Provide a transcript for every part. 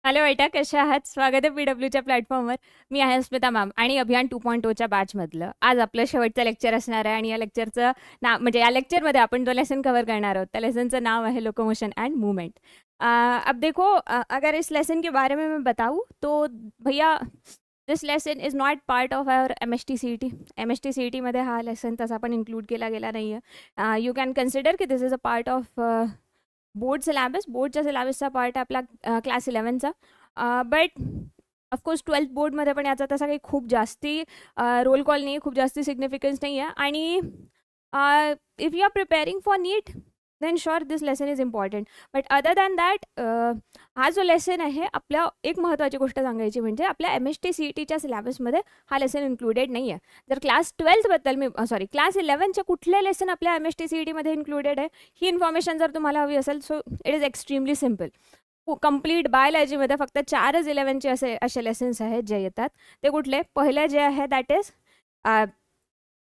Hello बेटा, कशा आहात? स्वागत आहे PWच्या प्लॅटफॉर्मवर. मी आहे स्मिता मॅम आणि अभियान 2.0च्या बॅचमधलं. आज आपलं शेवटचं लेक्चर असणार आहे आणि या लेक्चरचं नाव म्हणजे या लेक्चरमध्ये आपण जो लेसन कवर करणार आहोत त्या लेसनचं नाव है लोकोमोशन एंड मूवमेंट. अब देखो, अगर इस लेसन के बारे में मैं बताऊँ तो भैया this lesson is not part of our MST CET. MST CET मध्ये हा लेसन तसा पण इन्क्लूड केला गेला नाही आहे. यू कॅन कन्सिडर की this is a part of बोर्डच्या सिलेबसचा पार्ट आहे आपला क्लास 11चा. बट ऑफकोर्स 12th बोर्डमध्ये पण याचा तसा काही खूप जास्ती रोल कॉल नाही आहे, खूप जास्ती सिग्निफिकन्स नाही आहे. आणि if you are preparing for NEET then sure this lesson is important. But other than that हा जो लेसन आहे, आपल्या एक महत्त्वाची गोष्ट सांगायची म्हणजे आपल्या MST CETच्या सिलेबसमध्ये हा लेसन इन्क्लुडेड नाही आहे. जर क्लास 12बद्दल क्लास 11चे कुठले लेसन आपल्या MST CETमध्ये इन्क्लुडेड आहे ही इन्फॉर्मेशन जर तुम्हाला हवी असेल, so it is extremely simple. Complete बायोलॉजीमध्ये फक्त 4च 11चे असे लेसन्स आहेत जे येतात. ते कुठले? पहिले जे आहे that is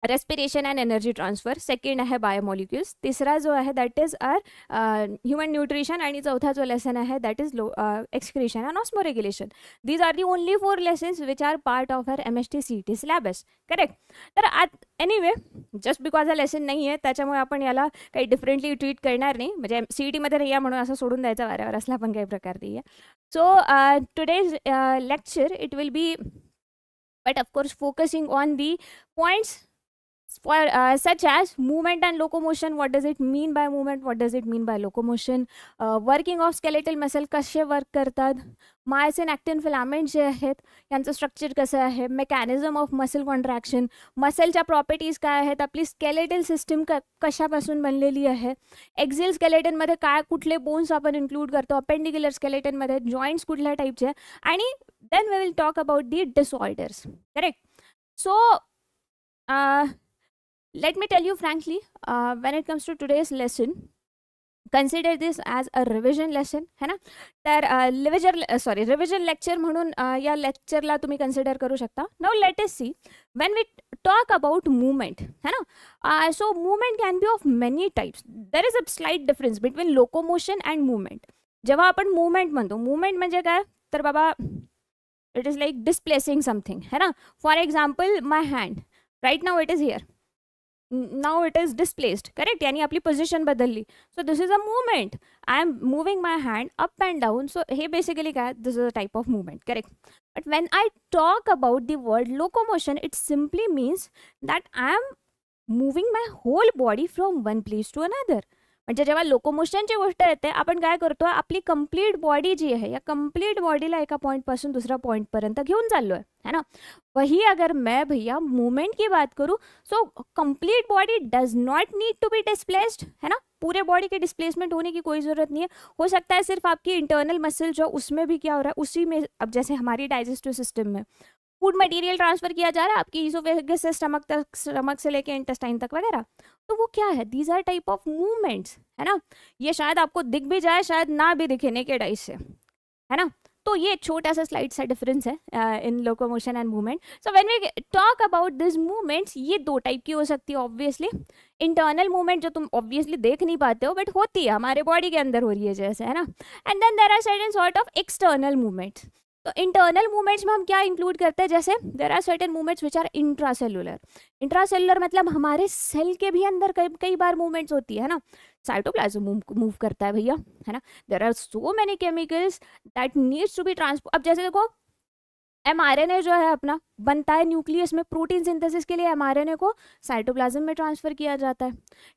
respiration and energy transfer. Second आहे बायोमॉलिक्युल्स. तिसरा जो आहे दॅट इज ह्युमन न्यूट्रिशन. आणि चौथा जो लेसन आहे that is excretion and osmoregulation. These are the only 4 lessons which are part of our MST CET syllabus. Correct. तर anyway, just because हा लेसन नाही आहे त्याच्यामुळे आपण याला काही डिफरंटली ट्रीट करणार नाही. म्हणजे CETमध्ये नाही आहे म्हणून असं सोडून द्यायचा वाऱ्यावर असला पण काही प्रकार नाही आहे. So today's lecture it will be but of course focusing on the points for such as movement and locomotion. What does it mean by movement? What does it mean by locomotion? Working of skeletal muscle कसे work करतात, मायसिन ॲक्टिन filament जे आहेत यांचं structure कसं आहे, mechanism of muscle contraction, मसलच्या properties काय आहेत, आपली स्केलेटल सिस्टम कशापासून बनलेली आहे, एक्झिल स्केलेटनमध्ये काय कुठले बोन्स आपण इन्क्लूड करतो, अपेंडिक्युलर स्केलेटनमध्ये जॉईंट्स कुठल्या टाईपचे, आणि then we will talk about the disorders. Correct. So let me tell you frankly, when it comes to today's lesson, consider this as a revision lesson है ना. तर रिव्हिजन लेक्चर म्हणून या लेक्चरला तुम्ही कन्सिडर करू शकता. Now let us see when we talk about movement है ना. So movement can be of many types. There is a slight difference between locomotion and movement. जेव्हा आपण movement म्हणतो, movement म्हणजे काय तर बाबा it is like displacing something है ना. For example, my hand right now it is here, now it is displaced. Correct. यानी आपली पोझिशन बदलली. So this is a movement. I am moving my hand up and down. So hey basically काय, this is a type of movement. Correct. But when I talk about the word locomotion, it simply means that I am moving my whole body from one place to another. म्हणजे जेव्हा लोकोमोशनची गोष्ट येते आपण काय करतो, आपली complete body जी आहे या कंप्लीट बॉडीला एका पॉइंटपासून दुसऱ्या पॉइंटपर्यंत घेऊन चाललो है ना. वही अगर मैं भैया मूवमेंट की बात करूँ, so complete body does not need to be displaced है ना. पूरे बॉडी के डिस्प्लेसमेंट होने की कोई ज़रूरत नहीं है. हो सकता है सिर्फ आपकी इंटरनल मसल जो उसमें भी क्या हो रहा है उसी में, अब जैसे हमारी डाइजेस्टिव सिस्टम में फूड मटेरियल ट्रांसफर किया जा रहा है आपकी ईसोफेगस से स्टमक तक, स्टमक से लेके इंटेस्टाइन तक वगैरह, तो वो क्या है, these are type of movements है ना. ये शायद आपको दिख भी जाए, शायद ना भी दिखे नेकेड आई से है ना. तो ये छोटा सा स्लाइड सा डिफरेंस है in locomotion and movement. So when we talk about this movements, ये 2 टाइप की हो सकती है ऑब्वियसली. इंटरनल मूवमेंट जो तुम ऑब्वियसली देख नहीं पाते हो बट होती है, हमारे बॉडी के अंदर हो रही है जैसे है ना. And then there are certain sort of external movements. तो इंटरनल मूवमेंट्स में हम क्या इंक्लूड करते हैं, जैसे there are certain movements which are intracellular. Intracellular मतलब हमारे सेल के भी अंदर कई बार मूवमेंट्स होती है ना. साइटोप्लाज्म मूव करता है भैया है ना. There are so many chemicals that needs to be transport. अब जैसे देखो mRNA जो है अपना बनता है न्यूक्लियस में, प्रोटीन सिंथेसिस के लिए mRNA को साइटोप्लाज्म में ट्रांसफर किया जाता है.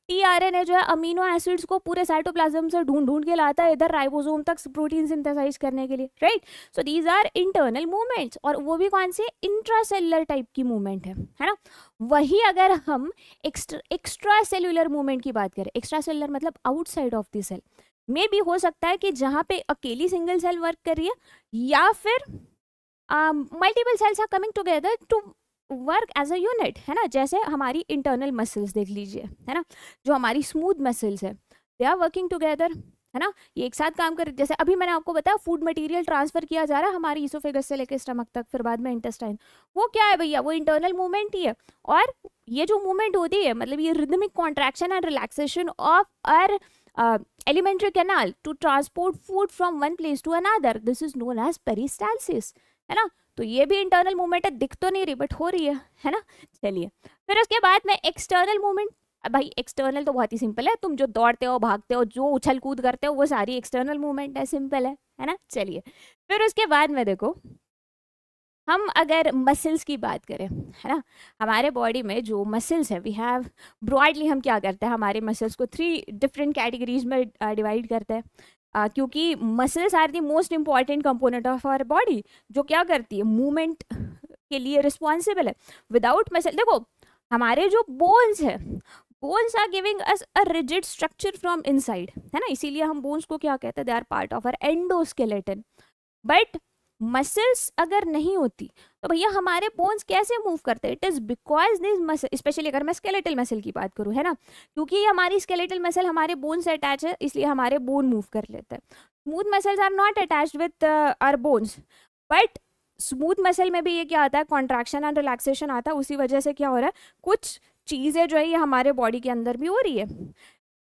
tRNA जो है अमीनो एसिड्स को पूरे साइटोप्लाज्म से ढूंढ के लाता है इधर राइबोसोम तक प्रोटीन सिंथेसाइज करने के लिए. Right. So these are internal movements, और वो भी कौन सी, इंट्रासेलुलर टाइप की मूवमेंट है ना. वही अगर हम एक्स्ट्रा सेलुलर मूवमेंट की बात करें, एक्स्ट्रा सेलुलर मतलब आउटसाइड ऑफ द सेल, मे भी हो सकता है कि जहाँ पे अकेली सिंगल सेल वर्क कर रही है या फिर multiple cells are coming together to work as a unit है ना. जैसे हमारी इंटरनल मसल्स देख लीजिए है ना, जो हमारी स्मूथ मसल्स है, दे आर वर्किंग टुगेदर है ना. ये एक साथ काम कर, जैसे अभी मैंने आपको बताया फूड मटेरियल ट्रांसफर किया जा रहा है हमारी ईसोफेगस से लेकर स्टमक तक, फिर बाद में इंटेस्टाइन. वो क्या है भैया, वो इंटरनल मूवमेंट ही है. और ये जो मूवमेंट होती है मतलब ये rhythmic contraction and relaxation of our alimentary canal to transport food from one place to another. This is known as peristalsis, है ना. तो ये भी इंटरनल मूवमेंट है, दिख तो नहीं रही बट हो रही है ना. चलिए फिर उसके बाद में एक्सटर्नल मूवमेंट. भाई एक्सटर्नल तो बहुत ही सिंपल है, तुम जो दौड़ते हो, भागते हो, जो उछल कूद करते हो, वो सारी एक्सटर्नल मूवमेंट है, सिंपल है ना. चलिए फिर उसके बाद में देखो, हम अगर मसल्स की बात करें, है ना, हमारे बॉडी में जो मसल्स है, वी हैव ब्रॉडली हम क्या करते हैं, हमारे मसल्स को 3 डिफरेंट कैटेगरीज में डिवाइड करते हैं. क्योंकि muscles are the most important component of our body, जो क्या करती है, मूवमेंट के लिए रिस्पॉन्सिबल है. विदाउट मसल, देखो हमारे जो बोन्स है, bones are giving us a rigid structure from inside, है ना. इसीलिए हम बोन्स को क्या कहते हैं, they are part of our endoskeleton. But muscles अगर नहीं होती तो भैया हमारे बोन्स कैसे मूव करते हैं. It is because this muscle, specially अगर मैं स्केलेटल मसल की बात करूँ, है ना, क्योंकि हमारी स्केलेटल मसल हमारे बोन से अटैच है, इसलिए हमारे बोन मूव कर लेते हैं. Smooth muscles are not attached with our bones. But smooth muscle में भी ये क्या आता है, कॉन्ट्रैक्शन एंड रिलैक्सेशन आता है. उसी वजह से क्या हो रहा है, कुछ चीज़ें जो है ये हमारे बॉडी के अंदर भी हो रही है.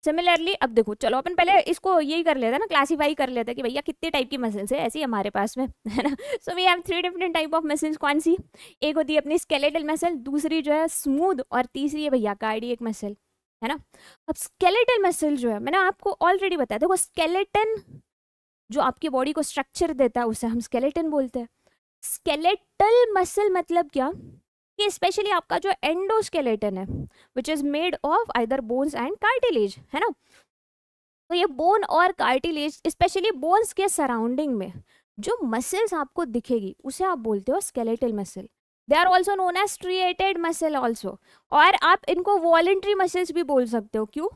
सिमिलरली अब देखो, चलो अपन पहले इसको यही कर लेते हैं ना, क्लासीफाई कर लेते हैं कि भैया कितने टाइप की मसल्स है ऐसी हमारे पास में, है ना. So we have 3 different type of muscles. कौन सी, एक होती है अपनी स्केलेटल मसल, दूसरी जो है स्मूथ, और तीसरी है भैया कार्डियक मसल, है ना. अब स्केलेटल मसल जो है, मैंने आपको ऑलरेडी बताया, देखो स्केलेटन जो आपकी बॉडी को स्ट्रक्चर देता है उसे हम स्केलेटन बोलते हैं. स्केलेटल मसल मतलब क्या, कि स्पेशली आपका जो एंडोस्केलेटन है, which is made of either bones and cartilage, है ना. तो ये बोन और कार्टिलेज, स्पेशली बोन्स के सराउंडिंग में जो मसल्स आपको दिखेगी उसे आप बोलते हो skeletal muscle. They are also known as striated muscle also. और आप इनको वॉलेंट्री मसल्स भी बोल सकते हो. क्यों,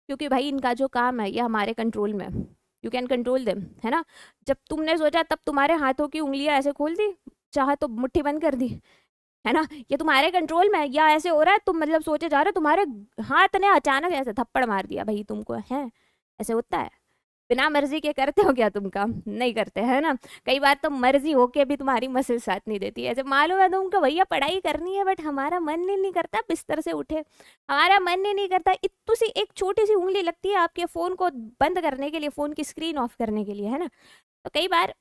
क्योंकि भाई इनका जो काम है ये हमारे कंट्रोल में, यू कैन कंट्रोल देम, है ना. जब तुमने सोचा तब तुम्हारे हाथों की उंगलियां ऐसे खोल दी, चाहा तो मुट्ठी बंद कर दी, है ना. ये तुम्हारे कंट्रोल में है. या ऐसे हो रहा है, तुम मतलब सोचे जा रहे हो, तुम्हारे हाथ ने अचानक ऐसे थप्पड़ मार दिया, भाई तुमको, है ऐसे होता है. बिना मर्जी के करते हो क्या तुम काम, नहीं करते, है ना. कई बार तो मर्जी होके भी तुम्हारी मसल साथ नहीं देती. ऐसे मालूम है तुमको भैया पढ़ाई करनी है, बट हमारा मन ही नहीं करता बिस्तर से उठे, हमारा मन ही नहीं करता. इतनी सी एक छोटी सी उंगली लगती है आपके फ़ोन को बंद करने के लिए, फ़ोन की स्क्रीन ऑफ करने के लिए, है ना. तो कई बार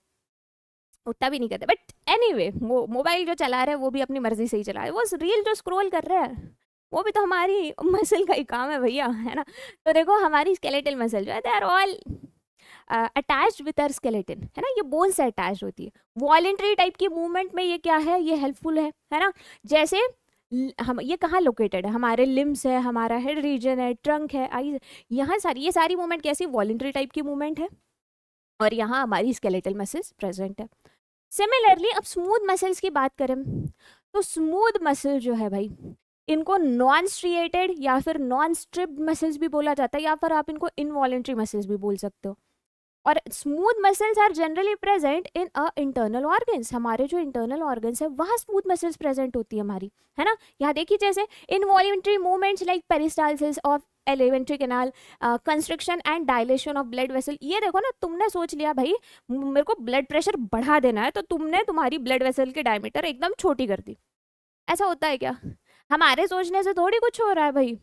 उतना भी नहीं करते. बट एनीवे, मोबाइल जो चला रहा है वो भी अपनी मर्जी से ही चला रहा है. वो रील जो स्क्रॉल कर रहा है वो भी तो हमारी मसल का ही काम है भैया, है ना. तो देखो हमारी स्केलेटल मसल जो है, they are all attached with our skeleton, है ना. ये बोन से अटैच होती है. वॉलेंट्री टाइप की मूवमेंट में ये क्या है, ये हेल्पफुल है ना. जैसे हम, ये कहाँ लोकेटेड है, हमारे लिम्स है, हमारा हेड रीजन है, ट्रंक है, आईज, यहाँ सारी ये सारी मूवमेंट कैसी वॉलेंट्री टाइप की मूवमेंट है, और यहाँ हमारी स्केलेटल मसल्स प्रेजेंट है. सिमिलरली अब स्मूथ मसल्स की बात करें तो स्मूथ मसल जो है भाई, इनको नॉन स्ट्रिएटेड या फिर नॉन स्ट्रिप्ड मसल्स भी बोला जाता है, या फिर आप इनको इनवॉलेंट्री मसल्स भी बोल सकते हो. और smooth muscles are generally present in a internal organs. हमारे जो इंटरनल ऑर्गन्स है वहाँ स्मूथ मसल्स प्रेजेंट होती है हमारी, है ना. यहाँ देखिए जैसे involuntary movements like peristalsis of alimentary canal, construction and dilation of blood vessel. ये देखो ना, तुमने सोच लिया भाई मेरे को ब्लड प्रेशर बढ़ा देना है, तो तुमने तुम्हारी ब्लड वेसल की डायमीटर एकदम छोटी कर दी. ऐसा होता है क्या, हमारे सोचने से थोड़ी कुछ हो रहा है भाई,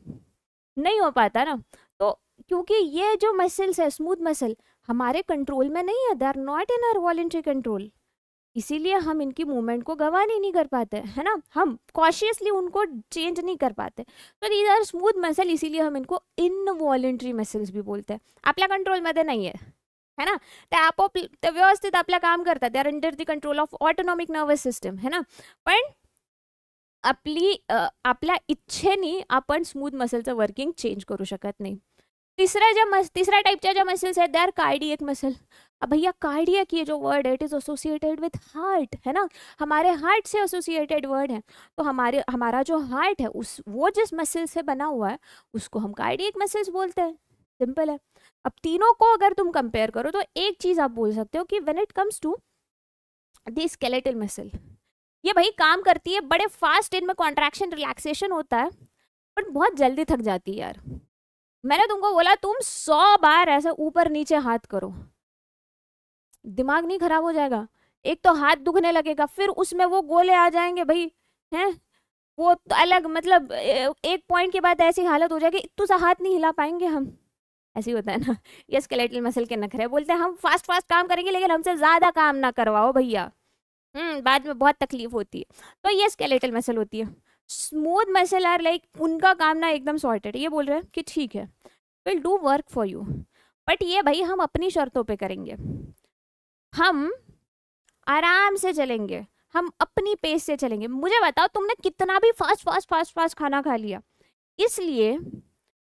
नहीं हो पाता ना. तो क्योंकि ये जो मसल्स है स्मूथ मसल हमारे कंट्रोल में नहीं है, they are not in our voluntary control, इसीलिए हम इनकी मूवमेंट को गवान ही नहीं कर पाते, है ना. हम कॉशियसली उनको चेंज नहीं कर पाते. तो दीज आर स्मूथ मसल, इसीलिए हम इनको इनवॉलेंट्री मसल्स भी बोलते हैं. आपल्या कंट्रोलमध्ये नाही है ना. ते व्यवस्थित आपलं काम करतात, they are under the control of autonomic nervous system, है ना. पण आपल्या इच्छेने आपण स्मूथ मसलचं वर्किंग चेंज करू शकत नाही. तिसऱ्या टाइपच्या ज्या मसल्स आहेत, दे आर कार्डियक मसल. अब भैया कार्डियक ये जो वर्ड है it is associated with heart, है ना. हमारे हार्ट से एसोसिएटेड वर्ड है. तो हमारा जो हार्ट है वो जिस मसल से बना हुआ है उसको हम कार्डियक मसल्स बोलते हैं. सिंपल है. अब तीनों को अगर तुम कंपेयर करो तो एक चीज आप बोल सकते हो कि when it comes to the skeletal muscle, ये भाई काम करती है बड़े फास्ट, इनमें कॉन्ट्रैक्शन रिलैक्सेशन होता है, बट बहुत जल्दी थक जाती है यार. मैंने तुमको बोला तुम 100 बार ऐसे ऊपर नीचे हाथ करो, दिमाग नहीं खराब हो जाएगा. एक तो हाथ दुखने लगेगा, फिर उसमें वो गोले आ जाएंगे भाई, हैं वो तो अलग, मतलब एक पॉइंट के बाद ऐसी हालत हो जाएगी इतना सा हाथ नहीं हिला पाएंगे हम, ऐसे ही होता है ना। ये स्केलेटल मसल के नखरे, बोलते हैं हम फास्ट फास्ट काम करेंगे लेकिन हमसे ज़्यादा काम ना करवाओ भैया, बाद में बहुत तकलीफ होती है। तो ये स्केलेटल मसल होती है। स्मूथ मसल आर लाइक उनका काम ना एकदम सॉर्टेड, ये बोल रहे हैं कि ठीक है will do work for you, but ये भाई हम अपनी शर्तों पे करेंगे, हम आराम से चलेंगे, हम अपनी पेस से चलेंगे। मुझे बताओ तुमने कितना भी फास्ट फास्ट फास्ट फास्ट खाना खा लिया, इसलिए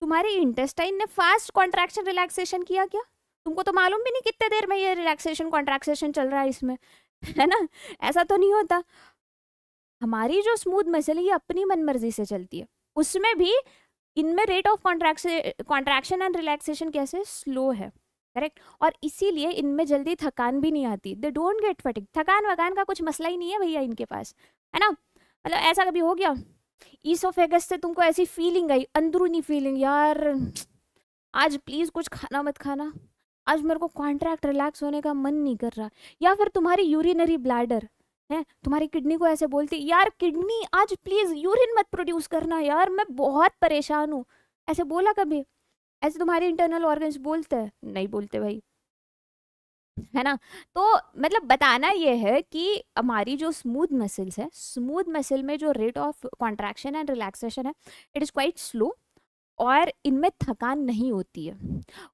तुम्हारे इंटेस्टाइन ने फास्ट कॉन्ट्रैक्शन रिलैक्सेशन किया क्या? तुमको तो मालूम भी नहीं कितने देर में ये रिलैक्सेशन कॉन्ट्रैक्शन चल रहा है इसमें, है ना? ऐसा तो नहीं होता। हमारी जो स्मूथ मसल है ये अपनी मनमर्जी से चलती है, उसमें भी इनमें rate of contraction and relaxation कैसे स्लो है, करेक्ट। और इसीलिए इनमें जल्दी थकान भी नहीं आती, दे डोंट गेट फटिग, थकान वकान का कुछ मसला ही नहीं है भैया इनके पास, है ना। मतलब ऐसा कभी हो गया ईसोफेगस से तुमको ऐसी फीलिंग आई, अंदरूनी फीलिंग, यार आज प्लीज कुछ खाना मत खाना, आज मेरे को कॉन्ट्रैक्ट रिलैक्स होने का मन नहीं कर रहा, या फिर तुम्हारी यूरिनरी ब्लैडर है, तुम्हारी किडनी को ऐसे बोलती यार किडनी आज प्लीज यूरिन मत प्रोड्यूस करना यार, मैं बहुत परेशान हूँ, ऐसे बोला कभी? ऐसे तुम्हारे इंटरनल ऑर्गन्स बोलते हैं? नहीं बोलते भाई, है ना। तो मतलब बताना ये है कि हमारी जो स्मूथ मसल्स है, स्मूथ मसल में जो rate of contraction and relaxation है इट इज क्वाइट स्लो, और इनमें थकान नहीं होती है।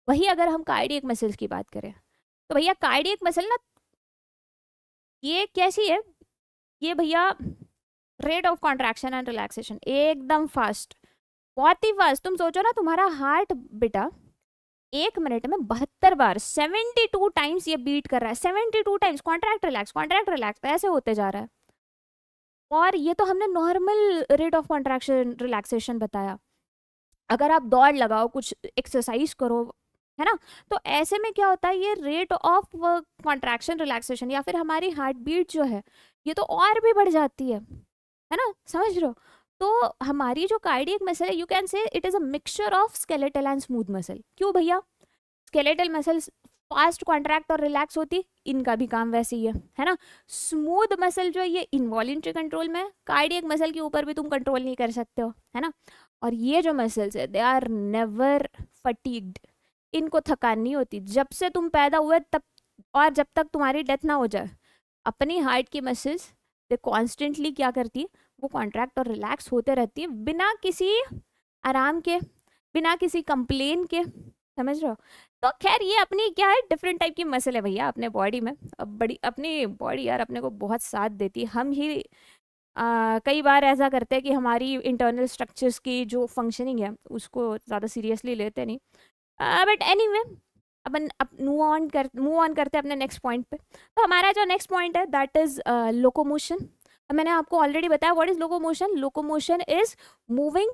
वही अगर हम कार्डियक मसल्स की बात करें तो भैया कार्डियक मसल ना ये कैसी है, ये भैया rate of contraction and relaxation एकदम फास्ट, बहुत ही फास्ट। तुम सोचो ना तुम्हारा हार्ट बेटा 1 मिनट में 72 बार 72 टाइम्स ये बीट कर रहा है, 72 टाइम्स कॉन्ट्रैक्ट रिलैक्स ऐसे होते जा रहा है। और ये तो हमने normal rate of contraction relaxation बताया, अगर आप दौड़ लगाओ कुछ एक्सरसाइज करो, है ना, तो ऐसे में क्या होता है ये रेट ऑफ कॉन्ट्रैक्शन रिलैक्सेशन या फिर हमारी हार्ट बीट जो है ये तो और भी बढ़ जाती है ना, समझ रहे हो। तो हमारी जो कार्डियक मसल है you can say it is a mixture of skeletal and smooth muscle. क्यों भैया? स्केलेटल मसल्स फास्ट कॉन्ट्रैक्ट और रिलैक्स होती, इनका भी काम वैसे ही है ना। स्मूथ मसल जो है ये इनवॉलेंट्री कंट्रोल में है, कार्डियक मसल के ऊपर भी तुम कंट्रोल नहीं कर सकते हो, है ना। और ये जो मसल्स है दे आर नेवर फटीग्ड, इनको थकान नहीं होती जब से तुम पैदा हुए तब, और जब तक तुम्हारी डेथ ना हो जाए। अपनी हार्ट की मसल्स दे कॉन्स्टेंटली क्या करती है, वो कॉन्ट्रैक्ट और रिलैक्स होते रहती है बिना किसी आराम के, बिना किसी कंप्लेन के, समझ रहे हो। तो खैर ये अपनी क्या है डिफरेंट टाइप की मसल है भैया अपने बॉडी में। अब बड़ी अपनी बॉडी यार अपने को बहुत साथ देती है, हम ही कई बार ऐसा करते हैं कि हमारी इंटरनल स्ट्रक्चर्स की जो फंक्शनिंग है उसको ज़्यादा सीरियसली लेते नहीं। बट एनीवे अपन मूव ऑन करते हैं अपने नेक्स्ट पॉइंट पे। तो हमारा जो नेक्स्ट पॉइंट है दैट इज लोकोमोशन। मैंने आपको ऑलरेडी बताया what is locomotion. Locomotion is moving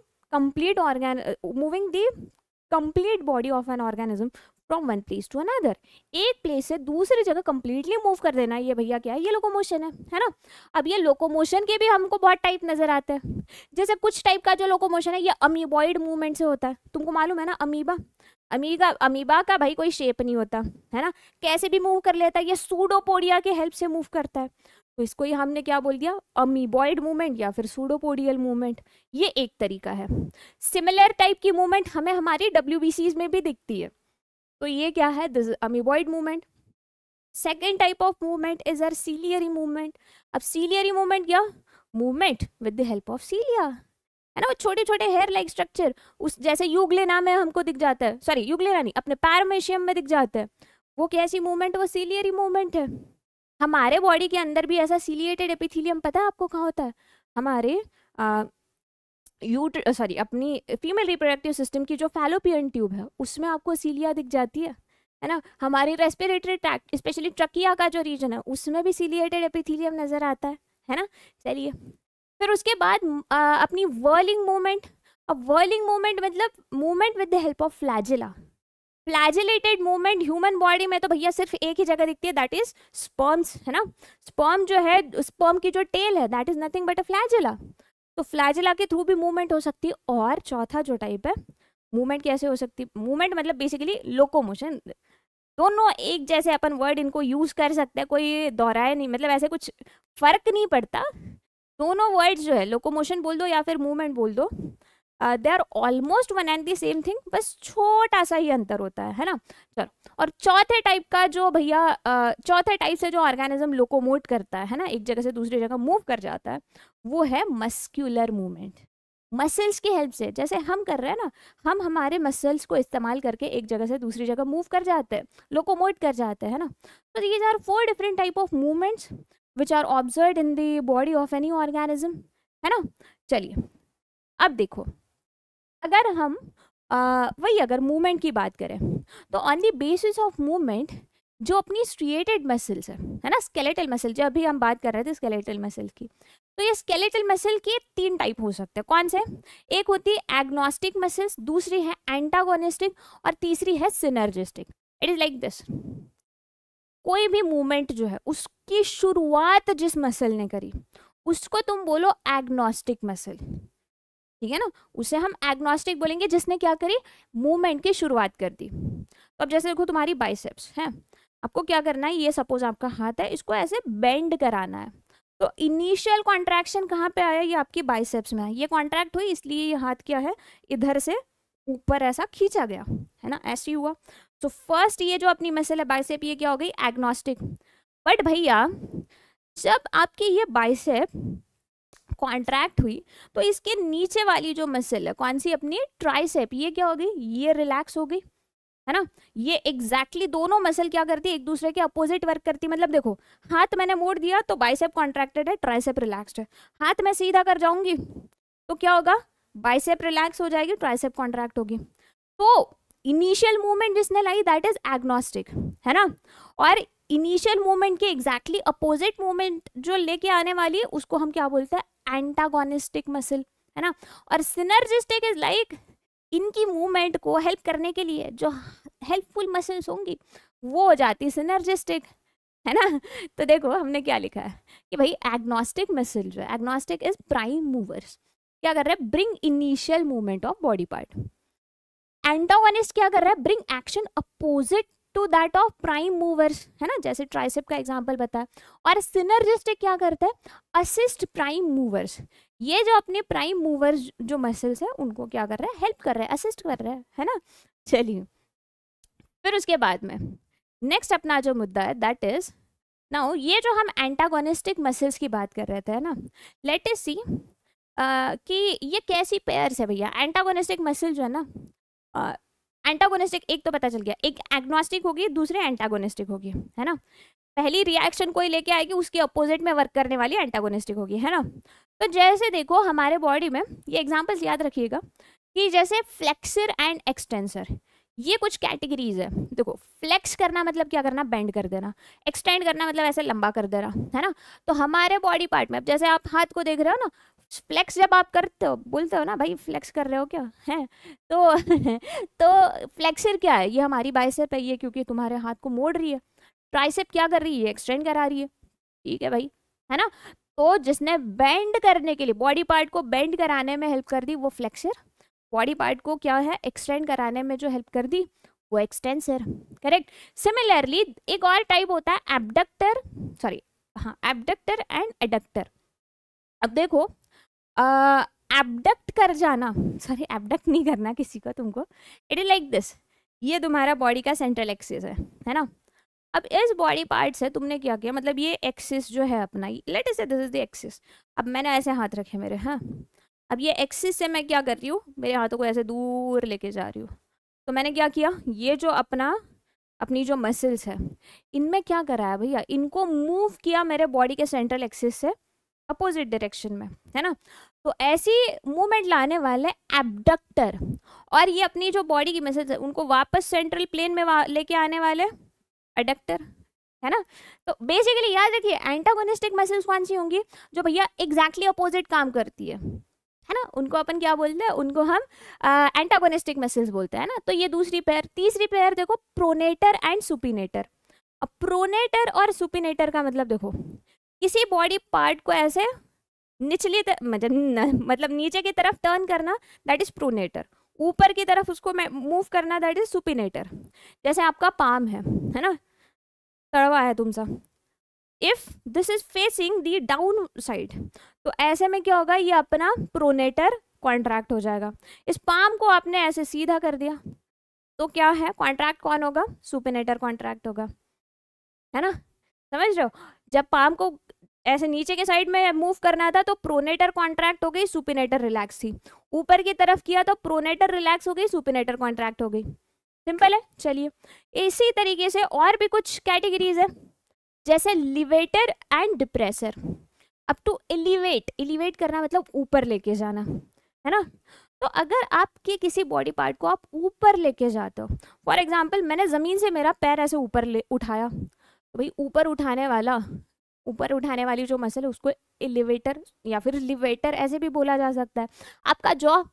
the complete body of an organism from one place to another, एक प्लेस से दूसरी जगह कंप्लीटली मूव कर देना, ये भैया क्या है, ये लोकोमोशन है ना। अब ये लोकोमोशन के भी हमको बहुत टाइप नजर आते हैं। जैसे कुछ टाइप का जो लोकोमोशन है ये अमीबॉइड मूवमेंट से होता है, तुमको मालूम है ना। अमीबा का भाई कोई शेप नहीं होता, है ना, कैसे भी मूव कर लेता है। ये सूडोपोडिया के हेल्प से मूव करता है, तो इसको ही हमने क्या बोल दिया, अमीबॉइड मूवमेंट या फिर सूडोपोडियल मूवमेंट। ये एक तरीका है। सिमिलर टाइप की मूवमेंट हमें हमारी WBCs में भी दिखती है, तो ये क्या है, this amoeboid movement. Second type of movement is our ciliary movement. अब सीलियरी मूवमेंट क्या, movement with the help of cilia, है ना, वो छोटे छोटे हेयर लाइक स्ट्रक्चर उस जैसे यूग्लेना में हमको दिख जाता है, सॉरी यूग्लेना नहीं, अपने पैरामेशियम में दिख जाता है। वो कैसी मूवमेंट, वो सीलियरी मूवमेंट है। हमारे बॉडी के अंदर भी ऐसा सीलिएटेड एपिथेलियम पता है आपको कहाँ होता है, हमारे अपनी फीमेल रिप्रोडक्टिव सिस्टम की जो फैलोपियन ट्यूब है उसमें आपको सीलिया दिख जाती है ना। हमारी रेस्पिरेटरी ट्रैक्ट स्पेशली ट्रकिया का जो रीजन है उसमें भी सीलिएटेड एपिथेलियम नजर आता है ना। चलिए फिर उसके बाद अपनी वर्लिंग मूवमेंट। अब वर्लिंग मूवमेंट मतलब movement with the help of flagella. Flagellated movement human body में तो भैया सिर्फ एक ही जगह दिखती है, दैट इज स्पर्म्स, है ना। स्पर्म जो है, स्पर्म की जो टेल है that is nothing but a flagella, तो फ्लैजिला के थ्रू भी मूवमेंट हो सकती है। और चौथा जो टाइप है मूवमेंट कैसे हो सकती है, मूवमेंट मतलब बेसिकली लोकोमोशन। दोनों एक जैसे अपन वर्ड इनको यूज कर सकते हैं, कोई दोहराए नहीं, मतलब ऐसे कुछ फर्क नहीं पड़ता। दोनों वर्ड्स जो है लोकोमोशन बोल दो या फिर मूवमेंट बोल दो, they are almost one and the same thing, बस छोटा सा ही अंतर होता है ना। चलो, और चौथे टाइप का जो भैया चौथे टाइप से जो ऑर्गेनिज्म लोकोमोट करता है ना, एक जगह से दूसरी जगह मूव कर जाता है, वो है मस्क्यूलर मूवमेंट। मसल्स की हेल्प से, जैसे हम कर रहे हैं ना, हम हमारे मसल्स को इस्तेमाल करके एक जगह से दूसरी जगह मूव कर जाते हैं, लोकोमोट कर जाते हैं ना। तो these are 4 different type of movements which are observed in the body of any organism, है ना। चलिए अब देखो, अगर हम वही अगर मूवमेंट की बात करें, तो on the basis of movement जो अपनी स्ट्रिएटेड मसल्स है ना, स्केलेटल मसल, जो अभी हम बात कर रहे थे स्केलेटल मसल की, तो ये स्केलेटल मसल के 3 टाइप हो सकते हैं। कौन से? एक होती है एग्नोस्टिक मसल्स, दूसरी है एंटागोनिस्टिक, और तीसरी है synergistic. It is like this, कोई भी मूवमेंट जो है उसकी शुरुआत जिस मसल ने करी उसको तुम बोलो एग्नोस्टिक मसल, ठीक है ना, उसे हम एग्नोस्टिक बोलेंगे, जिसने क्या करी, मूवमेंट की शुरुआत कर दी। तो अब जैसे देखो तुम्हारी बाइसेप्स है, आपको क्या करना है, ये सपोज आपका हाथ है, इसको ऐसे बेंड कराना है। तो इनिशियल कॉन्ट्रैक्शन कहाँ पे आया, ये आपकी बाइसेप्स में है, ये कॉन्ट्रैक्ट हुई, इसलिए ये हाथ क्या है, इधर से ऊपर ऐसा खींचा गया, है ना, ऐसे ही हुआ। तो फर्स्ट ये जो अपनी मसल है बाइसेप, ये क्या हो गई, एग्नोस्टिक। बट भैया जब आपकी ये बाइसेप कॉन्ट्रैक्ट हुई, तो इसके नीचे वाली जो मसल है, कौन सी, अपनी ट्राइसेप, ये क्या हो गई, ये रिलैक्स हो गई, है ना। ये एग्जैक्टली दोनों मसल क्या करती है, एक दूसरे के अपोजिट वर्क करती है। मतलब देखो, हाथ मैंने मोड़ दिया तो बाइसेप कॉन्ट्रैक्टेड है, ट्राइसेप रिलैक्स्ड है। हाथ मैं सीधा कर जाऊंगी तो क्या होगा, बाइसेप रिलैक्स हो जाएगी, ट्राइसेप कॉन्ट्रैक्ट होगी। तो इनिशियल मूवमेंट जिसने लाई दैट इज एग्नोस्टिक, है ना। और इनिशियल मूवमेंट के एग्जैक्टली अपोजिट मूवमेंट जो लेके आने वाली है उसको हम क्या बोलते हैं, एंटागोनिस्टिक मसल, है ना। और सिनर्जिस्टिक इज लाइक इनकी मूवमेंट को हेल्प करने के लिए जो हेल्पफुल मसल्स होंगी वो हो जाती है सिनर्जिस्टिक, है ना। तो देखो हमने क्या लिखा है कि भाई एग्नोस्टिक मसल जो है, एग्नोस्टिक इज प्राइम मूवर्स, क्या कर रहा है, bring initial movement of body part. Antagonist क्या कर रहा है, bring action opposite to that of prime movers, है ना, जैसे ट्राइसेप का एग्जांपल बताया। और सिनर्जिस्टिक क्या करता है, असिस्ट प्राइम मूवर्स, ये जो अपने प्राइम मूवर्स जो मसल्स है उनको क्या कर रहा है, हेल्प कर रहा है, असिस्ट कर रहा है ना। चलिए फिर उसके बाद में नेक्स्ट अपना जो मुद्दा है दैट इज नाउ, ये जो हम एंटागोनिस्टिक मसल्स की बात कर रहे थे ना, लेट अस सी कि ये कैसी पेयर्स है भैया। एंटागोनिस्टिक मसल जो है ना, एंटागोनिस्टिक एक तो पता चल गया, एक एग्नोस्टिक होगी, दूसरे एंटागोनिस्टिक होगी, है ना। पहली रिएक्शन कोई लेके आएगी, उसके अपोजिट में वर्क करने वाली एंटागोनिस्टिक होगी, है ना। तो जैसे देखो हमारे बॉडी में ये एग्जांपल्स याद रखिएगा कि जैसे फ्लेक्सर एंड एक्सटेंसर, ये कुछ कैटेगरीज है। देखो फ्लेक्स करना मतलब क्या करना, बेंड कर देना, एक्सटेंड करना मतलब ऐसे लंबा कर देना, है ना। तो हमारे बॉडी पार्ट में अब जैसे आप हाथ को देख रहे हो ना, फ्लेक्स जब आप करते हो, बोलते हो ना भाई फ्लेक्स कर रहे हो क्या, है तो तो फ्लेक्सर क्या है, ये हमारी बाइसेप है, ये क्योंकि तुम्हारे हाथ को मोड़ रही है। ट्राइसेप क्या कर रही है, एक्सटेंड करा रही है, ठीक है भाई, है ना। तो जिसने बेंड करने के लिए बॉडी पार्ट को बेंड कराने में हेल्प कर दी वो फ्लेक्सर, बॉडी पार्ट को क्या है, एक्सटेंड कराने में जो हेल्प कर दी वो एक्सटेंसर, करेक्ट। सिमिलरली एक और टाइप होता है एब्डक्टर, सॉरी हाँ, एब्डक्टर एंड एडक्टर। अब देखो एब्डक्ट कर जाना, सॉरी एब्डक्ट नहीं करना किसी को तुमको, इट इज लाइक दिस, ये तुम्हारा बॉडी का सेंट्रल एक्सिस है ना। अब इस बॉडी पार्ट से तुमने क्या किया, मतलब ये एक्सिस जो है अपना, लेट अस से दिस इज द एक्सिस। अब मैंने ऐसे हाथ रखे मेरे, हाँ, अब ये एक्सिस से मैं क्या कर रही हूँ, मेरे हाथों को ऐसे दूर लेके जा रही हूँ। तो मैंने क्या किया, ये जो अपनी जो मसल्स है इनमें क्या करा है भैया, इनको मूव किया मेरे बॉडी के सेंट्रल एक्सिस से अपोजिट डायरेक्शन में, है ना। तो ऐसी मूवमेंट लाने वाले एब्डक्टर, और ये अपनी जो बॉडी की मसल्स है उनको वापस सेंट्रल प्लेन में लेके आने वाले एडक्टर, है ना। तो बेसिकली याद रखिए एंटागोनिस्टिक मसल्स कौन सी होंगी, जो भैया एग्जैक्टली अपोजिट काम करती है ना, उनको अपन क्या बोलते हैं, उनको हम एंटागोनिस्टिक मसल्स बोलते हैं ना। तो ये दूसरी पेयर। तीसरी पेयर देखो, प्रोनेटर एंड सुपिनेटर। अब प्रोनेटर और सुपिनेटर का मतलब देखो, किसी बॉडी पार्ट को ऐसे निचली मतलब नीचे की तरफ टर्न करना दैट इज प्रोनेटर, ऊपर की तरफ उसको मूव करना दैट इज सुपिनेटर। जैसे आपका पाम है ना, तड़वा है तुमसा, if this is facing the down side, तो ऐसे में क्या होगा, ये अपना प्रोनेटर कॉन्ट्रैक्ट हो जाएगा। इस पाम को आपने ऐसे सीधा कर दिया तो क्या है, कॉन्ट्रैक्ट कौन होगा, सुपिनेटर कॉन्ट्रैक्ट होगा, है ना, समझ रहे हो। जब पाम को ऐसे नीचे के साइड में मूव करना था तो प्रोनेटर कॉन्ट्रैक्ट हो गई, सुपिनेटर रिलैक्स थी। ऊपर की तरफ किया तो प्रोनेटर रिलैक्स हो गई, सुपिनेटर कॉन्ट्रैक्ट हो गई। सिंपल है। चलिए इसी तरीके से और भी कुछ कैटेगरीज है, जैसे लिवेटर एंड डिप्रेसर। अब टू एलिवेट, एलिवेट करना मतलब ऊपर लेके जाना, है ना। तो अगर आपके किसी बॉडी पार्ट को आप ऊपर लेके जाते हो, फॉर एग्जाम्पल मैंने जमीन से मेरा पैर ऐसे ऊपर ले उठाया, तो भाई ऊपर उठाने वाला, ऊपर उठाने वाली जो मसल है उसको एलिवेटर या फिर लिवेटर ऐसे भी बोला जा सकता है। आपका जॉ,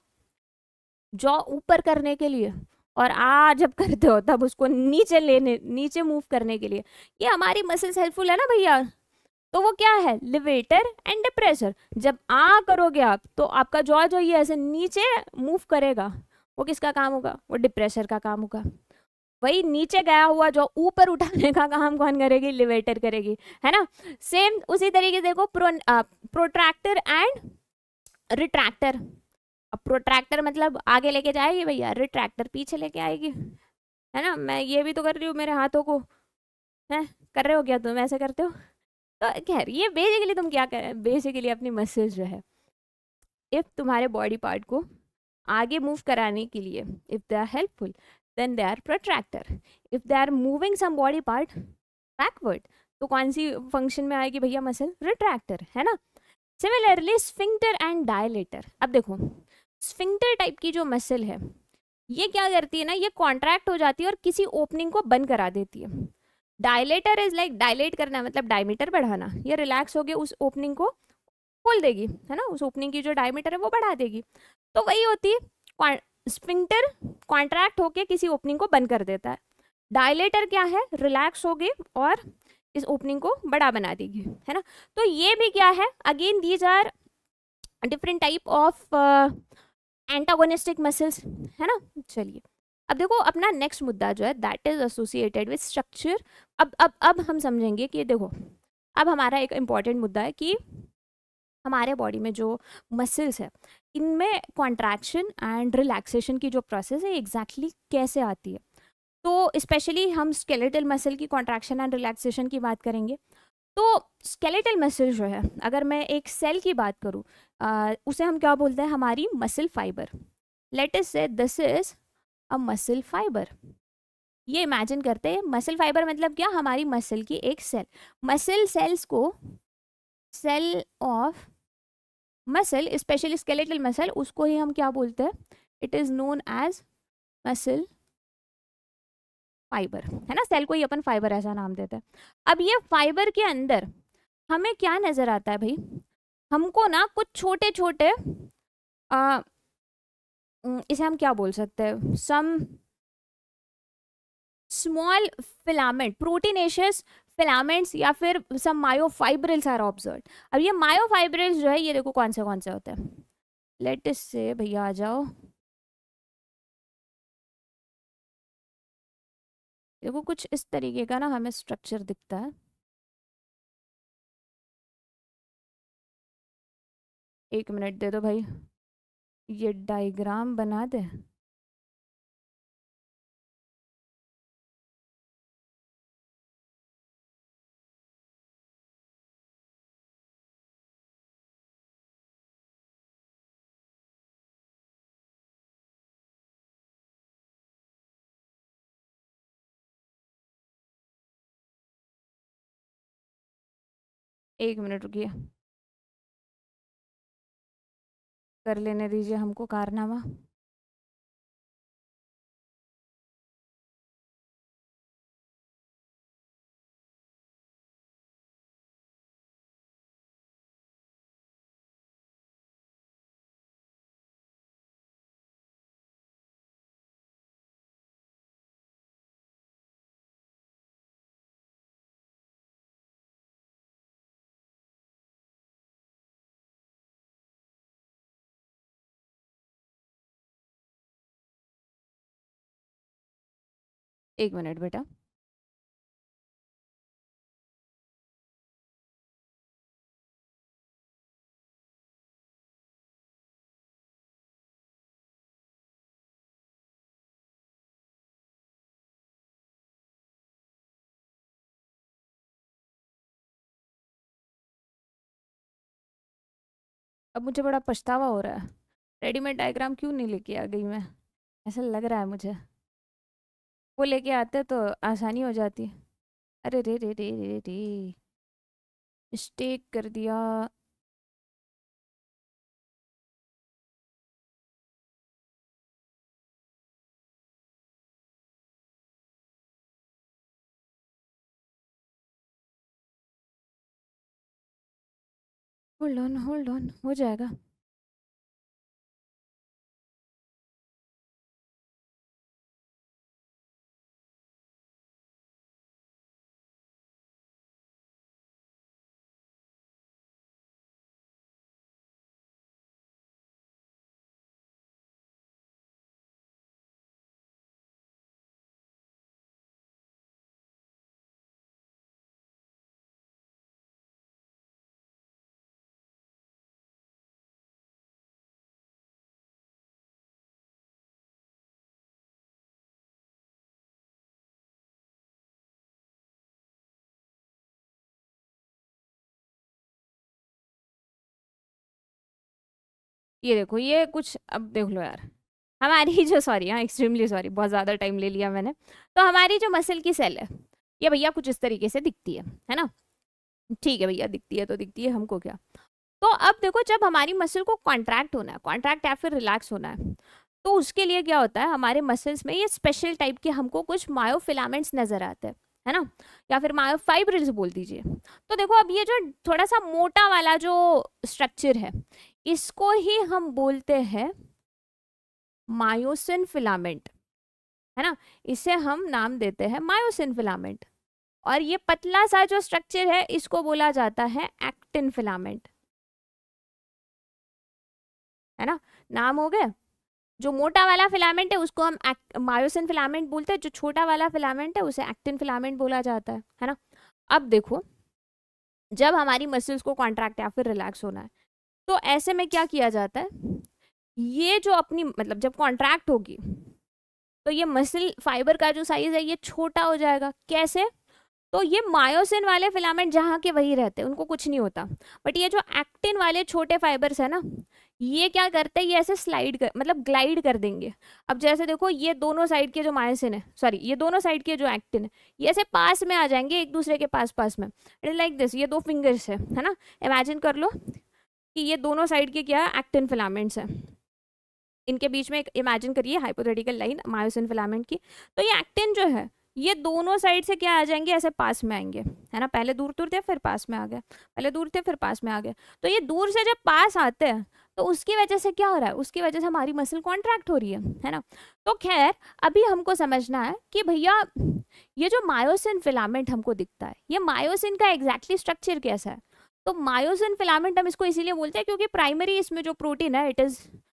जॉ ऊपर करने के लिए और जब करते हो तब उसको नीचे लेने, नीचे मूव करने के लिए, ये हमारी मसल्स हेल्पफुल है ना भैया। तो वो क्या है, लिवेटर एंड डिप्रेसर। जब करोगे आप तो आपका जॉ जो ये ऐसे नीचे मूव करेगा, वो किसका काम होगा, वो डिप्रेसर का काम होगा। वही नीचे गया हुआ जो ऊपर उठाने का काम कौन करेगी, लिवेटर करेगी, है ना। सेम उसी तरीके देखो प्रोट्रैक्टर एंड रिट्रैक्टर। अब प्रोट्रैक्टर मतलब आगे लेके जाएगी भैया, रिट्रैक्टर पीछे लेके आएगी, है ना। मैं ये भी तो कर रही हूँ मेरे हाथों को, है, कर रहे हो क्या तुम, ऐसे करते हो। तो खैर ये बेसिकली तुम क्या कर, बेसिकली अपनी मसल्स जो है, इफ तुम्हारे बॉडी पार्ट को आगे मूव कराने के लिए, if they are helpful then they are protractor. If they are moving some body part backward तो कौन सी फंक्शन में आएगी भैया, मसल रिट्रैक्टर, है ना। Similarly sphincter and dilator. अब देखो स्फिंक्टर टाइप की जो मसल है ये क्या करती है ना, ये कॉन्ट्रैक्ट हो जाती है और किसी ओपनिंग को बंद करा देती है। डायलेटर इज लाइक, डायलेट करना मतलब डायमीटर बढ़ाना, ये रिलैक्स हो गया उस ओपनिंग को खोल देगी, है ना, उस ओपनिंग की जो डायमीटर है वो बढ़ा देगी। तो वही होती है, स्फिंक्टर कॉन्ट्रैक्ट होके किसी ओपनिंग को बंद कर देता है, डायलेटर क्या है, रिलैक्स होगी और इस ओपनिंग को बड़ा बना देगी, है ना। तो ये भी क्या है, again these are different type of antagonistic muscles, है ना। चलिए अब देखो अपना नेक्स्ट मुद्दा जो है that is associated with structure. अब हम समझेंगे कि देखो अब हमारा एक इम्पॉर्टेंट मुद्दा है कि हमारे बॉडी में जो मसल्स है इनमें कॉन्ट्रैक्शन एंड रिलैक्सेशन की जो प्रोसेस है एग्जैक्टली कैसे आती है। तो स्पेशली हम स्केलेटल मसल की कॉन्ट्रैक्शन एंड रिलैक्सेशन की बात करेंगे। तो स्केलेटल मसल जो है, अगर मैं एक सेल की बात करूँ, उसे हम क्या बोलते हैं, हमारी मसल फाइबर। लेट अस से this is a muscle fibre. ये इमेजिन करते हैं, मसल फाइबर मतलब क्या, हमारी मसल की एक सेल। मसल सेल्स को, cell of muscle specially skeletal muscle, उसको ही हम क्या बोलते हैं, it is known as muscle fibre, है ना। सेल को ही अपन फाइबर ऐसा नाम देते हैं। अब ये फाइबर के अंदर हमें क्या नजर आता है भाई, हमको ना कुछ छोटे छोटे इसे हम क्या बोल सकते हैं, some small filament, proteinaceous filaments या फिर सम मायोफाइब्रिल्स आर ऑब्जर्व्ड। अब ये मायोफाइब्रिल्स जो है ये देखो कौन से होते हैं, लेट अस से भैया आ जाओ, देखो कुछ इस तरीके का ना हमें स्ट्रक्चर दिखता है। एक मिनट दे दो भाई, ये डायग्राम बना दे। एक मिनट रुकिए, कर लेने दीजिए हमको कारनामा। एक मिनट बेटा। अब मुझे बड़ा पछतावा हो रहा है, रेडीमेड डायग्राम क्यों नहीं लेके आ गई मैं, ऐसा लग रहा है मुझे। वो लेके आते तो आसानी हो जाती। अरे रे रे रे रे रे, मिस्टेक कर दिया। होल्ड ऑन हो जाएगा। ये देखो, ये कुछ अब देख लो यार, हमारी जो सॉरी, हाँ एक्सट्रीमली सॉरी, बहुत ज़्यादा टाइम ले लिया मैंने। तो हमारी जो मसल की सेल है, ये भैया कुछ इस तरीके से दिखती है ना। ठीक है भैया, दिखती है तो दिखती है, हमको क्या। तो अब देखो, जब हमारी मसल को कॉन्ट्रैक्ट होना है, कॉन्ट्रैक्ट या फिर रिलैक्स होना है, तो उसके लिए क्या होता है, हमारे मसल्स में ये स्पेशल टाइप के हमको कुछ मायोफिलामेंट्स नजर आते हैं, है ना, या फिर मायोफाइब्रिल्स बोल दीजिए। तो देखो, अब ये जो थोड़ा सा मोटा वाला जो स्ट्रक्चर है, इसको ही हम बोलते हैं मायोसिन फिलामेंट, है ना। इसे हम नाम देते हैं मायोसिन फिलामेंट। और ये पतला सा जो स्ट्रक्चर है, इसको बोला जाता है एक्टिन फिलामेंट, है ना। नाम हो गया। जो मोटा वाला फिलामेंट है उसको हम मायोसिन फिलामेंट बोलते हैं, जो छोटा वाला फिलामेंट है उसे एक्टिन फिलामेंट बोला जाता है ना। अब देखो, जब हमारी मसल्स को कॉन्ट्रैक्ट या फिर रिलैक्स होना है, तो ऐसे में क्या किया जाता है, ये जो अपनी मतलब जब कॉन्ट्रैक्ट होगी, तो ये मसल फाइबर का जो साइज है ये छोटा हो जाएगा। कैसे? तो ये मायोसिन वाले फिलामेंट जहाँ के वही रहते हैं, उनको कुछ नहीं होता। बट ये जो एक्टिन वाले छोटे फाइबर्स है ना, ये क्या करते हैं, ये ऐसे स्लाइड कर मतलब ग्लाइड कर देंगे। अब जैसे देखो, ये दोनों साइड के जो मायोसिन है, सॉरी ये दोनों साइड के जो एक्टिन है, ये ऐसे पास में आ जाएंगे एक दूसरे के पास पास में। इट इज लाइक दिस, ये दो फिंगर्स है ना। इमेजिन कर लो कि ये दोनों साइड के क्या एक्टिन फिलामेंट्स हैं, इनके बीच में एक इमेजिन करिए हाइपोथेटिकल लाइन मायोसिन फिलामेंट की। तो ये एक्टिन जो है, ये दोनों साइड से क्या आ जाएंगे, ऐसे पास में आएंगे, है ना। पहले दूर दूर थे फिर पास में आ गए, पहले दूर थे फिर पास में आ गए। तो ये दूर से जब पास आते हैं, तो उसकी वजह से क्या हो रहा है, उसकी वजह से हमारी मसल कॉन्ट्रैक्ट हो रही है ना। तो खैर, अभी हमको समझना है कि भैया ये जो मायोसिन फिलामेंट हमको दिखता है, ये मायोसिन का एग्जैक्टली स्ट्रक्चर कैसा है। तो मायोसिन फिलामेंट हम इसको इसीलिए बोलते हैं क्योंकि प्राइमरी इसमें जो प्रोटीन है, इट इज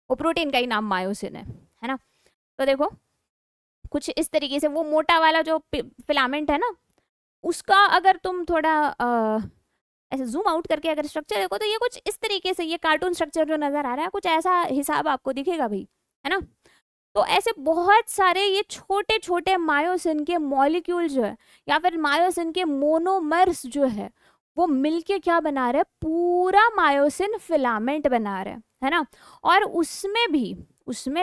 वो प्रोटीन का ही नाम मायोसिन है ना। तो देखो, कुछ इस तरीके से वो मोटा वाला जो फिलामेंट है ना, उसका अगर तुम थोड़ा ऐसे जूम आउट करके अगर स्ट्रक्चर देखो, तो ये कुछ इस तरीके से, ये कार्टून स्ट्रक्चर जो नजर आ रहा है, कुछ ऐसा हिसाब आपको दिखेगा भाई, है ना। तो ऐसे बहुत सारे ये छोटे छोटे मायोसिन के मॉलिक्यूल जो है, या फिर मायोसिन के मोनोमर्स जो है, वो मिलके क्या बना रहे हैं, पूरा मायोसिन फिलामेंट बना रहे हैं, है ना। और उसमें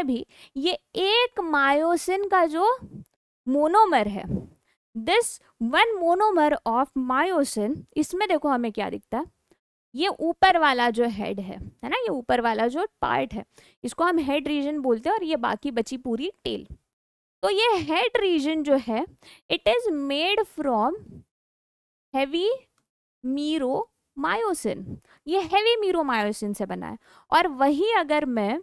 भी ये एक मायोसिन का जो मोनोमर है, this one monomer of myosin, इसमें देखो हमें क्या दिखता है, ये ऊपर वाला जो हेड है ना, ये ऊपर वाला जो पार्ट है, इसको हम हेड रीजन बोलते हैं, और ये बाकी बची पूरी टेल। तो ये हेड रीजन जो है, it is made from heavy meromyosin, ये हेवी मीरोमायोसिन से बना है। और वही अगर मैं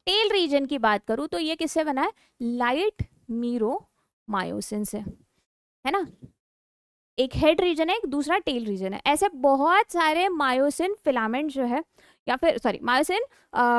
टेल रीजन की बात करूं, तो ये किससे बना है, लाइट मीरोमायोसिन से, है ना। एक हेड रीजन है, एक दूसरा टेल रीजन है। ऐसे बहुत सारे मायोसिन फिलामेंट जो है, या फिर सॉरी मायोसिन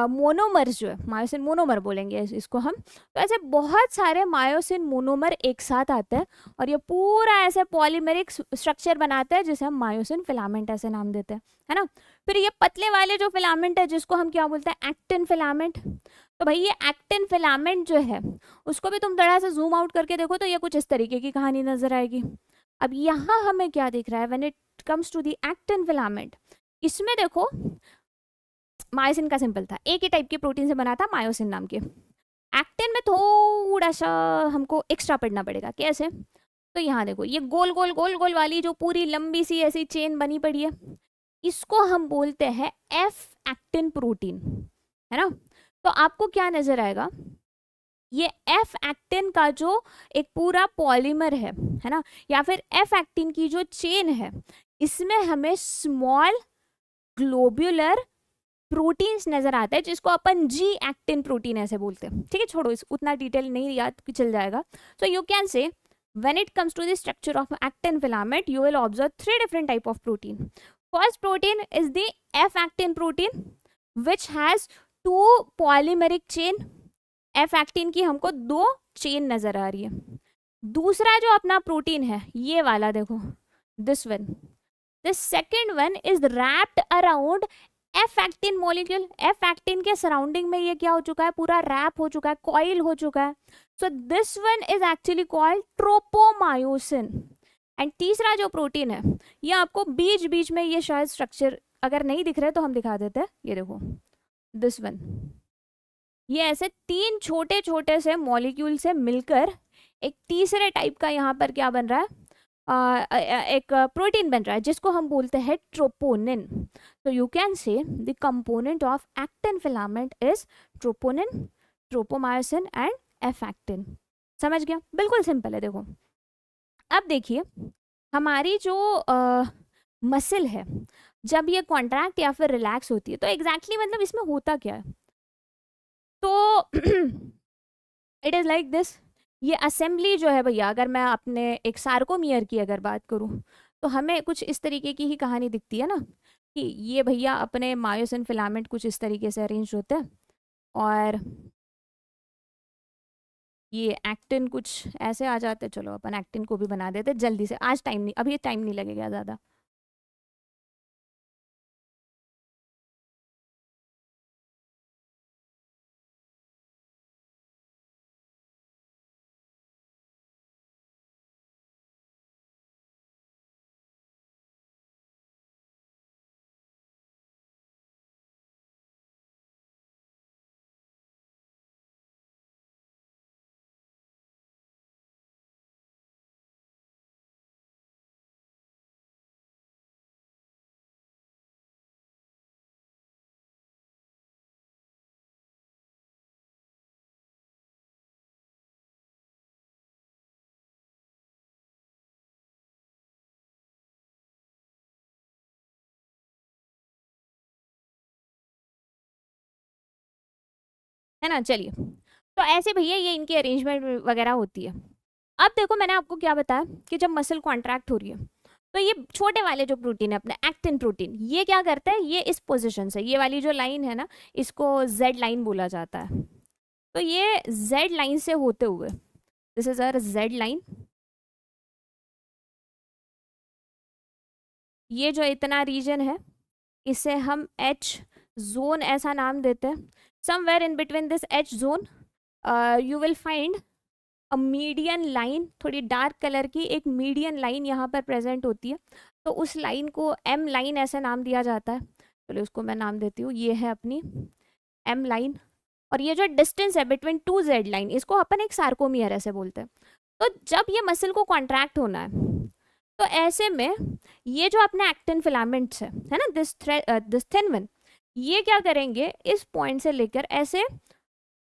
मोनोमर्स जो है, मायोसिन मोनोमर बोलेंगे इसको हम। तो ऐसे बहुत सारे मायोसिन मोनोमर एक साथ आते हैं, और ये पूरा ऐसे पॉलीमेरिक स्ट्रक्चर बनाते हैं, जिसे हम मायोसिन फिलामेंट ऐसे नाम देते हैं, है ना। फिर ये पतले वाले जो फिलामेंट है, जिसको हम क्या बोलते हैं, एक्टिन फिलामेंट। तो भाई ये एक्टिन फिलामेंट जो है, उसको भी तुम थोड़ा सा जूम आउट करके देखो, तो ये कुछ इस तरीके की कहानी नजर आएगी। अब यहाँ हमें क्या दिख रहा है, when it comes to the actin filament, इसमें देखो मायोसिन का सिंपल था, एक ही टाइप के प्रोटीन से बना था, मायोसिन नाम के। एक्टिन में थोड़ा सा हमको एक्स्ट्रा पढ़ना पड़ेगा। कैसे? तो यहाँ देखो, ये गोल गोल गोल गोल वाली जो पूरी लंबी सी ऐसी चेन बनी पड़ी है, इसको हम बोलते हैं एफ एक्टिन प्रोटीन, है ना। तो आपको क्या नजर आएगा, ये एफ एक्टिन का जो एक पूरा पॉलीमर है ना, या फिर एफ एक्टिन की जो चेन है, इसमें हमें स्मॉल ग्लोब्यूलर प्रोटीन्स नजर आता है, जिसको अपन जी एक्टिन प्रोटीन ऐसे बोलते हैं। ठीक है, छोड़ो, इस उतना डिटेल नहीं याद कि चल जाएगा। So you can say when it comes to the structure of actin filament, you will observe 3 different type of protein. First protein is the F actin protein, which has 2 polymeric chain. F actin की हमको 2 chain नजर आ रही है। दूसरा जो अपना protein है, ये वाला देखो, this one. The second one is wrapped around F actin molecule. F actin के सराउंडिंग में ये क्या हो चुका है, पूरा रैप हो चुका है, कॉइल हो चुका है। So this one is actually called tropomyosin. And तीसरा जो प्रोटीन है, ये आपको बीच बीच में ये शायद स्ट्रक्चर अगर नहीं दिख रहे तो हम दिखा देते हैं। ये देखो, दिस वन, ये ऐसे 3 छोटे छोटे से मॉलिक्यूल से मिलकर एक तीसरे टाइप का यहाँ पर क्या बन रहा है, एक प्रोटीन बन रहा है, जिसको हम बोलते हैं ट्रोपोनिन। तो you can say the component of actin filament is troponin, tropomyosin and F actin. समझ गया? बिल्कुल सिंपल है। देखो, अब देखिए, हमारी जो मसल है, जब ये कॉन्ट्रैक्ट या फिर रिलैक्स होती है, तो एग्जैक्टली मतलब इसमें होता क्या है, तो इट इज लाइक दिस। ये असेंबली जो है भैया, अगर मैं अपने एक सार्कोमियर की अगर बात करूं, तो हमें कुछ इस तरीके की ही कहानी दिखती है ना, कि ये भैया अपने मायोसिन फिलामेंट कुछ इस तरीके से अरेंज होते हैं, और ये एक्टिन कुछ ऐसे आ जाते हैं। चलो अपन एक्टिन को भी बना देते जल्दी से, आज टाइम नहीं, अभी टाइम नहीं लगेगा ज़्यादा। है ना। चलिए, तो ऐसे भैया ये इनकी अरेंजमेंट वगैरह होती है। अब देखो, मैंने आपको क्या बताया कि जब मसल कॉन्ट्रैक्ट हो रही है, तो ये छोटे वाले जो प्रोटीन है अपने एक्टिन प्रोटीन, ये क्या करता है, ये इस पोजीशन से, ये वाली जो लाइन है ना, इसको जेड लाइन बोला जाता है। तो ये जेड लाइन से होते हुए, this is a Z line, ये जो इतना रीजन है, इसे हम एच जोन ऐसा नाम देते हैं। Somewhere in between this H zone you will find a median line, थोड़ी डार्क कलर की एक मीडियन लाइन यहाँ पर प्रेजेंट होती है। तो उस लाइन को एम लाइन ऐसा नाम दिया जाता है। चलो उसको मैं नाम देती हूँ, ये है अपनी एम लाइन। और ये जो डिस्टेंस है बिटवीन 2 जेड लाइन, इसको अपन एक सार्कोमियर ऐसे बोलते हैं। तो जब ये मसल को कॉन्ट्रैक्ट होना है, तो ऐसे में ये जो अपने एक्टिन फिलामेंट्स है ना, दिस थिन वन, ये क्या करेंगे, इस पॉइंट से लेकर ऐसे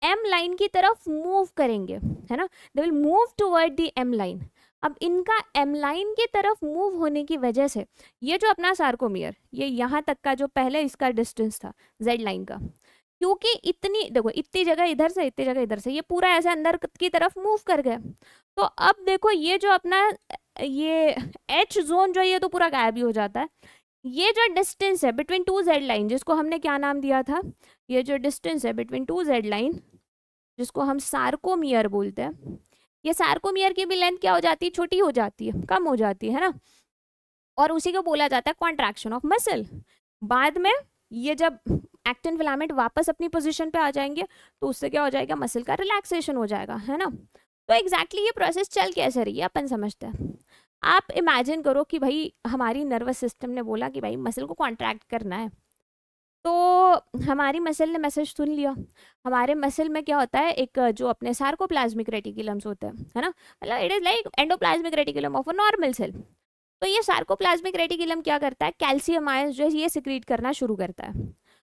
एम लाइन की तरफ मूव करेंगे, है ना। They will move toward the M line. अब इनका एम लाइन की तरफ मूव होने की वजह से ये जो अपना सार्कोमियर, ये यहाँ तक का जो पहले इसका डिस्टेंस था जेड लाइन का, क्योंकि इतनी देखो, इतनी जगह इधर से, इतनी जगह इधर से, ये पूरा ऐसे अंदर की तरफ मूव कर गया। तो अब देखो, ये जो अपना ये एच जोन जो है, ये तो पूरा गायब ही हो जाता है। ये जो डिस्टेंस है बिटवीन 2 जेड लाइन, जिसको हमने क्या नाम दिया था, ये जो डिस्टेंस है बिटवीन 2 जेड लाइन, जिसको हम सार्कोमियर बोलते हैं, ये सार्कोमियर की भी लेंथ क्या हो जाती है, छोटी हो जाती है, कम हो जाती है ना। और उसी को बोला जाता है कॉन्ट्रैक्शन ऑफ मसल। बाद में ये जब एक्टिन फिलामेंट वापस अपनी पोजीशन पे आ जाएंगे, तो उससे क्या हो जाएगा, मसल का रिलैक्सेशन हो जाएगा, है ना। तो एग्जैक्टली ये प्रोसेस चल कैसे रही है अपन समझते हैं। आप इमेजिन करो कि भाई हमारी नर्वस सिस्टम ने बोला कि भाई मसल को कॉन्ट्रैक्ट करना है, तो हमारी मसल ने मैसेज सुन लिया। हमारे मसल में क्या होता है, एक जो अपने सार्कोप्लाज्मिक रेटिकुलम्स होते हैं, है ना, मतलब it is like endoplasmic reticulum of a normal cell. तो ये सार्कोप्लाज्मिक रेटिकुलम क्या करता है, कैल्शियम आयन जो है ये सिक्रीट करना शुरू करता है।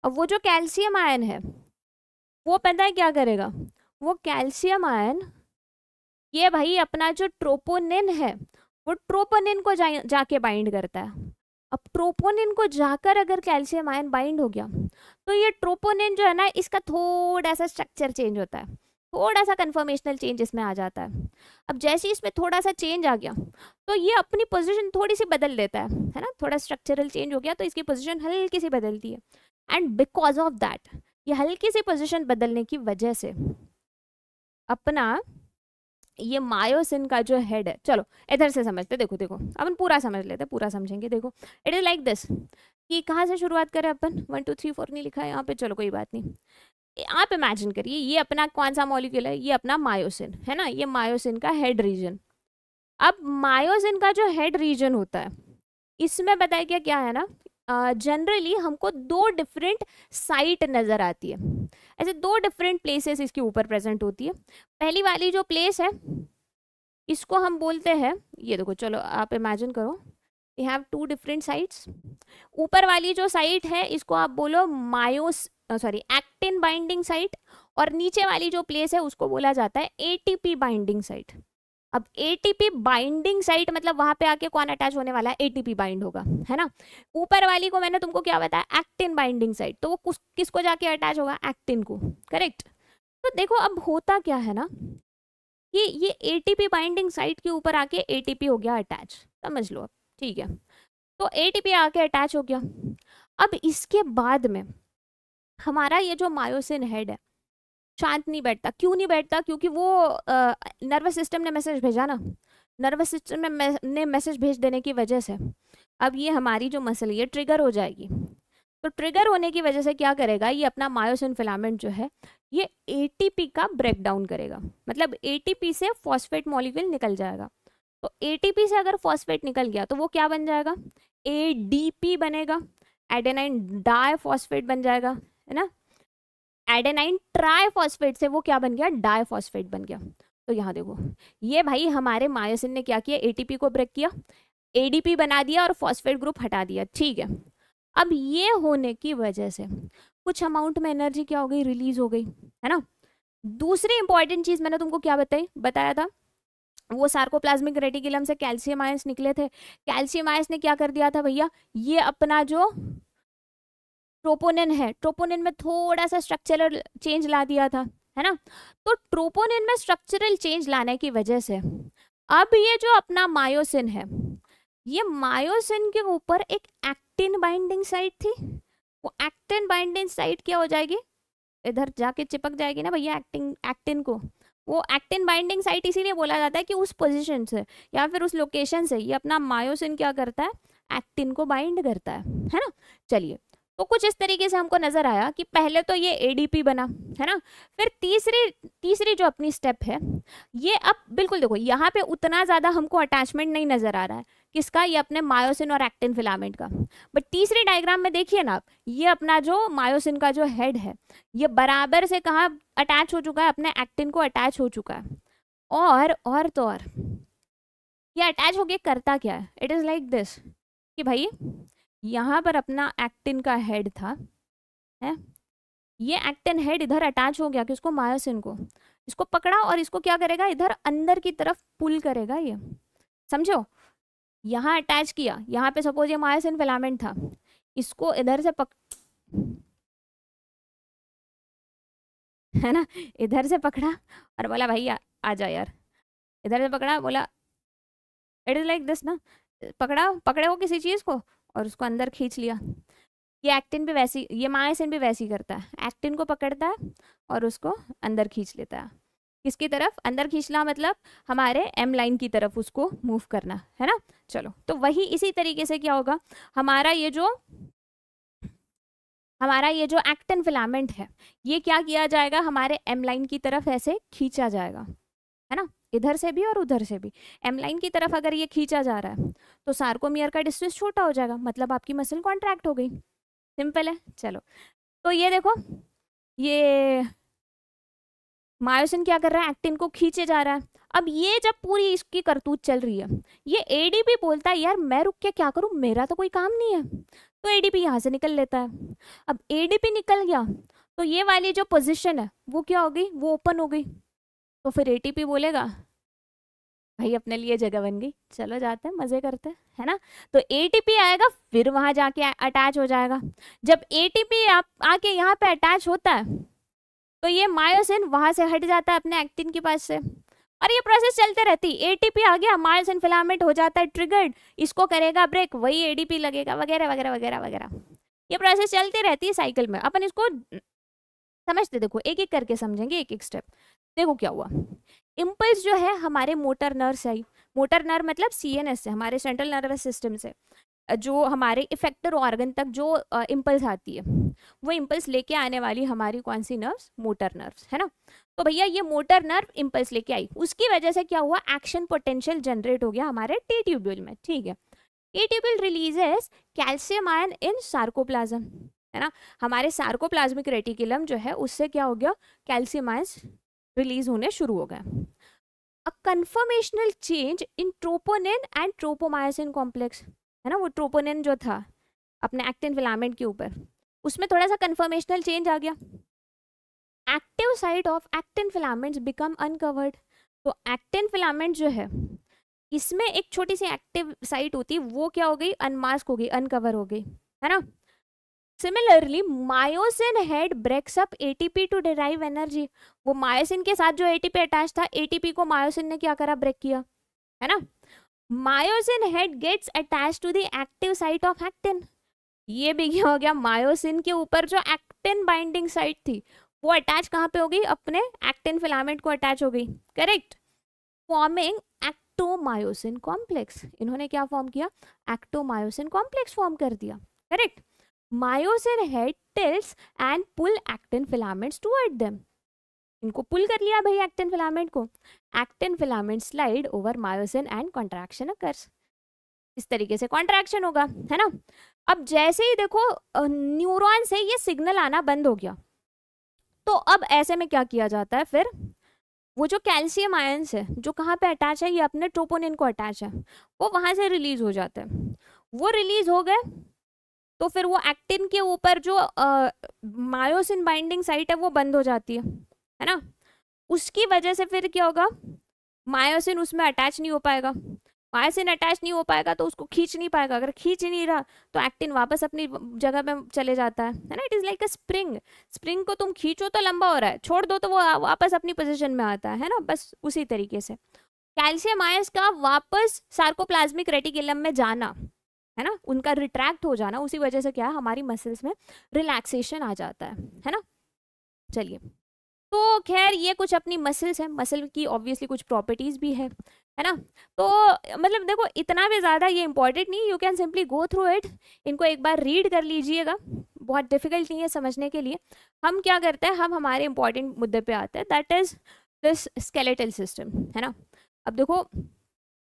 अब वो जो कैल्शियम आयन है वो पता है क्या करेगा, वो कैल्शियम आयन ये भाई अपना जो ट्रोपोनिन है वो ट्रोपोनिन को जाके बाइंड करता है। अब ट्रोपोनिन को जाकर अगर कैल्शियम आयन बाइंड हो गया तो ये ट्रोपोनिन जो है ना इसका थोड़ा सा स्ट्रक्चर चेंज होता है, थोड़ा सा कन्फर्मेशनल चेंज इसमें आ जाता है। अब जैसे ही इसमें थोड़ा सा चेंज आ गया तो ये अपनी पोजीशन थोड़ी सी बदल देता है ना, थोड़ा स्ट्रक्चरल चेंज हो गया तो इसकी पोजीशन हल्की सी बदलती है। एंड बिकॉज ऑफ दैट ये हल्की सी पोजीशन बदलने की वजह से अपना ये मायोसिन का जो हेड है, चलो इधर से समझते, देखो देखो अपन पूरा समझ लेते, पूरा समझेंगे। देखो इट इज लाइक दिस कि कहाँ से शुरुआत करें अपन, 1 2 3 4 नहीं लिखा है यहाँ पे, चलो कोई बात नहीं। आप इमेजिन करिए ये अपना कौन सा मॉलिक्यूल है, ये अपना मायोसिन है ना, ये मायोसिन का हेड रीजन। अब मायोसिन का जो हेड रीजन होता है इसमें बताया क्या क्या है ना, जनरली हमको 2 डिफरेंट साइट नजर आती है, ऐसे 2 डिफरेंट प्लेसेस इसके ऊपर प्रेजेंट होती है। पहली वाली जो प्लेस है इसको हम बोलते हैं, ये देखो चलो आप इमेजिन करो, वी हैव 2 डिफरेंट साइट्स। ऊपर वाली जो साइट है इसको आप बोलो एक्टिन बाइंडिंग साइट, और नीचे वाली जो प्लेस है उसको बोला जाता है एटीपी बाइंडिंग साइट। अब एटीपी बाइंडिंग साइट मतलब वहां पे आके कौन अटैच होने वाला है, एटीपी बाइंड होगा, है ना। ऊपर वाली को मैंने तुमको क्या बताया, एक्टिन बाइंडिंग साइट, तो वो किसको जाके अटैच होगा, एक्टिन को, करेक्ट। तो देखो अब होता क्या है ना, ये एटीपी बाइंडिंग साइट के ऊपर आके एटीपी हो गया अटैच, समझ लो अब, ठीक है। तो एटीपी आके अटैच हो गया। अब इसके बाद में हमारा ये जो मायोसिन हेड है शांत नहीं बैठता। क्यों नहीं बैठता, क्योंकि वो नर्वस सिस्टम ने मैसेज भेजा ना, नर्वस सिस्टम ने मैसेज भेज देने की वजह से अब ये हमारी जो मसल ये ट्रिगर हो जाएगी। तो ट्रिगर होने की वजह से क्या करेगा, ये अपना मायोसिन फिलामेंट जो है ये एटीपी का ब्रेक डाउन करेगा, मतलब एटीपी से फॉस्फेट मॉलिक्यूल निकल जाएगा। तो एटीपी से अगर फॉस्फेट निकल गया तो वो क्या बन जाएगा, एडीपी बनेगा, एडेनाइन डाइफॉस्फेट बन जाएगा, है ना। एडेनाइन ट्राइफॉस्फेट से वो क्या बन गया, डाइफॉस्फेट बन गया। तो यहाँ देखो ये भाई हमारे मायोसिन ने क्या किया, एटीपी को ब्रेक किया, एडीपी बना दिया और फॉस्फेट ग्रुप हटा दिया, ठीक है। अब ये होने की वजह से कुछ अमाउंट में एनर्जी क्या हो गई, रिलीज हो गई, है ना। दूसरी इंपॉर्टेंट चीज मैंने तुमको क्या बताया था, वो सार्कोप्लाज्मिक रेटिकुलम से कैल्शियम आयंस निकले थे। कैल्शियम आयंस ने क्या कर दिया था भैया, ये अपना जो ट्रोपोनिन है, ट्रोपोनिन में थोड़ा सा स्ट्रक्चरल चेंज ला दिया था, है ना। तो ट्रोपोनिन में स्ट्रक्चरल चेंज लाने की वजह से अब ये जो अपना मायोसिन है, ये मायोसिन के ऊपर एक एक्टिन बाइंडिंग साइट थी, वो एक्टिन बाइंडिंग साइट क्या हो जाएगी, इधर जाके चिपक जाएगी ना भैया एक्टिन को। वो एक्टिन बाइंडिंग साइट इसीलिए बोला जाता है कि उस पोजीशन से या फिर उस लोकेशन से ये अपना मायोसिन क्या करता है, एक्टिन को बाइंड करता है ना। चलिए, तो कुछ इस तरीके से हमको नजर आया कि पहले तो ये एडीपी बना, है ना। फिर तीसरी जो अपनी स्टेप है, ये अब बिल्कुल देखो यहाँ पे उतना ज्यादा हमको अटैचमेंट नहीं नजर आ रहा है, किसका, ये अपने मायोसिन और एक्टिन फिलामेंट का। बट तीसरी डायग्राम में देखिए ना आप, ये अपना जो मायोसिन का जो हेड है ये बराबर से कहाँ अटैच हो चुका है, अपने एक्टिन को अटैच हो चुका है। और तो और ये अटैच होके करता क्या है, इट इज लाइक दिस कि भाई यहाँ पर अपना एक्टिन का हेड था, है, ये एक्टिन हेड इधर अटैच हो गया किसको, मायोसिन को। इसको पकड़ा और इसको क्या करेगा, इधर अंदर की तरफ पुल करेगा, ये समझो। यहाँ अटैच किया, यहाँ पे सपोज ये मायोसिन फिलामेंट था, इसको इधर से है ना, इधर से पकड़ा और बोला भाई आ जा यार, इधर से पकड़ा, बोला इट इज लाइक दिस ना, पकड़े हो किसी चीज को और उसको अंदर खींच लिया। ये एक्टिन भी वैसी, ये मायोसिन भी वैसी करता है, एक्टिन को पकड़ता है और उसको अंदर खींच लेता है। किसकी तरफ, अंदर खींचना मतलब हमारे एम लाइन की तरफ उसको मूव करना, है ना। चलो, तो वही इसी तरीके से क्या होगा, हमारा ये जो एक्टिन फिलामेंट है ये क्या किया जाएगा, हमारे एम लाइन की तरफ ऐसे खींचा जाएगा, है ना, इधर से भी और उधर से भी। एम लाइन की तरफ अगर ये खींचा जा रहा है तो सार्कोमियर का डिस्टेंस छोटा हो जाएगा, मतलब आपकी मसल कॉन्ट्रैक्ट हो गई, सिंपल है। चलो, तो ये देखो, ये मायोसिन क्या कर रहा है, एक्टिन को खींचे जा रहा है। अब ये जब पूरी इसकी करतूत चल रही है, ये एडीपी बोलता है यार मैं रुक के क्या करूं, मेरा तो कोई काम नहीं है, तो एडीपी यहाँ से निकल लेता है। अब एडीपी निकल गया तो ये वाली जो पोजीशन है वो क्या हो गई, वो ओपन हो गई। तो फिर एटीपी बोलेगा भाई अपने लिए जगह बन गई, चलो जाते हैं मजे करते हैं, है ना। तो एटीपी आएगा, फिर वहां जाके अटैच हो जाएगा। जब एटीपी आके यहाँ पे अटैच होता है तो ये मायोसिन वहां से हट जाता है अपने एक्टिन के पास से, और ये प्रोसेस चलते रहती है। एटीपी आ गया, मायोसिन फिलामेंट हो जाता है ट्रिगर्ड, इसको करेगा ब्रेक, वही एडीपी लगेगा, वगैरह वगैरह वगैरह वगैरह। ये प्रोसेस चलती रहती है साइकिल में। अपन इसको समझते, देखो एक एक करके समझेंगे, एक एक स्टेप। देखो क्या हुआ, इम्पल्स जो है हमारे मोटर नर्व से आई। मोटर नर्व मतलब सीएनएस से, हमारे सेंट्रल नर्वस सिस्टम से जो हमारे इफेक्टर ऑर्गन तक जो इम्पल्स आती है, वो इम्पल्स लेके आने वाली हमारी कौन सी नर्व्स, मोटर नर्व्स, है ना। तो भैया ये मोटर नर्व इम्पल्स लेके आई, उसकी वजह से क्या हुआ, एक्शन पोटेंशियल जनरेट हो गया हमारे टी ट्यूब्यूल में, ठीक है। T tubule releases calcium ion इन सार्कोप्लाज्म, है ना। हमारे सार्कोप्लाज्मिक रेटिकुलम जो है उससे क्या हो गया, कैल्शियम आयंस रिलीज होने शुरू हो गए। A conformational change in troponin and tropomyosin complex, है ना। वो ट्रोपोनिन जो था अपने एक्टिन फिलामेंट के ऊपर, उसमें थोड़ा सा कन्फर्मेशनल चेंज आ गया। Active site of actin filaments become uncovered. तो एक्टिन फिलामेंट जो है इसमें एक छोटी सी एक्टिव साइट होती, वो क्या हो गई, अनमास्क हो गई, अनकवर हो गई, है ना। Similarly myosin head breaks up ATP to derive energy. वो मायोसिन के साथ जो एटीपी अटैच था, एटीपी को मायोसिन ने क्या करा, ब्रेक किया, है ना। Myosin head gets attach to the active site of actin. ये भी क्या हो गया, मायोसिन के ऊपर जो एक्टिन बाइंडिंग साइट थी वो अटैच कहाँ पे हो गई, अपने एक्टिन फिलामेंट को अटैच हो गई, करेक्ट, फॉर्मिंग एक्टोमायोसिन कॉम्प्लेक्स। इन्होंने क्या फॉर्म किया, एक्टोमायोसिन कॉम्प्लेक्स फॉर्म कर दिया, correct. Myosin head tilts and pull actin filaments toward them. इनको पुल कर लिया भाई एक्टिन फिलामेंट को, actin filament slide over myosin and contraction occurs. इस तरीके से कॉन्ट्रैक्शन होगा, है ना। अब जैसे ही देखो न्यूरॉन से ये सिग्नल आना बंद हो गया, तो अब ऐसे में क्या किया जाता है, फिर वो जो कैल्शियम आयंस है जो कहाँ पे अटैच है, ये अपने ट्रोपोनिन को अटैच है, वो वहां से रिलीज हो जाते हैं। वो रिलीज हो गए तो फिर वो एक्टिन के ऊपर जो मायोसिन बाइंडिंग साइट है वो बंद हो जाती है ना। उसकी वजह से फिर क्या होगा, मायोसिन उसमें अटैच नहीं हो पाएगा। मायोसिन अटैच नहीं हो पाएगा तो उसको खींच नहीं पाएगा, अगर खींच नहीं रहा तो एक्टिन वापस अपनी जगह पे चले जाता है ना। It is like a spring, spring को तुम खींचो तो लंबा हो रहा है, छोड़ दो तो वो वापस अपनी पोजीशन में आता है ना। बस उसी तरीके से कैल्शियम आयंस का वापस सार्कोप्लाज्मिक रेटिकुलम में जाना, है ना, उनका रिट्रैक्ट हो जाना, उसी वजह से क्या है, हमारी मसल्स में रिलैक्सेशन आ जाता है ना। चलिए, तो खैर ये कुछ अपनी मसल्स है, मसल की ऑब्वियसली कुछ प्रॉपर्टीज भी है ना। तो मतलब देखो इतना भी ज़्यादा ये इंपॉर्टेंट नहीं, you can simply go through it, इनको एक बार रीड कर लीजिएगा, बहुत डिफिकल्ट नहीं है समझने के लिए। हम क्या करते हैं, हम हमारे इंपॉर्टेंट मुद्दे पे आते हैं, that is this skeletal system, है ना। अब देखो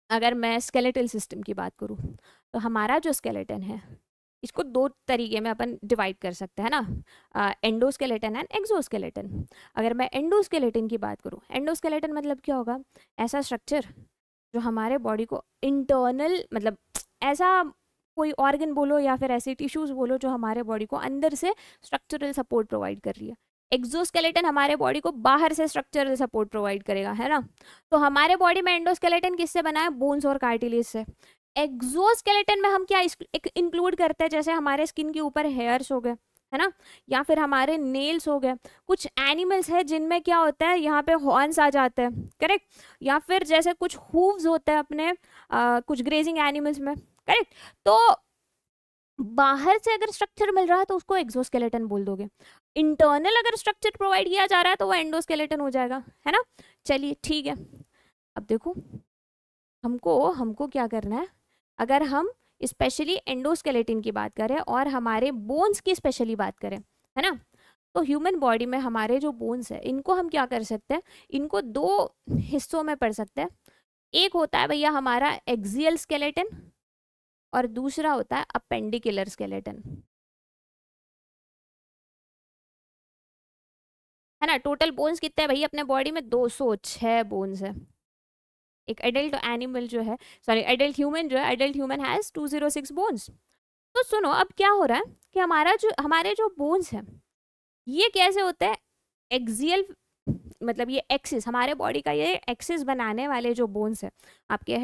अगर मैं स्केलेटल सिस्टम की बात करूँ तो हमारा जो स्केलेटन है इसको दो तरीके में अपन डिवाइड कर सकते हैं ना, एंडोस्केलेटन एंड एक्सोस्केलेटन। अगर मैं एंडोस्केलेटन की बात करूँ, एंडोस्केलेटन मतलब क्या होगा, ऐसा स्ट्रक्चर जो हमारे बॉडी को इंटरनल, मतलब ऐसा कोई ऑर्गन बोलो या फिर ऐसे टिश्यूज बोलो जो हमारे बॉडी को अंदर से स्ट्रक्चरल सपोर्ट प्रोवाइड कर रही है। एक्सोस्केलेटन हमारे बॉडी को बाहर से स्ट्रक्चरल सपोर्ट प्रोवाइड करेगा, है ना। तो हमारे बॉडी में एंडोस्केलेटन किससे बना है, बोन्स और कार्टिलेज से। एक्सोस्केलेटन में हम क्या इंक्लूड करते हैं, जैसे हमारे स्किन के ऊपर हेयर्स हो गए, है ना, या फिर हमारे नेल्स हो गए। कुछ एनिमल्स है जिनमें क्या होता है, यहाँ पे हॉर्न्स आ जाते हैं, करेक्ट, या फिर जैसे कुछ हूव्स होते हैं अपने कुछ ग्रेजिंग एनिमल्स में, करेक्ट। तो बाहर से अगर स्ट्रक्चर मिल रहा है तो उसको एक्सोस्केलेटन बोल दोगे, इंटरनल अगर स्ट्रक्चर प्रोवाइड किया जा रहा है तो वो एंडोस्केलेटन हो जाएगा, है ना। चलिए ठीक है, अब देखो हमको क्या करना है, अगर हम स्पेशली एंडोस्केलेटन की बात करें और हमारे बोन्स की स्पेशली बात करें, है ना, तो ह्यूमन बॉडी में हमारे जो बोन्स है इनको हम क्या कर सकते हैं, इनको दो हिस्सों में पढ़ सकते हैं। एक होता है भैया हमारा एक्सियल स्केलेटन और दूसरा होता है अपेंडिकुलर स्केलेटन। है ना। टोटल बोन्स कितने हैं भाई अपने बॉडी में? 206 बोन्स है। एक एडल्ट एनिमल जो है, सॉरी एडल्ट ह्यूमन जो है, एडल्ट ह्यूमन हैज 206 बोन्स। तो सुनो अब क्या हो रहा है कि हमारे जो बोन्स हैं ये कैसे होते हैं? एक्सियल, मतलब ये एक्सिस, हमारे बॉडी का ये एक्सिस बनाने वाले जो बोन्स है, आपके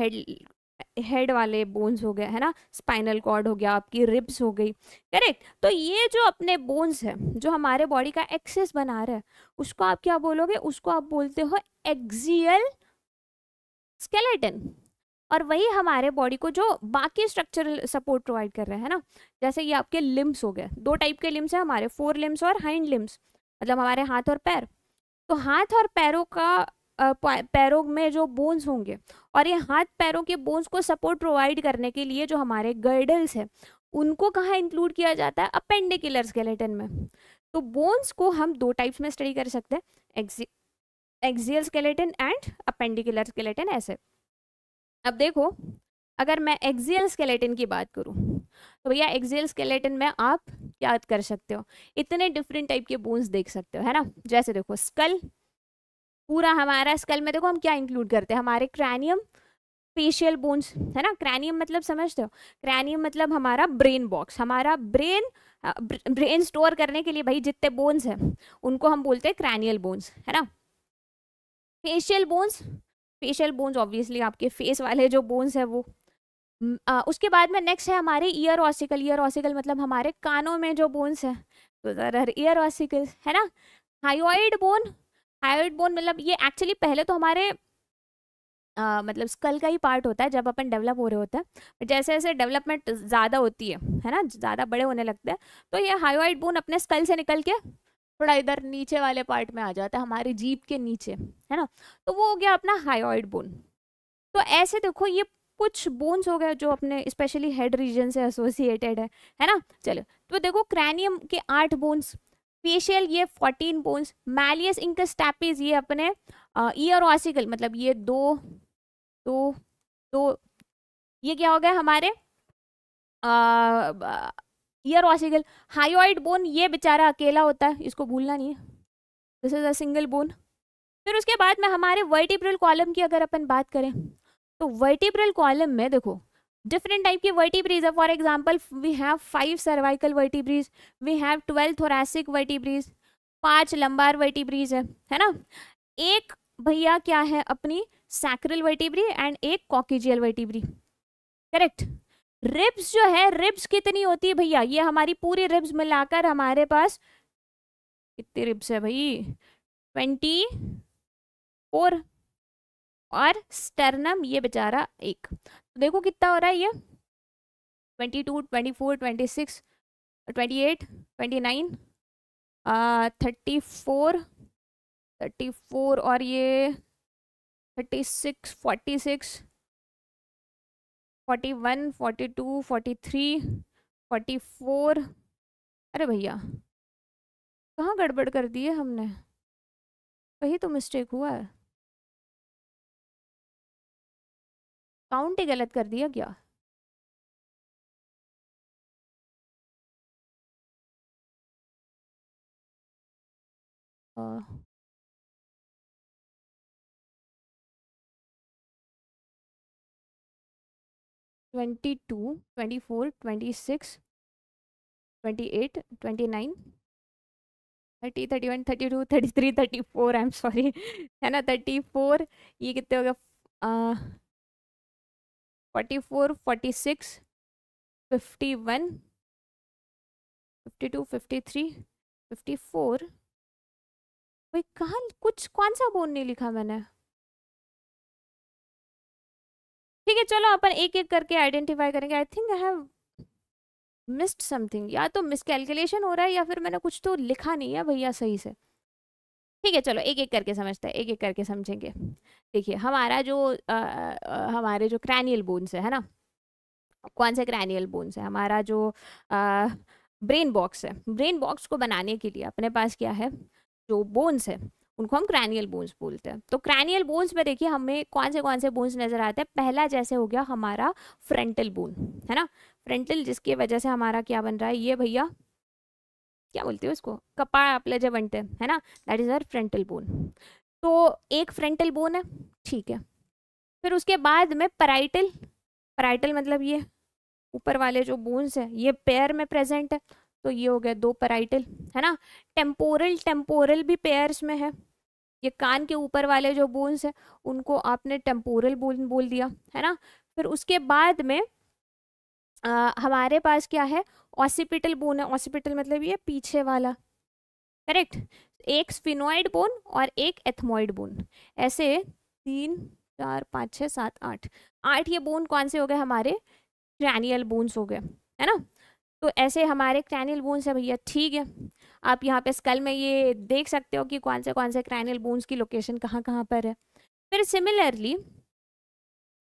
हेड वाले बोन्स हो गए, है ना, स्पाइनल कॉर्ड हो गया, आपकी रिब्स हो गई, करेक्ट। तो ये जो अपने बोन्स है जो हमारे बॉडी का एक्सिस बना रहे हैं, उसको आप क्या बोलोगे? उसको आप बोलते हो एक्सियल स्केलेटन। और वही हमारे बॉडी को जो बाकी स्ट्रक्चरल सपोर्ट प्रोवाइड कर रहे हैं ना, जैसे ये आपके लिम्स हो गए, 2 टाइप के लिम्स है हमारे, 4 लिम्स और हाइंड लिम्स, मतलब हमारे हाथ और पैर। तो हाथ और पैरों का पैरों में जो बोन्स होंगे, और ये हाथ पैरों के बोन्स को सपोर्ट प्रोवाइड करने के लिए जो हमारे गर्डल्स है, उनको कहाँ इंक्लूड किया जाता है? अपेंडिकुलर स्केलेटन में। तो बोन्स को हम 2 टाइप्स में स्टडी कर सकते हैं, axial skeleton and appendicular skeleton, ऐसे। अब देखो, अगर मैं एक्सियल स्केलेटन की बात करूं तो भैया एक्सियल स्केलेटन में आप क्या कर सकते हो? इतने डिफरेंट टाइप के बोन्स देख सकते हो, है ना। जैसे देखो स्कल, पूरा हमारा स्कल में देखो हम क्या इंक्लूड करते हैं? हमारे क्रैनियम, फेशियल बोन्स, है ना। क्रैनियम मतलब समझते हो? क्रैनियम मतलब हमारा ब्रेन बॉक्स, हमारा ब्रेन स्टोर करने के लिए भाई जितने बोन्स हैं उनको हम बोलते हैं क्रैनियल बोन्स, है ना। Facial bones, facial bones obviously आपके फेस वाले जो बोन्स है वो। उसके बाद में नेक्स्ट है हमारे ईयर ऑसिकल। ईयर ऑसिकल मतलब हमारे कानों में जो बोन्स है, तो ईयर ऑसिकल, है ना। हायोइड बोन, हायोइड बोन मतलब ये एक्चुअली पहले तो हमारे मतलब स्कल का ही पार्ट होता है जब अपन डेवलप हो रहे होते हैं। जैसे जैसे डेवलपमेंट ज़्यादा होती है ना, ज़्यादा बड़े होने लगते हैं, तो ये हायोइड बोन अपने स्कल से निकल के थोड़ा इधर नीचे वाले पार्ट में आ जाता है, हमारी जीभ के नीचे, है ना। तो वो हो गया अपना हायोइड बोन। तो ऐसे देखो ये कुछ बोन्स हो गए जो अपने स्पेशली हेड रीजन से एसोसिएटेड है ना। चलो तो देखो क्रैनियम के 8 बोन्स, फेशियल ये 14 बोन्स, मैलियस इंकस स्टैपिस ये अपने ईयर ऑसिकल, मतलब ये दो ये क्या हो गया हमारे ईयर ऑसिकल। हायोइड बोन ये बेचारा अकेला होता है, इसको भूलना नहीं है, this is a single bone. फिर उसके बाद में हमारे वर्टिब्रल कॉलम की अगर अपन बात करें तो वर्टिब्रल कॉलम में देखो डिफरेंट टाइप की वर्टिब्रीज है। For example we have 5 cervical vertebrae, we have 12 thoracic vertebrae, 5 lumbar vertebrae है ना। एक भैया क्या है अपनी सैक्रल वर्टिब्री एंड एक कॉकिजियल वर्टिब्री, करेक्ट। रिब्स जो है, रिब्स कितनी होती है भैया? ये हमारी पूरी रिब्स मिलाकर हमारे पास कितनी रिब्स है भाई? 24। और स्टर्नम ये बेचारा एक, तो देखो कितना हो रहा है ये 22, 24, 26, 28, 29, 34 और ये 36, 46, 41, 42, 43, 44। अरे भैया कहाँ गड़बड़ कर दी है हमने? कहीं तो मिस्टेक हुआ है, काउंट ही गलत कर दिया क्या? आ, 22, 24, 26, 28, 29, 30, 31, 32, 33, 34, आई एम सॉरी, है ना 34। ये कितने हो गया? 44, 46, 51, 52, 53, 54। भाई कहाँ कुछ कौन सा बोन नहीं लिखा मैंने? ठीक है चलो अपन एक एक करके आइडेंटिफाई करेंगे। I think I have missed something, या तो मिसकैलकुलेशन हो रहा है या फिर मैंने कुछ तो लिखा नहीं है भैया सही से। ठीक है चलो एक एक करके समझते हैं, एक एक करके समझेंगे। देखिए हमारा जो हमारे जो क्रैनियल बोन्स है ना, कौन से क्रैनियल बोन्स है? हमारा जो ब्रेन बॉक्स है, ब्रेन बॉक्स को बनाने के लिए अपने पास क्या है? जो बोन्स है उनको हम क्रैनियल बोन्स बोलते हैं। तो क्रैनियल बोन्स में देखिए हमें कौन से बोन्स नजर आते हैं? पहला जैसे हो गया हमारा फ्रंटल बोन, है ना। फ्रंटल जिसकी वजह से हमारा क्या बन रहा है? ये भैया क्या बोलते हो इसको, कपाळ आपलं जे बनते है ना, that is our frontal bone. तो एक फ्रंटल बोन है, ठीक है। फिर उसके बाद में पैराइटल, पैराइटल मतलब ये ऊपर वाले जो बोन्स है ये पेयर में प्रेजेंट है, तो ये हो गया 2 पैराइटल, है ना। टेम्पोरल, टेम्पोरल भी पेयर्स में है, ये कान के ऊपर वाले जो बोन्स है उनको आपने टेम्पोरल बोन बोल दिया, है ना। फिर उसके बाद में हमारे पास क्या है, ऑसिपिटल बोन है, ऑसिपिटल मतलब ये पीछे वाला, करेक्ट। एक स्फिनोइड बोन और एक एथमोइड बोन, ऐसे 3 4 5 6 7 8, 8 ये बोन कौन से हो गए, हमारे क्रैनियल बोन्स हो गए, है ना। तो ऐसे हमारे क्रैनियल बोन्स है भैया, ठीक है। आप यहाँ पे स्कल में ये देख सकते हो कि कौन से क्रैनियल बोन्स की लोकेशन कहाँ कहाँ पर है। फिर सिमिलरली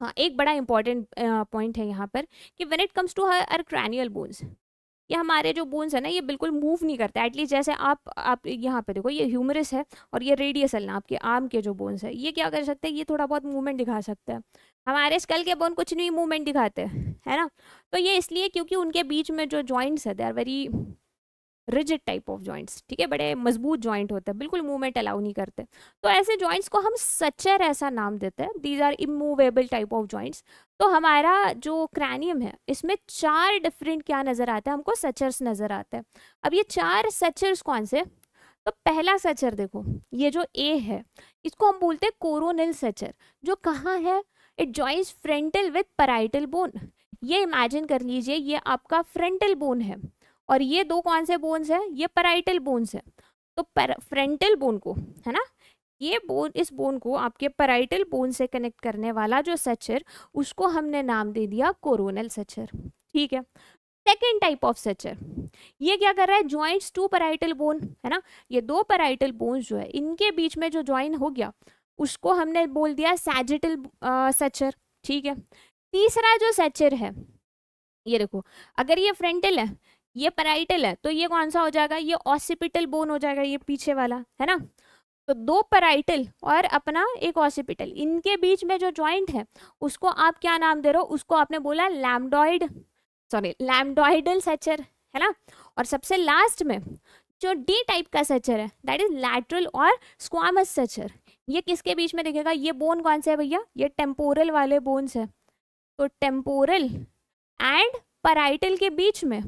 हाँ, एक बड़ा इंपॉर्टेंट पॉइंट है यहाँ पर कि व्हेन इट कम्स टू हर क्रैनियल बोन्स, ये हमारे जो बोन्स है ना ये बिल्कुल मूव नहीं करता, एटलीस्ट जैसे आप यहाँ पे देखो, ये ह्यूमरस है और ये रेडियस है ना, आपके आर्म के जो बोन्स है ये क्या कर सकते हैं, ये थोड़ा बहुत मूवमेंट दिखा सकते हैं। हमारे स्कल के बोन कुछ नहीं मूवमेंट दिखाते, है ना। तो ये इसलिए क्योंकि उनके बीच में जो जॉइंट्स है they are very rigid type of joints, ठीक है, बड़े मजबूत जॉइंट होते हैं, बिल्कुल मूवमेंट अलाउ नहीं करते। तो ऐसे जॉइंट्स को हम सचर ऐसा नाम देते हैं, these are immovable type of joints. तो हमारा जो क्रैनियम है इसमें 4 डिफरेंट क्या नजर आता है हमको, सचर्स नजर आते हैं। अब ये 4 सचर्स कौन से, तो पहला सचर देखो, ये जो ए है इसको हम बोलते हैं कोरोनल सचर, जो कहाँ है, it joins frontal with parietal bone. ये इमेजिन कर लीजिए ये आपका फ्रंटल बोन है और ये 2 कौन से बोन्स है, ये पैराइटल बोन्स है। तो फ्रंटल बोन को, है ना, ये बोन, इस बोन को आपके पैराइटल बोन से कनेक्ट करने वाला जो सचर, उसको हमने नाम दे दिया कोरोनल सचर, ठीक है। सेकेंड टाइप ऑफ सचर, ये क्या कर रहा है, ज्वाइंट्स 2 पैराइटल बोन, है ना, ये 2 पैराइटल बोन्स जो है इनके बीच में जो ज्वाइन हो गया उसको हमने बोल दिया सैजिटल सचर, ठीक है। तीसरा जो सचर है, ये देखो, अगर ये फ्रंटल है ये पैराइटल है तो ये कौन सा हो जाएगा, ये ऑसिपिटल बोन हो जाएगा, ये पीछे वाला, है ना। तो 2 पैराइटल और अपना एक ऑसिपिटल, इनके बीच में जो जॉइंट है उसको आप क्या नाम दे रहे हो, उसको आपने बोला लैम्डॉइड, सॉरी लैम्डॉइडल सचर, है ना। और सबसे लास्ट में जो डी टाइप का सचर है दैट इज लैटरल और स्क्वामस सचर। ये किसके बीच में दिखेगा, ये बोन कौन से है भैया, ये टेम्पोरल वाले बोन्स है। तो टेम्पोरल एंड पैराइटल के बीच में,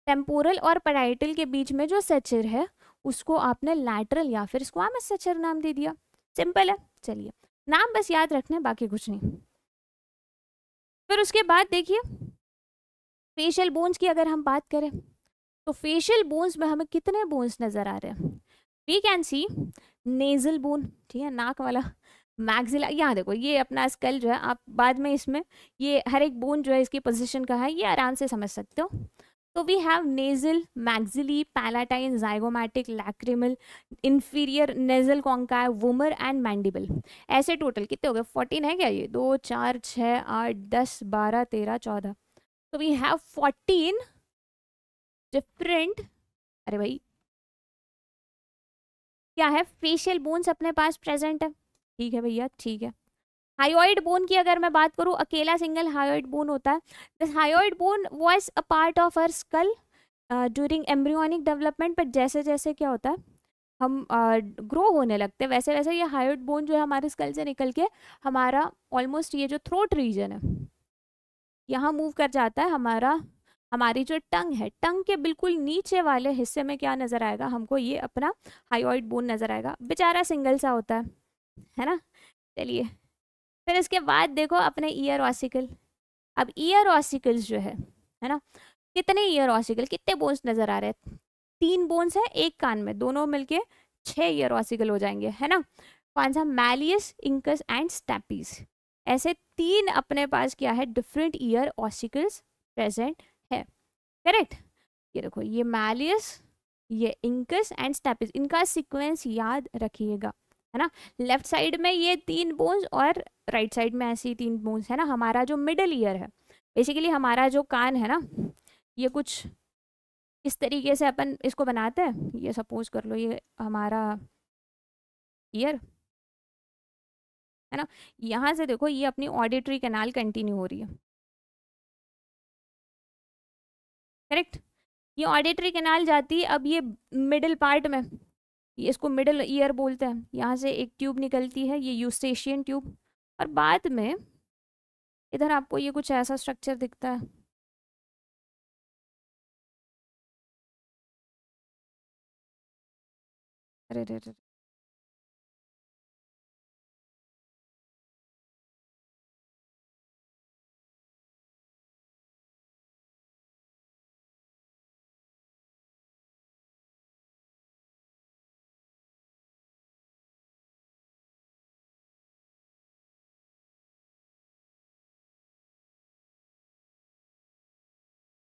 टेम्पोरल और पैराइटल के बीच में जो सचर है उसको आपने लैटरल या फिर स्क्वामस सचर नाम दे दिया, सिंपल है। चलिए, नाम बस याद रखना है, बाकी कुछ नहीं। फिर उसके बाद देखिए फेशियल बोन्स की अगर हम बात करें तो फेशियल बोन्स में हमें कितने बोन्स नजर आ रहे हैं, we can see nasal bone, ठीक है, नाक वाला, मैक्सिला, यहाँ देखो ये अपना स्कल जो है, आप बाद में इसमें ये हर एक बोन जो है इसकी पोजीशन का है ये आराम से समझ सकते हो। तो we have nasal, maxillae, palatine, zygomatic, lacrimal, inferior nasal conchae, vomer and mandible. ऐसे टोटल कितने हो गए, 14 है क्या, ये 2 4 6 8 10 12 13 14, तो वी हैव 14 डिफरेंट, अरे भाई क्या है, फेशियल बोन्स अपने पास प्रेजेंट है, ठीक है भैया, ठीक है। हायोइड बोन की अगर मैं बात करूं, अकेला सिंगल हायोइड बोन होता है। This hyoid bone was a part of our skull during embryonic development, but जैसे जैसे क्या होता है हम ग्रो होने लगते हैं वैसे वैसे ये हायोइड बोन जो है हमारे स्कल से निकल के हमारा ऑलमोस्ट ये जो थ्रोट रीजन है यहाँ मूव कर जाता है। हमारी जो टंग है, टंग के बिल्कुल नीचे वाले हिस्से में क्या नजर आएगा हमको, ये अपना हायोइड बोन नजर आएगा, बेचारा सिंगल सा होता है ना। चलिए, फिर इसके बाद देखो अपने ईयर ऑसिकल। अब ईयर ऑसिकल्स जो है ना, कितने ईयर ऑसिकल, कितने बोन्स नजर आ रहे हैं, 3 बोन्स है एक कान में, दोनों मिलके 6 ईयर ऑसिकल हो जाएंगे, है ना। कौन सा, मैलियस, इंकस एंड स्टैपीज, ऐसे 3 अपने पास क्या है, डिफरेंट ईयर ऑसिकल्स प्रेजेंट है, करेक्ट। ये देखो, ये मैलियस, ये इंकस एंड स्टैपीज, इनका सीक्वेंस याद रखिएगा, है ना। लेफ्ट साइड में ये 3 बोन्स और राइट साइड में ऐसी 3 बोन्स, है ना। हमारा जो मिडल ईयर है, बेसिकली हमारा जो कान है ना, ये कुछ इस तरीके से अपन इसको बनाते हैं। ये सपोज कर लो ये हमारा ईयर है ना, यहाँ से देखो ये अपनी ऑडिटरी कैनाल कंटिन्यू हो रही है, करेक्ट। ये ऑडिटरी कैनाल जाती है, अब ये मिडिल पार्ट में, ये इसको मिडिल ईयर बोलते हैं, यहाँ से एक ट्यूब निकलती है, ये यूस्टेशियन ट्यूब, और बाद में इधर आपको ये कुछ ऐसा स्ट्रक्चर दिखता है। अरे अरे अरे,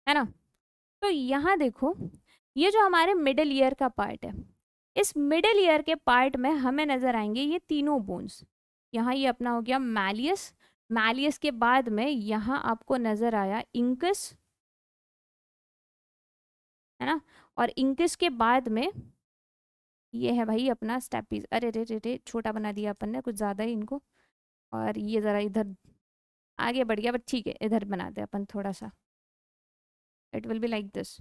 है ना। तो यहाँ देखो, ये जो हमारे मिडिल ईयर का पार्ट है, इस मिडिल ईयर के पार्ट में हमें नजर आएंगे ये तीनों बोन्स। यहाँ ये अपना हो गया मैलियस, मैलियस के बाद में यहाँ आपको नजर आया इंकस, है ना, और इंकस के बाद में ये है भाई अपना स्टेपीज। अरे रे रे रे, छोटा बना दिया अपन ने कुछ ज़्यादा ही इनको, और ये ज़रा इधर आगे बढ़ गया, बट ठीक है, इधर बनाते हैं अपन थोड़ा सा, it will be like this.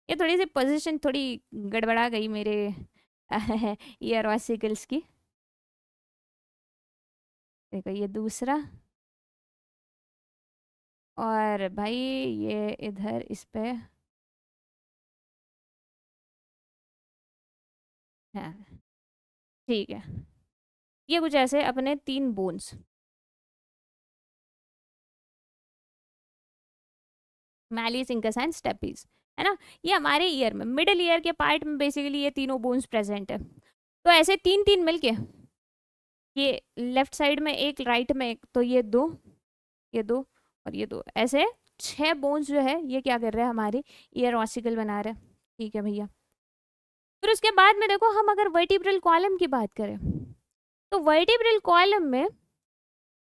ये थोड़ी सी पोजीशन थोड़ी गड़बड़ा गई मेरे ईयर वासिकल्स की। देखो ये दूसरा, और भाई ये इधर इस पे है, ठीक है। ये कुछ ऐसे अपने तीन bones, malleus, incus and stapes, है ना, ये हमारे ईयर में, मिडिल ईयर के पार्ट में बेसिकली ये तीनों बोन्स प्रेजेंट है। तो ऐसे तीन तीन मिलके, ये लेफ्ट साइड में एक, राइट में एक, तो ये दो, ये दो, और ये दो, ऐसे 6 बोन्स जो है ये क्या कर रहे हैं, हमारे ईयर ऑसिकल बना रहे हैं। ठीक है भैया। फिर उसके बाद में देखो, हम अगर वर्टिब्रल कॉलम की बात करें, तो वर्टिब्रल कॉलम में,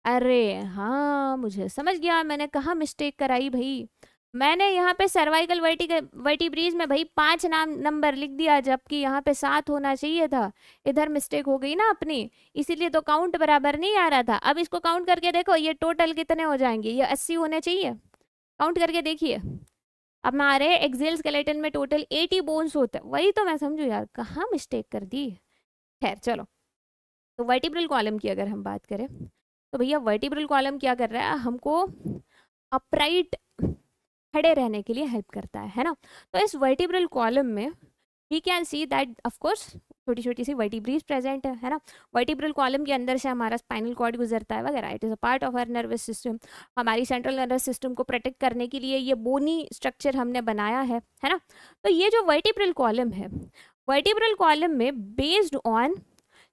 अरे हाँ मुझे समझ गया, मैंने कहाँ मिस्टेक कराई भाई। मैंने यहाँ पे सर्वाइकल वर्टिब्रीज में भाई 5 नंबर लिख दिया, जबकि यहाँ पे 7 होना चाहिए था। इधर मिस्टेक हो गई ना अपनी, इसीलिए तो काउंट बराबर नहीं आ रहा था। अब इसको काउंट करके देखो, ये टोटल कितने हो जाएंगे, ये 80 होने चाहिए। काउंट करके देखिए, अब हमारे एक्सेल स्केलेटन में टोटल 80 बोन्स होते हैं। वही तो मैं समझू यार, कहाँ मिस्टेक कर दी। खैर चलो, तो वर्टिब्रल कॉलम की अगर हम बात करें, तो भैया वर्टिब्रल कॉलम क्या कर रहा है, हमको अपराइट खड़े रहने के लिए हेल्प करता है ना। तो इस वर्टिब्रल कॉलम में we can see that of course छोटी छोटी सी वर्टिब्रीज प्रेजेंट है ना। वर्टिब्रल कॉलम के अंदर से हमारा स्पाइनल कॉर्ड गुजरता है वगैरह, it is a part of our nervous system. हमारी सेंट्रल नर्वस सिस्टम को प्रोटेक्ट करने के लिए ये बोनी स्ट्रक्चर हमने बनाया है ना। तो ये जो वर्टिब्रल कॉलम है, वर्टिब्रल कॉलम में बेस्ड ऑन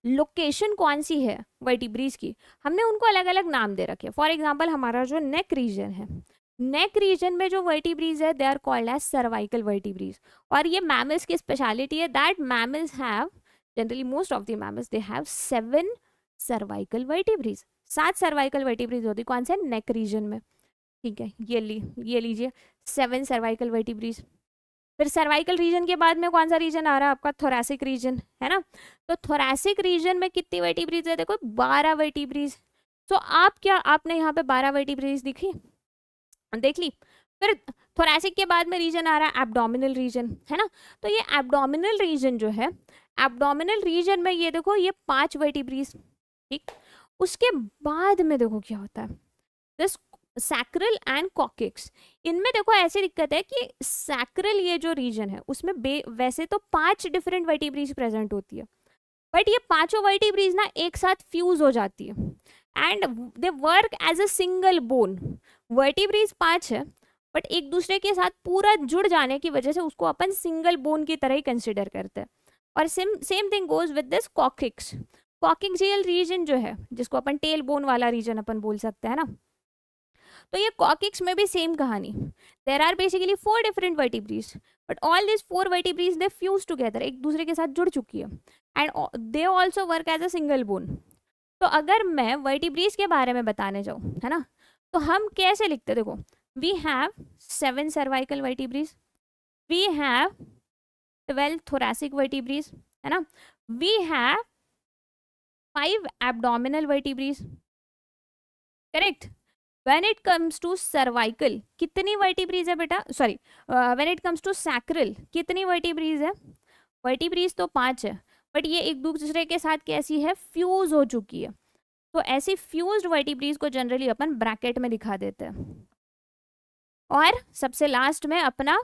लोकेशन कौन सी है वर्टिब्रीज की, हमने उनको अलग अलग नाम दे रखे। फॉर एग्जाम्पल हमारा जो नेक रीजन है, नेक रीजन में जो वर्टिब्रीज है they are called as cervical vertebrae. और ये मैमल्स की स्पेशलिटी है that mammals have, generally most of the mammals they have 7 cervical vertebrae. 7 cervical vertebrae होती कौन से, नेक रीजन में। ठीक है, ये लीजिए 7 सर्वाइकल वर्टिब्रीज। फिर सर्वाइकल रीजन के बाद में कौन सा रीजन आ रहा है आपका, थोरैसिक रीजन, है ना। तो थोरैसिक रीजन में कितनी वर्टिब्रीज है, देखो 12 वर्टिब्रीज। तो आप क्या, आपने यहाँ पे 12 वर्टिब्रीज दिखी, देख ली। फिर थोरैसिक के बाद में रीजन आ रहा है एब्डोमिनल रीजन, है ना। तो ये एब्डोमिनल रीजन जो है, एब्डोमिनल रीजन में ये देखो ये 5 वर्टिब्रीज, ठीक। उसके बाद में देखो क्या होता है, दिस सैक्रल एंड कॉकिक्स। इनमें देखो ऐसी दिक्कत है कि सैक्रल ये जो रीजन है उसमें वैसे तो 5 डिफरेंट वर्टिब्रीज प्रेजेंट होती है, बट ये पांचों वर्टिब्रीज ना एक साथ फ्यूज हो जाती है and they work as a single bone. Vertebrae 5 है, बट एक दूसरे के साथ पूरा जुड़ जाने की वजह से उसको अपन सिंगल बोन की तरह ही कंसिडर करते हैं। और same thing goes with this coccyx. Coccygeal region जो है, जिसको अपन टेल बोन वाला रीजन अपन बोल सकते हैं ना, तो ये कॉकिक्स में भी सेम कहानी। There are basically 4 different vertebrae, but all this 4 vertebrae they fuse together, एक दूसरे के साथ जुड़ चुकी है and they also work as a single bone. तो अगर मैं वर्टिब्रीज के बारे में बताने जाऊँ, है ना, तो हम कैसे लिखते, देखो we have 7 cervical vertebrae, we have 12 thoracic vertebrae, है ना, we have 5 abdominal vertebrae, correct. When it comes to cervical कितनी वर्टिब्रीज है बेटा, sorry when it comes to sacral कितनी वर्टिब्रीज है, वर्टिब्रीज तो 5 है, बट ये एक दूसरे के साथ कैसी है, फ्यूज हो चुकी है। तो ऐसी फ्यूज्ड वर्टिब्रीज को जनरली अपन ब्रैकेट में दिखा देते हैं। और सबसे लास्ट में अपना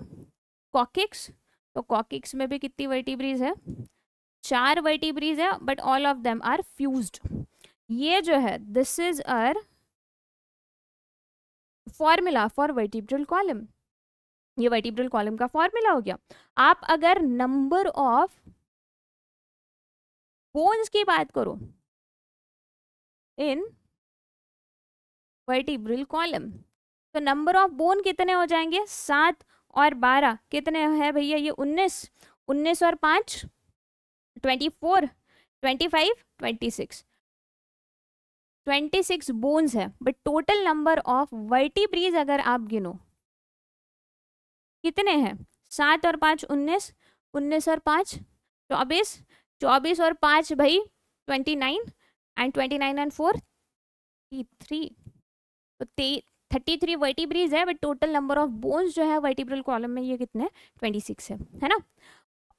कॉकिक्स, तो कॉकिक्स में भी कितनी वर्टिब्रीज है, 4 वर्टिब्रीज है, but all of them are fused. ये जो है this is uh formula for vertebral column, ये वर्टिब्रल कॉलम का फॉर्मूला हो गया। आप अगर नंबर ऑफ बोन्स की बात करो इन वर्टिब्रल कॉलम, तो नंबर ऑफ बोन कितने हो जाएंगे, 7 और 12 कितने हैं भैया, ये 19, 19 और 5 24, 25 26, 26 बोन्स है। But total number of vertebrae अगर आप गिनो कितने हैं, 7 और 5 19, 19 और 5 24, 24 और 5 भाई 29, एंड 29 एंड 4 33, तो 33 वर्टिब्रीज है, but total number of bones जो है वर्टिब्रल कॉलम में ये कितने 26 है ना।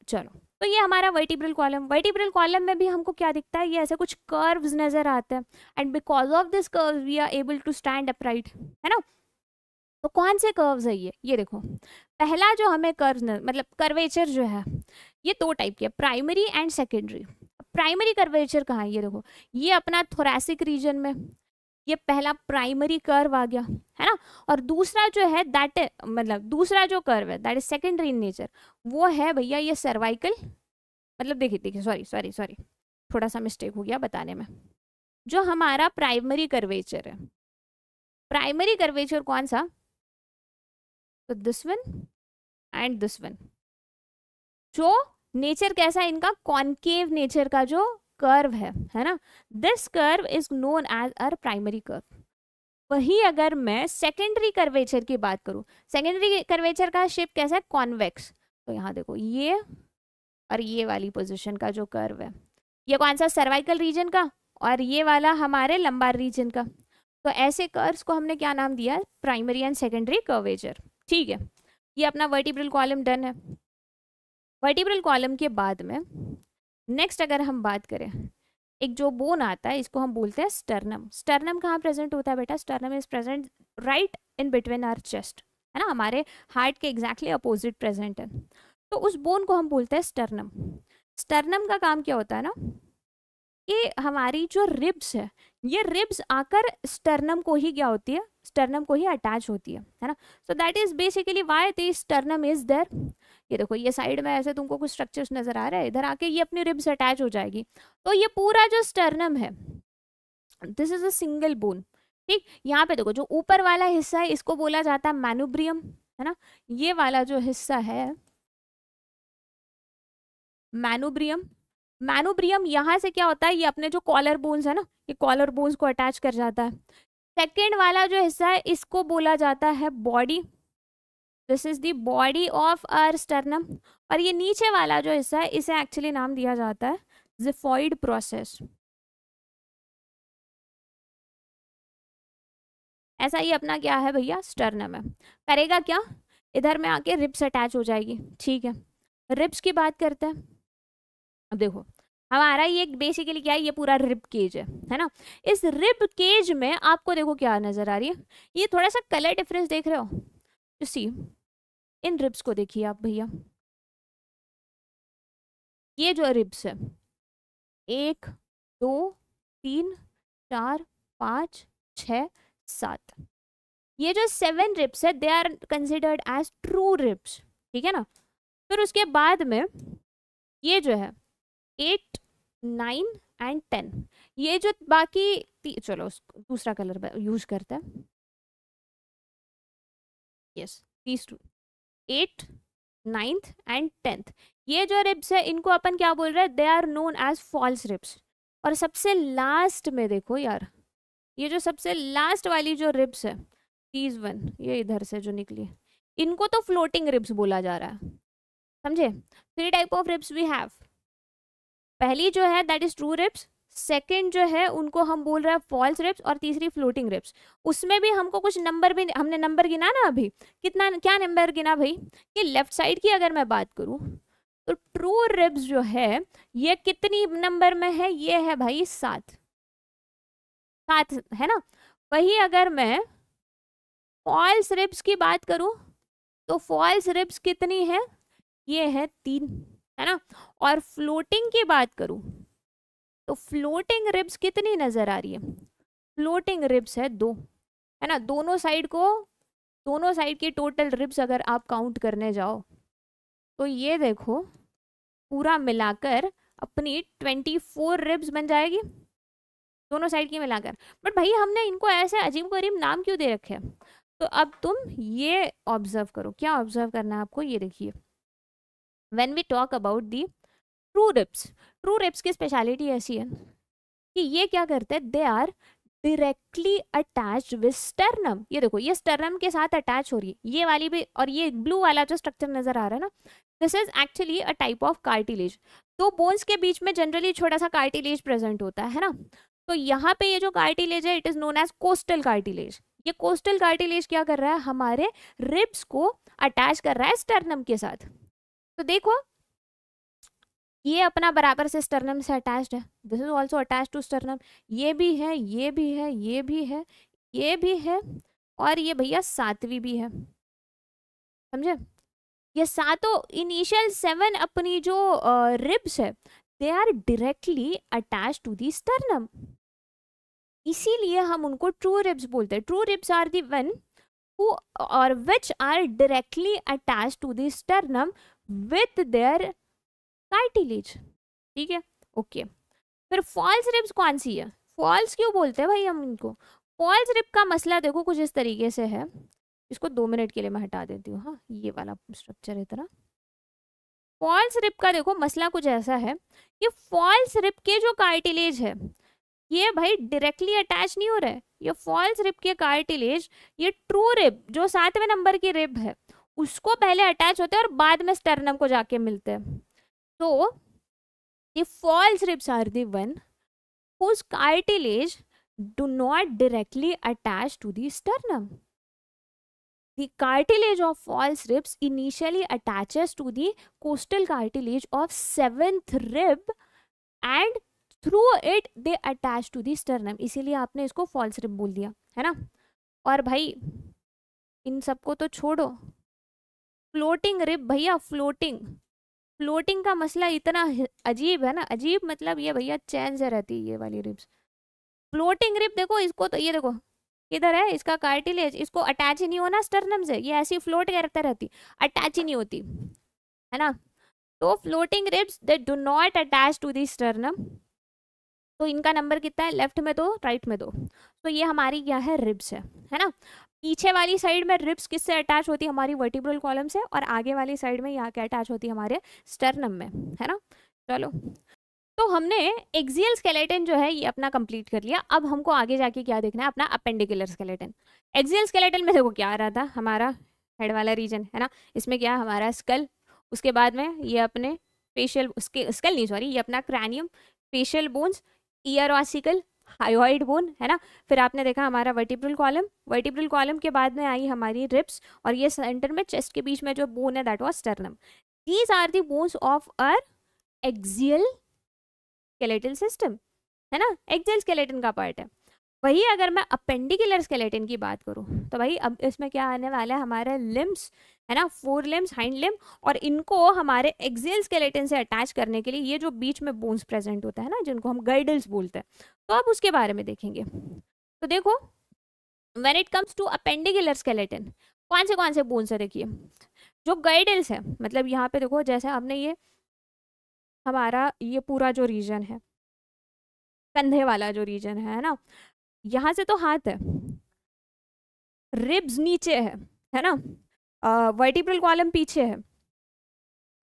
चलो, तो ये हमारा वर्टिब्रल कॉलम, वर्टिब्रल कॉलम में भी हमको क्या दिखता है, ये ऐसे कुछ कर्व्स नजर आते हैं, and because of this curve we are able to stand upright, है ना। तो कौन से कर्व्स है ये देखो, पहला जो हमें कर्व मतलब कर्वेचर जो है ये 2 टाइप के, primary and secondary. Primary curvature कहाँ है, ये देखो, ये अपना थोरैसिक रीजन में, ये पहला प्राइमरी कर्व आ गया, है ना। और दूसरा जो है दैट मतलब दूसरा जो कर्व है that is secondary in nature, वो है भैया ये सर्वाइकल, मतलब देखिए सॉरी थोड़ा सा मिस्टेक हो गया बताने में। जो हमारा प्राइमरी कर्वेचर है, प्राइमरी कर्वेचर कौन सा, तो this one and this one, जो नेचर कैसा है इनका, कॉनकेव नेचर का जो कर्व है ना, this curve is known as uh primary curve. वही अगर मैं सेकेंडरी कर्वेचर की बात करूं, सेकेंडरी कर्वेचर का शेप कैसा है, कॉन्वेक्स, तो यहाँ देखो ये और ये वाली पोजीशन का जो कर्व है, ये कौन सा, सर्वाइकल रीजन का, और ये वाला हमारे लंबार रीजन का। तो ऐसे कर्व्स को हमने क्या नाम दिया, प्राइमरी एंड सेकेंडरी कर्वेचर। ठीक है, ये अपना वर्टिब्रल कॉलम डन है। वर्टिब्रल कॉलम के बाद में नेक्स्ट अगर हम बात करें, एक जो बोन आता है इसको हम बोलते हैं स्टर्नम। स्टर्नम कहाँ प्रेजेंट होता है बेटा, sternum is present right in between our chest, है ना, हमारे हार्ट के एग्जैक्टली अपोजिट प्रेजेंट है। तो उस बोन को हम बोलते हैं स्टर्नम। स्टर्नम का काम क्या होता है ना, कि हमारी जो रिब्स है, ये रिब्स आकर स्टर्नम को ही क्या होती है, स्टर्नम को ही अटैच होती है ना। So that is basically why the sternum is there. ये देखो, ये साइड में ऐसे तुमको कुछ स्ट्रक्चर्स नजर आ रहा है, इधर आके ये अपनी रिब्स अटैच हो जाएगी। तो ये पूरा जो स्टर्नम है, this is a single bone. ठीक, यहाँ पे देखो जो ऊपर वाला हिस्सा है इसको बोला जाता है मैनुब्रियम, है ना। ये वाला जो हिस्सा है मैनुब्रियम, मैनुब्रियम यहाँ से क्या होता है, ये अपने जो कॉलर बोन्स है ना, ये कॉलर बोन्स को अटैच कर जाता है। सेकेंड वाला जो हिस्सा है इसको बोला जाता है body, this is the body of our sternum. और ये नीचे वाला जो हिस्सा है इसे एक्चुअली नाम दिया जाता है जिफॉइड प्रोसेस। ऐसा ही अपना क्या है भैया, स्टर्नम है। करेगा क्या, इधर में आके रिब्स अटैच हो जाएगी। ठीक है, रिब्स की बात करते हैं। अब देखो हमारा ये बेसिकली क्या है, ये पूरा रिब केज है ना। इस रिब केज में आपको देखो क्या नजर आ रही है, ये थोड़ा सा कलर डिफरेंस देख रहे हो, तो सी इन रिब्स को देखिए आप भैया, ये जो रिब्स है 1 2 3 4 5 6 7, ये जो 7 रिब्स है they are considered as true ribs. ठीक है ना। फिर उसके बाद में ये जो है 8 9 एंड 10, ये जो बाकी चलो दूसरा कलर यूज करते हैं, yes these two 8 9th and 10th, ये जो रिब्स है इनको अपन क्या बोल रहे हैं, they are known as false ribs. और सबसे लास्ट में देखो यार, ये जो सबसे लास्ट वाली जो रिब्स है दीज वन, ये इधर से जो निकली, इनको तो फ्लोटिंग रिब्स बोला जा रहा है। समझे, 3 type of ribs we have. पहली जो है that is true ribs, second जो है उनको हम बोल रहे हैं फॉल्स रिब्स, और तीसरी फ्लोटिंग रिब्स। उसमें भी हमको कुछ नंबर भी, हमने नंबर गिना ना अभी, कितना क्या नंबर गिना भाई, कि लेफ्ट साइड की अगर मैं बात करूं तो ट्रू रिब्स जो है ये कितनी नंबर में है, ये है भाई 7 है ना। वही अगर मैं फॉल्स रिब्स की बात करूं तो फॉल्स रिब्स कितनी है, ये है 3, है ना। और फ्लोटिंग की बात करूं तो फ्लोटिंग रिब्स कितनी नजर आ रही है, फ्लोटिंग रिब्स है 2, है ना। दोनों साइड की टोटल रिब्स अगर आप काउंट करने जाओ तो ये देखो पूरा मिलाकर अपनी 24 रिब्स बन जाएगी, दोनों साइड की मिलाकर। बट भाई हमने इनको ऐसे अजीब गरीब नाम क्यों दे रखे हैं, तो अब तुम ये ऑब्जर्व करो, क्या ऑब्जर्व करना है आपको, ये देखिए when we talk about the true ribs की स्पेशलिटी ऐसी है कि ये क्या करते हैं, they are directly attached with sternum. ये देखो ये स्टर्नम के साथ अटैच हो रही है, ये वाली भी, और ये ब्लू वाला जो स्ट्रक्चर नजर आ रहा है ना, this is actually a type of cartilage. तो बोन्स के बीच में जनरली छोटा सा कार्टिलेज प्रेजेंट होता है ना। तो यहाँ पे ये जो कार्टिलेज है it is known as costal cartilage. ये कोस्टल कार्टिलेज क्या कर रहा है, हमारे रिब्स को अटैच कर रहा है स्टर्नम के साथ। तो देखो ये अपना बराबर से स्टर्नम से अटैच्ड है, this is also attach to sternum, ये भी है, ये भी है, ये भी है, ये भी है, और ये भैया 7वीं भी है, समझे। ये सातों इनिशियल 7 अपनी जो रिब्स है they are directly attached to the sternum, इसीलिए हम उनको ट्रू रिब्स बोलते हैं। True ribs are the one who or which are directly attached to the sternum with their cartilage, ठीक है, ओके। फिर फॉल्स रिब्स कौन सी है, फॉल्स क्यों बोलते हैं भाई हम इनको, फॉल्स रिब का मसला देखो कुछ इस तरीके से है, इसको 2 मिनट के लिए मैं हटा देती हूँ, हाँ ये वाला स्ट्रक्चर है तरह। फॉल्स रिब का देखो मसला कुछ ऐसा है कि फॉल्स रिब के जो कार्टिलेज है ये भाई डायरेक्टली अटैच नहीं हो रहा है, ये फॉल्स रिब के कार्टिलेज ये ट्रू रिब जो 7वें नंबर की रिब है उसको पहले अटैच होते हैं और बाद में स्टर्नम को जाके मिलते हैं। So, the false ribs are the one whose cartilage do not directly attach to the sternum. The cartilage of false ribs initially attaches to the costal cartilage of 7th rib and through it they attach to the sternum. इसीलिए आपने इसको false rib बोल दिया, है ना। और भाई इन सबको तो छोड़ो, फ्लोटिंग रिब भैया, फ्लोटिंग का मसला इतना अजीब है ना, अजीब मतलब ये भैया चैन से रहती है ये वाली रिब्स। फ्लोटिंग रिब देखो इसको, तो ये देखो इधर है इसका कार्टिलेज, इसको अटैच ही नहीं होना स्टर्नम से, ये ऐसी फ्लोट करते रहती, अटैच ही नहीं होती, है ना। तो floating ribs they do not attach to the sternum, तो इनका नंबर कितना है, लेफ्ट में 2 राइट में 2, तो ये हमारी क्या है, रिब्स है ना। पीछे वाली साइड में रिब्स किससे अटैच होती है, हमारी वर्टिब्रल कॉलम से, और आगे वाली साइड में यहाँ क्या अटैच होती है, हमारे स्टर्नम में, है ना। चलो तो हमने एक्सियल स्केलेटन जो है ये अपना कंप्लीट कर लिया। अब हमको आगे जाके क्या देखना है, अपना अपेंडिकुलर स्केलेटन। एक्सियल स्केलेटन में देखो क्या आ रहा था, हमारा हेड वाला रीजन, है ना, इसमें क्या हमारा स्कल, उसके बाद में ये अपने फेशियल, उसके स्कल नहीं सॉरी, ये अपना cranium, facial bones, year ossicle, hyoid bone, है ना। फिर आपने देखा हमारा वर्टिब्रल कॉलम के बाद में आई हमारी रिब्स, और ये सेंटर में चेस्ट के बीच में जो बोन है that was sternum. These are the bones of our axial skeletal system, है ना, एक्सियल स्केलेटन का पार्ट है। वही अगर मैं अपेंडिकुलर स्केलेटन की बात करूं तो भाई अब इसमें क्या आने वाला है, हमारे लिम्स, है ना, 4 लिम्स, हाइंड लिम्ब, और इनको हमारे एक्सियल स्केलेटन से अटैच करने के लिए ये जो बीच में बोन्स प्रेजेंट होता है ना, जिनको हम गर्डल्स बोलते हैं, तो अब उसके बारे में देखेंगे। तो देखो when it comes to appendicular skeleton कौन से बोन्स है, देखिए जो गर्डल्स है, मतलब यहाँ पे देखो जैसे हमने ये हमारा ये पूरा जो रीजन है, कंधे वाला जो रीजन है ना, यहाँ से तो हाथ है, रिब्स नीचे है ना, वर्टिब्रल कॉलम पीछे है,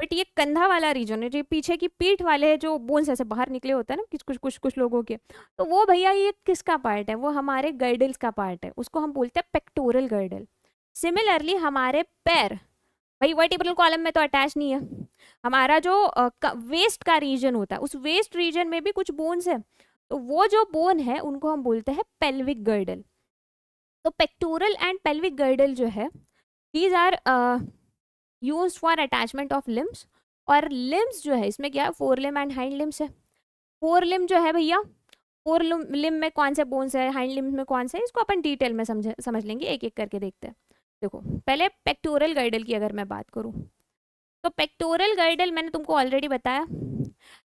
बट ये कंधा वाला रीजन है, जो पीछे की पीठ वाले जो बोन्स ऐसे बाहर निकले होते हैं ना कुछ लोगों के, तो वो भैया ये किसका पार्ट है, वो हमारे गर्डल्स का पार्ट है, उसको हम बोलते हैं पेक्टोरल गर्डल। सिमिलरली हमारे पैर भाई वर्टिब्रल कॉलम में तो अटैच नहीं है, हमारा जो वेस्ट का रीजन होता है उस वेस्ट रीजन में भी कुछ बोन्स है, तो वो जो बोन है उनको हम बोलते हैं पेल्विक गर्डल। तो पेक्टोरल एंड पेल्विक गर्डल जो है these are used for attachment of limbs. और लिम्स जो है इसमें क्या है, fore limb and hind limbs है। फोर लिम जो है भैया, फोर लिम में कौन से बोन्स है, हाइंड लिम्स में कौन से है, इसको अपन डिटेल में समझ लेंगे, एक एक करके देखते हैं। देखो पहले पेक्टोरल गर्डल की अगर मैं बात करूँ तो पेक्टोरल गर्डल मैंने तुमको ऑलरेडी बताया,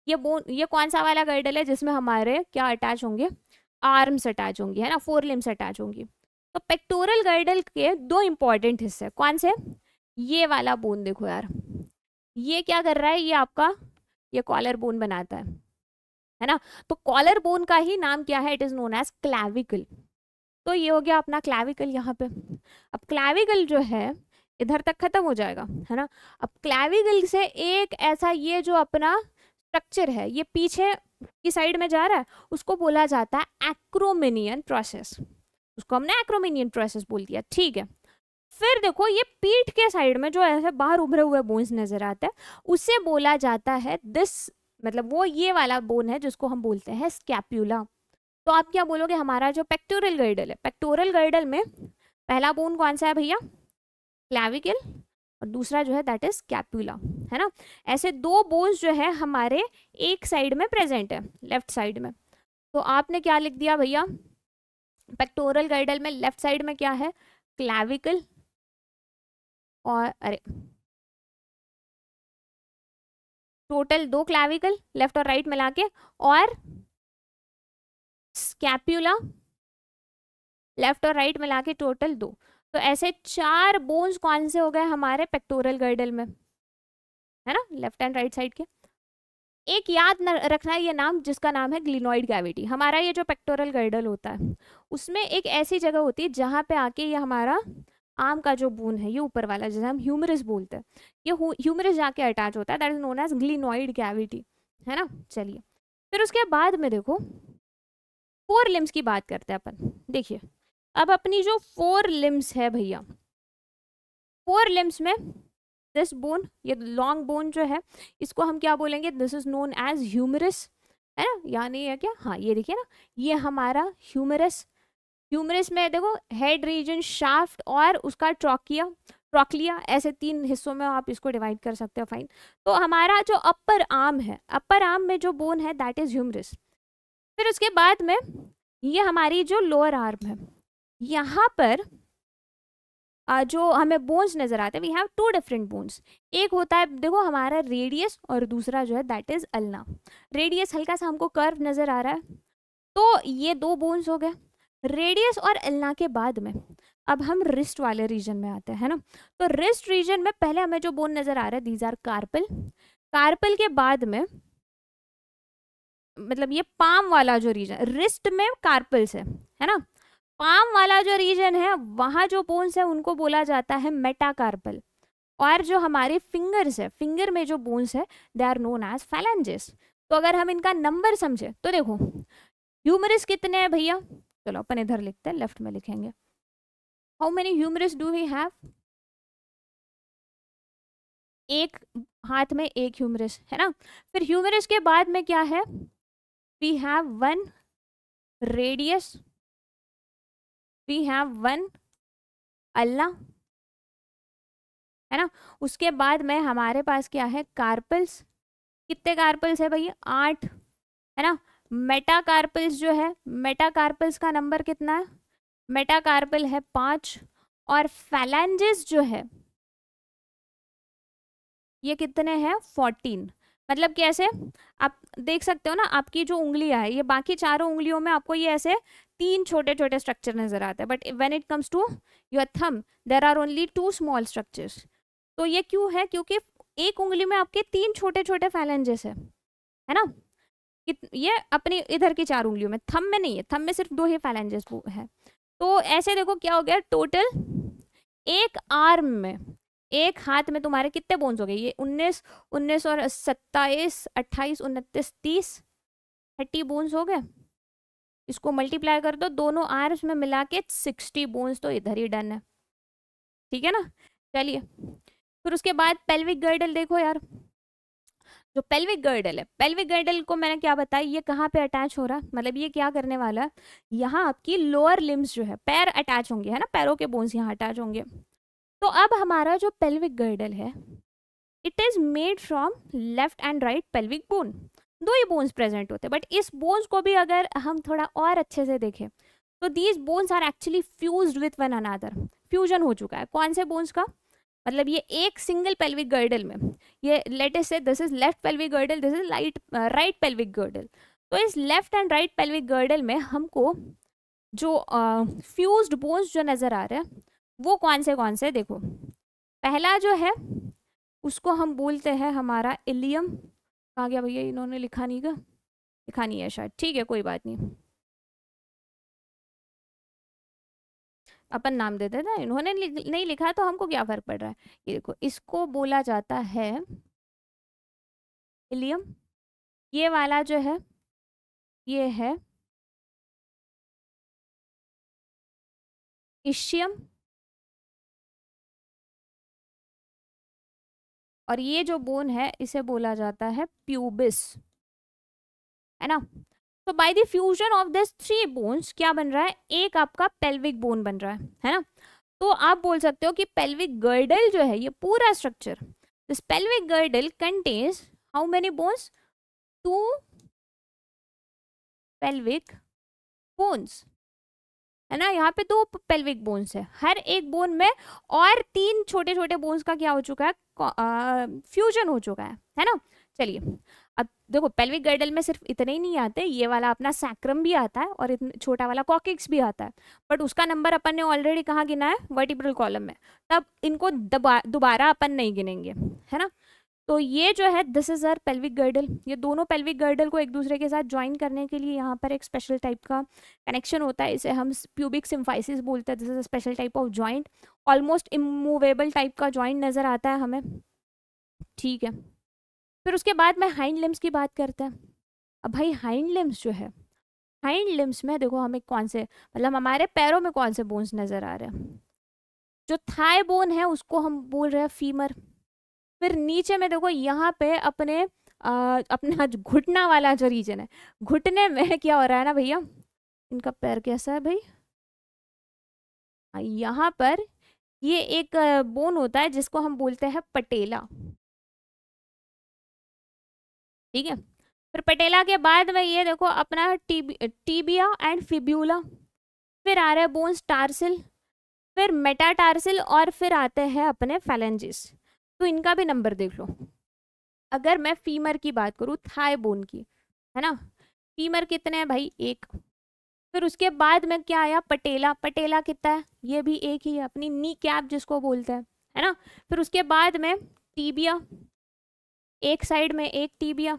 ये कौन सा वाला गर्डल है जिसमें हमारे क्या अटैच होंगे, आर्म्स अटैच होंगी, है ना, फोर लिम्स अटैच होंगी। तो पेक्टोरल गर्डल के दो इंपॉर्टेंट हिस्से कौन से, ये वाला बोन देखो यार, ये क्या कर रहा है, ये आपका ये कॉलर बोन बनाता है ना। तो कॉलर बोन का ही नाम क्या है, it is known as clavicle. तो ये हो गया अपना क्लैविकल यहाँ पे। अब क्लैविकल जो है इधर तक खत्म हो जाएगा, है ना। अब क्लैविकल से एक ऐसा ये जो अपना स्ट्रक्चर है ये पीछे की साइड में जा रहा है, उसको बोला जाता है एक्रोमिनियन प्रोसेस। उसको हमने एक्रोमिनियन प्रोसेस बोल दिया, ठीक है। फिर देखो ये पीठ के साइड में जो ऐसे बाहर उभरे हुए बोन्स नजर आते हैं उसे बोला जाता है दिस, मतलब वो ये वाला बोन है जिसको हम बोलते हैं स्कैप्यूला। तो आप क्या बोलोगे, हमारा जो पेक्टोरल गर्डल है, पेक्टोरल गर्डल में पहला बोन कौन सा है भैया, क्लैविकल, और दूसरा जो है दैट इज स्कैप्यूला, है ना। ऐसे दो बोन्स जो है हमारे एक साइड में प्रेजेंट है, लेफ्ट साइड में। तो आपने क्या लिख दिया भैया, पेक्टोरल गर्डल में लेफ्ट साइड में क्या है, क्लैविकल, और अरे टोटल दो क्लैविकल लेफ्ट और राइट मिला के, और स्कैप्यूला लेफ्ट और राइट मिला के टोटल दो। तो ऐसे चार बोन्स कौन से हो गए हमारे पेक्टोरल गर्डल में, है ना, लेफ्ट एंड राइट साइड के। एक याद रखना है ये नाम, जिसका नाम है ग्लिनोइड कैविटी। हमारा ये जो पेक्टोरल गर्डल होता है उसमें एक ऐसी जगह होती है जहाँ पे आके ये हमारा आम का जो बोन है, ये ऊपर वाला जिसे हम ह्यूमरस बोलते हैं, ये ह्यूमरस जाके अटैच होता है, that is known as glenoid cavity, है ना। चलिए फिर उसके बाद में देखो फोर लिम्स की बात करते हैं अपन। देखिए अब अपनी जो फोर लिम्स है भैया, फोर लिम्स में दिस बोन, ये लॉन्ग बोन जो है इसको हम क्या बोलेंगे, this is known as humerus, है ना, यानी है क्या, हाँ ये देखिए ना, ये हमारा ह्यूमरस। ह्यूमरस में देखो हेड रीजन, शाफ्ट और उसका ट्रॉक्लिया, ऐसे तीन हिस्सों में आप इसको डिवाइड कर सकते हो, फाइन। तो हमारा जो अपर आर्म है, अपर आर्म में जो बोन है दैट इज ह्यूमरस। फिर उसके बाद में ये हमारी जो लोअर आर्म है, यहाँ पर जो हमें बोन्स नजर आते हैं, we have two different bones. एक होता है देखो हमारा रेडियस, और दूसरा जो है दैट इज अल्ना। रेडियस हल्का सा हमको कर्व नजर आ रहा है, तो ये दो बोन्स हो गए। रेडियस और अल्ना के बाद में अब हम रिस्ट वाले रीजन में आते हैं, है ना। तो रिस्ट रीजन में पहले हमें जो बोन नजर आ रहा है दीज आर कार्पल। कार्पल के बाद में मतलब ये पाम वाला जो रीजन, रिस्ट में कार्पल्स है ना। पाम वाला जो रीजन है वहां जो बोन्स है उनको बोला जाता है मेटाकार्पल। और जो हमारे फिंगर्स है, फिंगर में जो बोन्स है they are known as phalanges. तो अगर हम इनका नंबर समझे तो देखो ह्यूमरस कितने हैं भैया, चलो अपन इधर लिखते हैं, लेफ्ट में लिखेंगे, how many humerus do we have, एक हाथ में एक ह्यूमरस, है ना। फिर ह्यूमरस के बाद में क्या है, we have one radius, we have one ulna, है ना। उसके बाद में हमारे पास क्या है, कार्पल्स। कितने कार्पल्स है भैया, 8, है ना। मेटाकार्पल्स जो है, मेटाकार्पल्स का नंबर कितना है, मेटाकार्पल है 5। और फैलेंजेस जो है ये कितने हैं, 14। मतलब कैसे, आप देख सकते हो ना, आपकी जो उंगलियां है ये बाकी चारों उंगलियों में आपको ये ऐसे तीन छोटे छोटे स्ट्रक्चर नजर आते हैं, but when it comes to your thumb there are only 2 small structures. तो ये क्यों है, क्योंकि एक उंगली में आपके 3 छोटे छोटे फैलेंजेस है ना। ये अपनी इधर की 4 उंगलियों में, थंब में नहीं है, थंब में सिर्फ 2 ही फैलेंजेस है। तो ऐसे देखो क्या हो गया, टोटल एक आर्म में, एक हाथ में तुम्हारे कितने बोन्स हो गए, ये 19 और 27, 28, 29, 30, 30 बोन्स हो गए। इसको मल्टीप्लाई कर दो दोनों आर्म्स में मिला के, 60 बोन्स तो इधर ही डन है, ठीक है ना। चलिए फिर उसके बाद पेल्विक गर्डल देखो यार, जो पेल्विक गर्डल है, पेल्विक गर्डल को मैंने क्या बताया, ये कहाँ पे अटैच हो रहा है, मतलब ये क्या करने वाला है, यहाँ आपकी लोअर लिम्स जो है, पैर अटैच होंगे, है ना, पैरों के बोन्स यहाँ अटैच होंगे। तो अब हमारा जो पेल्विक गर्डल है, it is made from left and right pelvic bone, दो ही बोन्स प्रेजेंट होते हैं। बट इस बोन्स को भी अगर हम थोड़ा और अच्छे से देखें तो these bones are actually fused with one another, fusion हो चुका है कौन से बोन्स का, मतलब ये एक सिंगल पेल्विक गर्डल में, ये लेट अस से this is left pelvic girdle, this is right pelvic girdle. तो इस left and right pelvic girdle में हमको जो फ्यूज्ड बोन्स जो नजर आ रहे हैं वो कौन से देखो, पहला जो है उसको हम बोलते हैं हमारा इलियम, कहाँ गया भैया, इन्होंने लिखा नहीं का, लिखा नहीं है शायद, ठीक है कोई बात नहीं, अपन नाम दे देते हैं, इन्होंने नहीं लिखा तो हमको क्या फर्क पड़ रहा है। ये देखो इसको बोला जाता है इलियम, ये वाला जो है ये है इशियम, और ये जो बोन है इसे बोला जाता है प्यूबिस, है ना। तो by the fusion of this three bones क्या बन रहा है, एक आपका पेल्विक बोन बन रहा है ना। तो आप बोल सकते हो कि पेल्विक गर्डल जो है, ये पूरा structure, this pelvic girdle contains how many bones, 2 pelvic bones, है ना, यहाँ पे 2 पेल्विक बोन्स है, हर एक बोन में और 3 छोटे छोटे बोन्स का क्या हो चुका है, फ्यूजन हो चुका है ना। चलिए अब देखो पेल्विक गर्डल में सिर्फ इतने ही नहीं आते, ये वाला अपना सैक्रम भी आता है और छोटा वाला कॉक्सिक्स भी आता है, बट उसका नंबर अपन ने ऑलरेडी कहाँ गिना है, वर्टिब्रल कॉलम में, तब इनको दोबारा अपन नहीं गिनेंगे, है ना। तो ये जो है this is our pelvic girdle, ये दोनों पेल्विक गर्डल को एक दूसरे के साथ ज्वाइन करने के लिए यहाँ पर एक स्पेशल टाइप का कनेक्शन होता है, इसे हम प्यूबिक सिम्फाइसिस बोलते हैं, this is a special type of joint, almost immovable type का जॉइंट नजर आता है हमें, ठीक है। फिर उसके बाद में हाइंड लिम्स की बात करते हैं। अब भाई हाइंड लिम्स जो है, हाइंड लिम्स में देखो हमें कौन से, मतलब हमारे पैरों में कौन से बोन्स नजर आ रहे हैं, जो थाई बोन है उसको हम बोल रहे हैं फीमर। फिर नीचे में देखो यहाँ पे अपने अपना घुटना वाला जो रीजन है, घुटने में क्या हो रहा है ना भैया, इनका पैर कैसा है भाई, यहाँ पर ये एक बोन होता है जिसको हम बोलते हैं पटेला, ठीक है। फिर पटेला के बाद में ये देखो अपना टीबिया एंड फिब्यूला, फिर आ रहे हैं बोन्स टार्सिल, फिर मेटाटार्सिल, और फिर आते हैं अपने फैलेंजिस। तो इनका भी नंबर देख लो, अगर मैं फीमर की बात करूँ, थाई बोन की, है ना, फीमर कितने हैं भाई, 1। फिर उसके बाद में क्या आया, पटेला, पटेला कितना है, ये भी 1 ही है, अपनी नी कैप जिसको बोलते हैं, है ना। फिर उसके बाद में टीबिया, एक साइड में 1 टीबिया,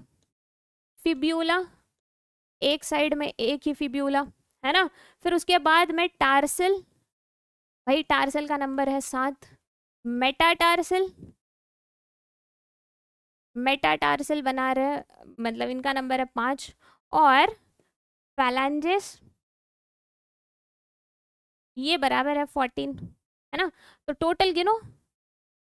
फिब्यूला, एक साइड में 1 ही फिब्यूला, है ना। फिर उसके बाद में टार्सिल, भाई टार्सिल का नंबर है 7, मेटाटार्सिल, मेटाटार्सिल बना रहे, मतलब इनका नंबर है 5, और फैलेंजिस ये बराबर है 14, है ना। तो टोटल गिनो,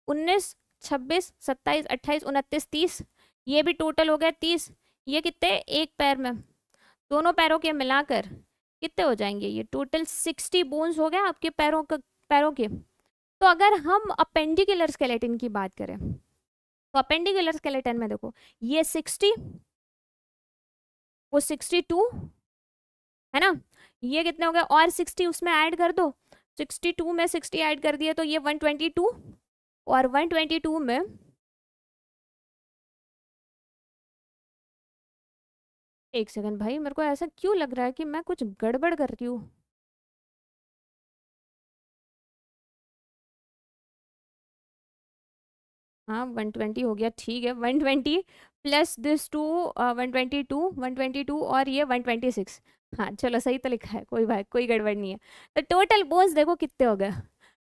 19, 26, 27, 28, 29, 30, ये भी टोटल हो गया 30। ये कितने, एक पैर में, दोनों पैरों के मिलाकर कितने हो जाएंगे, ये टोटल 60 बोन्स हो गए आपके पैरों के। तो अगर हम अपेंडिकुलर स्केलेटन की बात करें, तो अपेंडिकुलर स्केलेटन में देखो ये 60, वो 62, है ना, ये कितने हो गए, और 60 उसमें ऐड कर दो, 62 में 60 ऐड कर दिए तो ये 122, और 122 में एक सेकंड भाई, मेरे को ऐसा क्यों लग रहा है कि मैं कुछ गड़बड़ कर रही हूँ। हाँ 120 हो गया, ठीक है, 120 प्लस दिस 2, 122 और ये 126, हाँ चलो सही तो लिखा है, कोई बात, कोई गड़बड़ नहीं है। तो टोटल बोन्स देखो कितने हो गए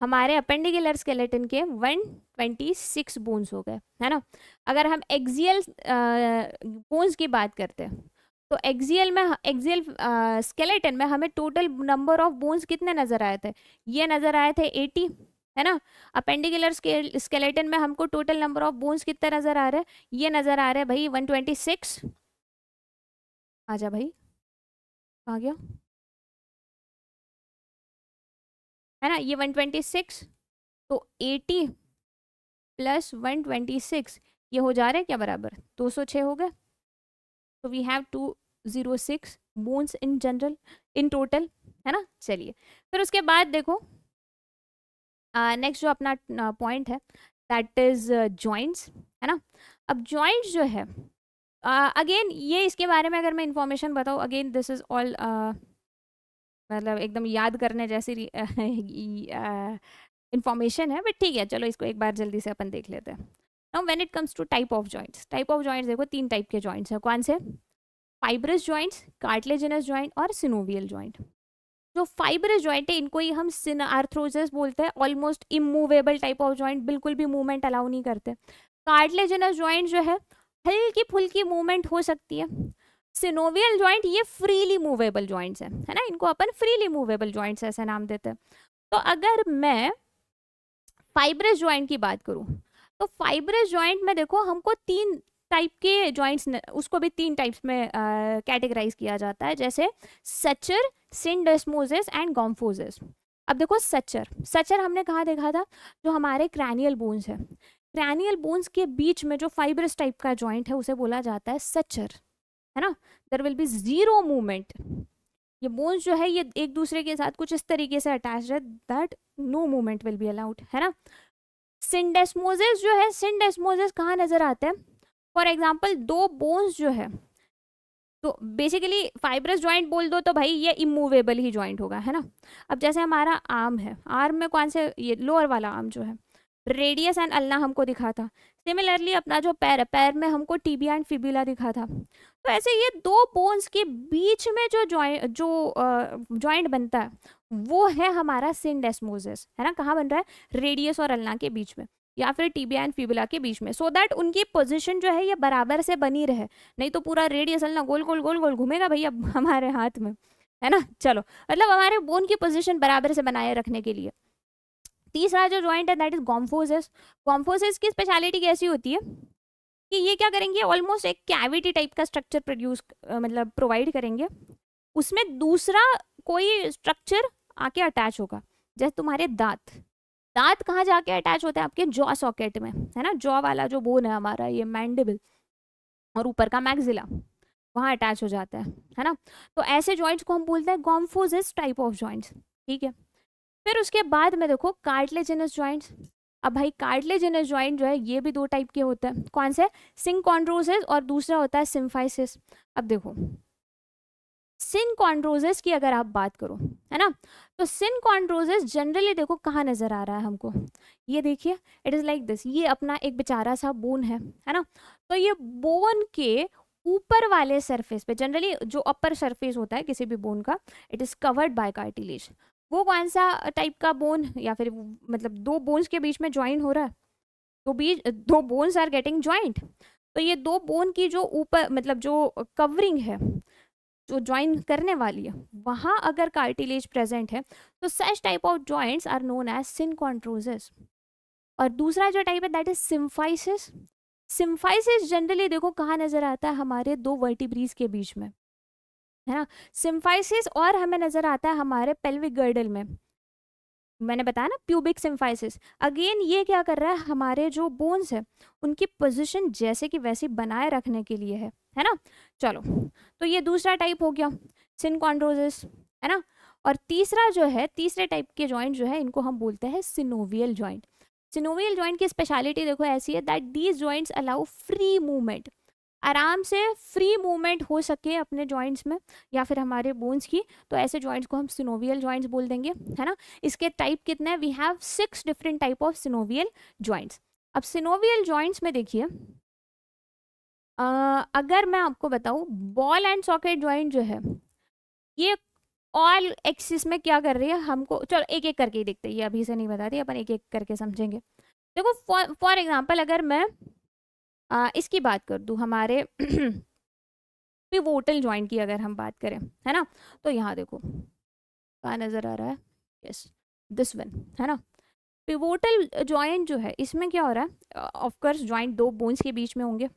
हमारे अपेंडिकुलर स्केलेटन के, 126 बोन्स हो गए, है ना। अगर हम एक्सियल बोन्स की बात करते हैं, तो एक्सियल स्केलेटन में हमें टोटल नंबर ऑफ बोन्स कितने नजर आए थे, ये नजर आए थे 80, है ना। अपेंडिकुलर स्केलेटन में हमको टोटल नंबर ऑफ बोन्स कितना नजर आ रहा है, ये नजर आ रहा है भाई 126। आजा भाई, आ गया है ना, ये 126, तो 80 प्लस 126 ये हो जा रहा है क्या बराबर 206 हो गए। तो we have 206 bones in general, in total, है ना। चलिए फिर उसके बाद देखो नेक्स्ट जो अपना पॉइंट है दैट इज जॉइंट्स, है ना। अब जॉइंट्स जो है अगेन ये इसके बारे में अगर मैं इंफॉर्मेशन बताऊँ, अगेन दिस इज ऑल मतलब एकदम याद करने जैसी इंफॉर्मेशन है, बट ठीक है चलो इसको एक बार जल्दी से अपन देख लेते हैं। Now when it comes to type of joints, type of joints देखो 3 टाइप के जॉइंट्स हैं, कौन से, फाइब्रस जॉइंट्स, कार्टिलेजिनस जॉइंट और सिनोवियल जॉइंट। जो फाइब्रस जॉइंट है इनको ही हम आर्थ्रोसिस बोलते हैं, almost immovable type of joint, बिल्कुल भी मूवमेंट अलाउ नहीं करते। कार्टिलेजिनस जॉइंट जो है हल्की फुल्की मूवमेंट हो सकती है। सिनोवियल जॉइंट ये फ्रीली मूवेबल जॉइंट्स है ना, इनको अपन फ्रीली मूवेबल जॉइंट्स ऐसा नाम देते हैं। तो अगर मैं फाइब्रस जॉइंट की बात करूं तो फाइब्रस जॉइंट में देखो हमको 3 टाइप के जॉइंट्स, उसको भी 3 टाइप्स में कैटेगराइज किया जाता है, जैसे सचर, सिंडेस्मोसिस एंड गॉम्फोसिस। अब देखो सचर, सचर हमने कहाँ देखा था, जो हमारे क्रैनियल बोन्स है, क्रैनियल बोन्स के बीच में जो फाइब्रस टाइप का जॉइंट है उसे बोला जाता है सचर, है ना। There will be zero movement, ये बोन्स जो है ये एक दूसरे के साथ कुछ इस तरीके से अटैच है that no movement will be allowed, है ना। सिंडेस्मोसिस जो है, सिंडेस्मोसिस कहाँ नजर आता है, फॉर एग्जाम्पल 2 बोन्स जो है, तो बेसिकली फाइब्रस जॉइंट बोल दो तो भाई ये इमूवेबल ही जॉइंट होगा, है ना। अब जैसे हमारा आर्म है, आर्म में कौन से, ये लोअर वाला आर्म जो है रेडियस एंड अल्ना हमको दिखा था। सिमिलरली अपना जो पैर है, पैर में हमको टिबिया एंड फिबुला दिखा था। तो ऐसे ये 2 बोन्स के बीच में जो जॉइंट बनता है वो है हमारा सिंडेस्मोसिस, है ना। कहाँ बन रहा है, रेडियस और अल्ना के बीच में, या फिर टिबिया एंड फिबुला के बीच में, सो दैट उनकी पोजीशन जो है ये बराबर से बनी रहे, नहीं तो पूरा रेडियस अल्ना गोल गोल गोल गोल घूमेगा भैया हमारे हाथ में, है ना। चलो मतलब हमारे बोन की पोजीशन बराबर से बनाए रखने के लिए। तीसरा जो जॉइंट है दैट इज गॉम्फोसिस। गॉम्फोसिस की स्पेशलिटी कैसी होती है कि ये क्या करेंगे, ऑलमोस्ट एक कैविटी टाइप का स्ट्रक्चर मतलब प्रोवाइड करेंगे, उसमें दूसरा कोई स्ट्रक्चर आके अटैच होगा, जैसे तुम्हारे दांत, दांत कहाँ जाके अटैच होते हैं, आपके जॉ सॉकेट में, है ना। जॉ वाला जो बोन है हमारा, ये मैंडिबल और ऊपर का मैक्सिला, वहाँ अटैच हो जाता है ना। तो ऐसे जॉइंट्स को हम बोलते हैं गॉम्फोसिस टाइप ऑफ जॉइंट्स, ठीक है। फिर उसके बाद में देखो कार्टिलेजिनस जॉइंट्स। अब भाई कार्टिलेजिनस जॉइंट जो है ये भी 2 टाइप के होते हैं, कौन से, सिनकॉन्ड्रोसिस और दूसरा होता है सिम्फाइसिस। अब देखो सिनकॉन्ड्रोसिस की अगर आप बात करो, है ना, तो सिनकॉन्ड्रोसिस जनरली देखो कहाँ नजर आ रहा है हमको, ये देखिए इट इज लाइक दिस, ये अपना एक बेचारा सा बोन है ना। तो ये बोन के ऊपर वाले सरफेस पे, जनरली जो अपर सरफेस होता है किसी भी बोन का, it is covered by cartilage. वो कौन सा टाइप का बोन, या फिर मतलब 2 बोन्स के बीच में ज्वाइन हो रहा है, तो 2 बोन्स आर गेटिंग ज्वाइंट, तो ये 2 बोन की जो ऊपर मतलब जो कवरिंग है, जो ज्वाइन करने वाली है, वहां अगर कार्टिलेज प्रेजेंट है तो such type of joints are known as synchondrosis. और दूसरा जो टाइप है that is symphysis. Symphysis generally देखो कहाँ नजर आता है, हमारे 2 वर्टिब्रीज के बीच में, है ना। सिम्फाइसिस और हमें नजर आता है हमारे पेल्विक गर्डल में, मैंने बताया ना प्यूबिक सिम्फाइसिस। अगेन ये क्या कर रहा है, हमारे जो बोन्स है उनकी पोजीशन जैसे कि वैसी बनाए रखने के लिए है ना। चलो तो ये दूसरा टाइप हो गया सिनकॉन्ड्रोसिस, है ना। और तीसरा जो है, तीसरे टाइप के जॉइंट जो है इनको हम बोलते हैं सिनोवियल जॉइंट। सिनोवियल जॉइंट की स्पेशलिटी देखो ऐसी है that these joints allow free movement, आराम से फ्री मूवमेंट हो सके अपने जॉइंट्स में या फिर हमारे बोन्स की, तो ऐसे जॉइंट्स को हम सिनोवियल जॉइंट्स बोल देंगे, है ना। इसके टाइप कितने हैं, we have 6 different type of synovial joints. अब सिनोवियल जॉइंट्स में देखिए अगर मैं आपको बताऊं, बॉल एंड सॉकेट जॉइंट जो है ये ऑल एक्सिस में क्या कर रही है, हमको चलो एक एक करके ही देखते हैं, ये अभी से नहीं बता रही, अपन एक एक करके समझेंगे। देखो फॉर एग्जाम्पल अगर मैं इसकी बात कर दूं, हमारे पिवोटल जॉइंट की अगर हम बात करें, है ना, तो यहाँ देखो कहाँ नजर आ रहा है, यस दिस वन, है ना। पिवोटल जॉइंट जो है इसमें क्या हो रहा है, ऑफ कोर्स जॉइंट दो बोन्स के बीच में होंगे,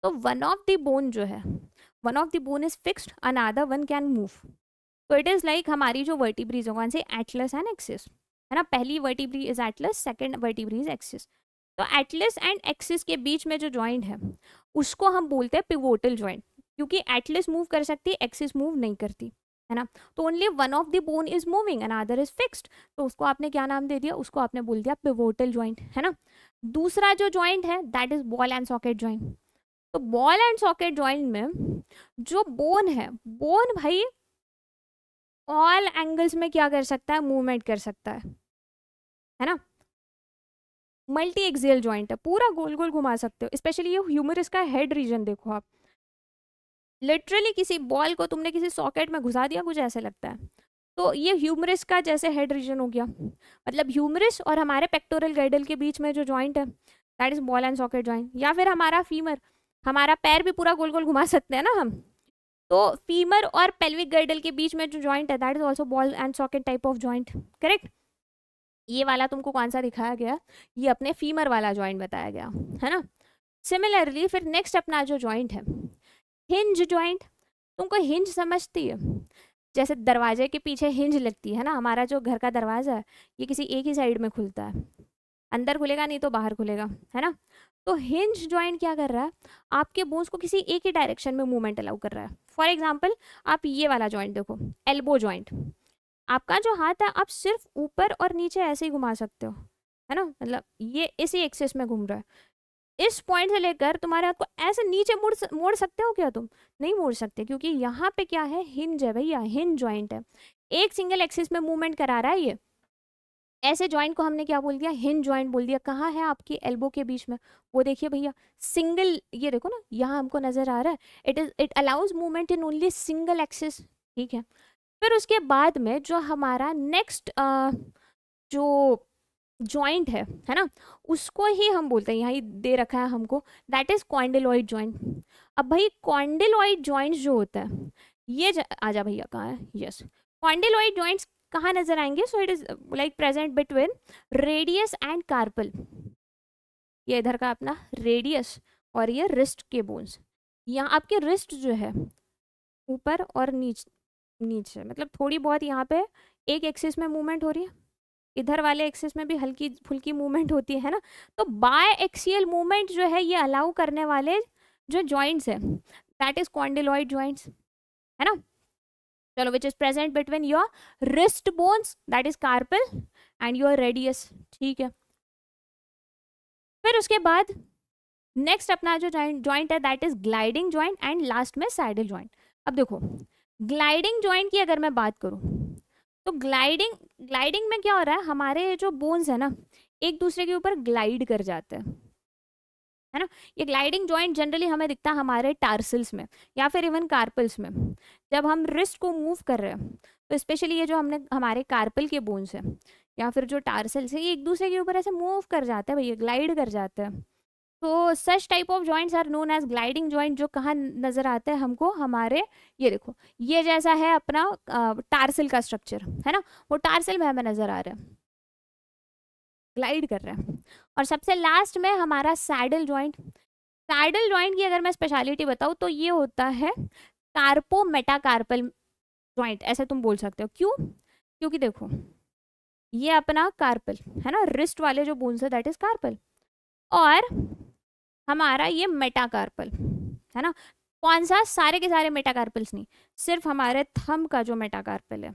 तो वन ऑफ द बोन जो है, one of the bone is fixed, another one can move. तो इट इज लाइक हमारी जो वर्टिब्रीज होगा से एटलस एंड एक्सिस, है ना, पहली vertebrae is Atlas, second vertebrae is axis. तो एटलस एंड एक्सिस के बीच में जो जॉइंट है उसको हम बोलते हैं पिवोटल जॉइंट, क्योंकि एटलस मूव कर सकती है, एक्सिस मूव नहीं करती, है ना। तो only one of the bone is moving and other is fixed, तो उसको आपने क्या नाम दे दिया, उसको आपने बोल दिया पिवोटल जॉइंट, है ना। दूसरा जो जॉइंट है that is ball and socket joint. तो बॉल एंड सॉकेट जॉइंट में जो बोन है, बोन भाई ऑल एंगल्स में क्या कर सकता है, मूवमेंट कर सकता है ना। मल्टी एक्सियल जॉइंट है, पूरा गोल गोल घुमा सकते हो। स्पेशली ये ह्यूमरस का हेड रीजन देखो आप, लिटरली किसी बॉल को तुमने किसी सॉकेट में घुसा दिया, कुछ ऐसे लगता है। तो ये ह्यूमरस का जैसे हेड रीजन हो गया, मतलब ह्यूमरस और हमारे पेक्टोरल गाइडल के बीच में जो जॉइंट है that is ball and socket joint. या फिर हमारा फीमर, हमारा पैर भी पूरा गोल गोल घुमा सकते हैं ना हम, तो फीमर और पेल्विक गाइडल के बीच में जो जॉइंट है that is also ball and socket type of joint, correct. ये वाला तुमको कौन सा दिखाया गया, ये अपने फीमर वाला जॉइंट बताया गया, है ना। सिमिलरली फिर नेक्स्ट अपना जो जॉइंट है हिंज जॉइंट, तुमको हिंज समझती है, जैसे दरवाजे के पीछे हिंज लगती है ना, हमारा जो घर का दरवाजा है ये किसी एक ही साइड में खुलता है, अंदर खुलेगा नहीं तो बाहर खुलेगा, है ना। तो हिंज जॉइंट क्या कर रहा है, आपके बोन्स को किसी एक ही डायरेक्शन में मूवमेंट अलाउ कर रहा है। फॉर एग्जाम्पल आप ये वाला जॉइंट देखो, एल्बो जॉइंट, आपका जो हाथ है आप सिर्फ ऊपर और नीचे ऐसे ही घुमा सकते हो, है ना, मतलब ये इसी एक्सिस में घूम रहा है, इस पॉइंट से लेकर तुम्हारे हाथ को ऐसे नीचे मोड़ सकते हो क्या, तुम नहीं मोड़ सकते, क्योंकि यहाँ पे क्या है, हिंज है भैया, हिंज जॉइंट है, एक सिंगल एक्सिस में मूवमेंट करा रहा है ये। ऐसे जॉइंट को हमने क्या बोल दिया, हिंज जॉइंट बोल दिया। कहाँ है आपकी एल्बो के बीच में, वो देखिए भैया सिंगल, ये देखो ना यहाँ हमको नजर आ रहा है, it allows movement in only single axis, ठीक है। फिर उसके बाद में जो हमारा नेक्स्ट जो जॉइंट है ना, उसको ही हम बोलते हैं, यहाँ दे रखा है हमको, दैट इज कॉन्डिलॉइड जॉइंट। अब भाई कॉन्डिलॉइड जॉइंट जो होता है ये आजा भैया कहाँ है, यस, कॉन्डिलॉइड जॉइंट्स कहाँ नजर आएंगे, so it is like present between radius and carpal, ये इधर का अपना रेडियस और ये रिस्ट के बोन्स। यहाँ आपके रिस्ट जो है ऊपर और नीचे मतलब थोड़ी बहुत यहाँ पे एक एक्सिस में मूवमेंट हो रही है, इधर वाले एक्सिस में भी हल्की फुल्की मूवमेंट होती है ना। तो बाय एक्सियल मूवमेंट जो है ये अलाउ करने वाले जो जॉइंट्स है दैट इज कॉन्डिलॉइड जॉइंट्स, है ना। चलो which is present between your wrist bones that is carpal and your radius, ठीक है। फिर उसके बाद नेक्स्ट अपना जो जॉइंट है that is gliding joint and last में सैडल जॉइंट। अब देखो ग्लाइडिंग जॉइंट की अगर मैं बात करूं तो ग्लाइडिंग में क्या हो रहा है, हमारे जो बोन्स है ना एक दूसरे के ऊपर ग्लाइड कर जाते हैं, है ना। ये ग्लाइडिंग जॉइंट जनरली हमें दिखता है हमारे टार्सल्स में या फिर इवन कार्पल्स में। जब हम रिस्ट को मूव कर रहे हैं तो स्पेशली ये जो हमने हमारे कार्पल के बोन्स हैं या फिर जो टार्सल्स है ये एक दूसरे के ऊपर ऐसे मूव कर जाते हैं भैया, ग्लाइड कर जाते हैं। तो such type of joints are known as gliding joint, जो कहाँ नजर आते हैं हमको, हमारे ये देखो ये जैसा है अपना टार्सल का स्ट्रक्चर, है ना, वो टार्सल में हमें नजर आ रहा है, ग्लाइड कर रहा है। और सबसे लास्ट में हमारा सैडल जॉइंट। सैडल जॉइंट की अगर मैं स्पेशलिटी बताऊँ तो ये होता है कार्पो मेटाकार्पल जॉइंट, ऐसे तुम बोल सकते हो। क्यों, क्योंकि देखो ये अपना कार्पल है ना, रिस्ट वाले जो बोन्स है दैट इज कार्पल, और हमारा ये मेटाकार्पल है ना। कौन सा, सारे के सारे मेटाकार्पल्स नहीं, सिर्फ हमारे थंब का जो मेटाकार्पल है,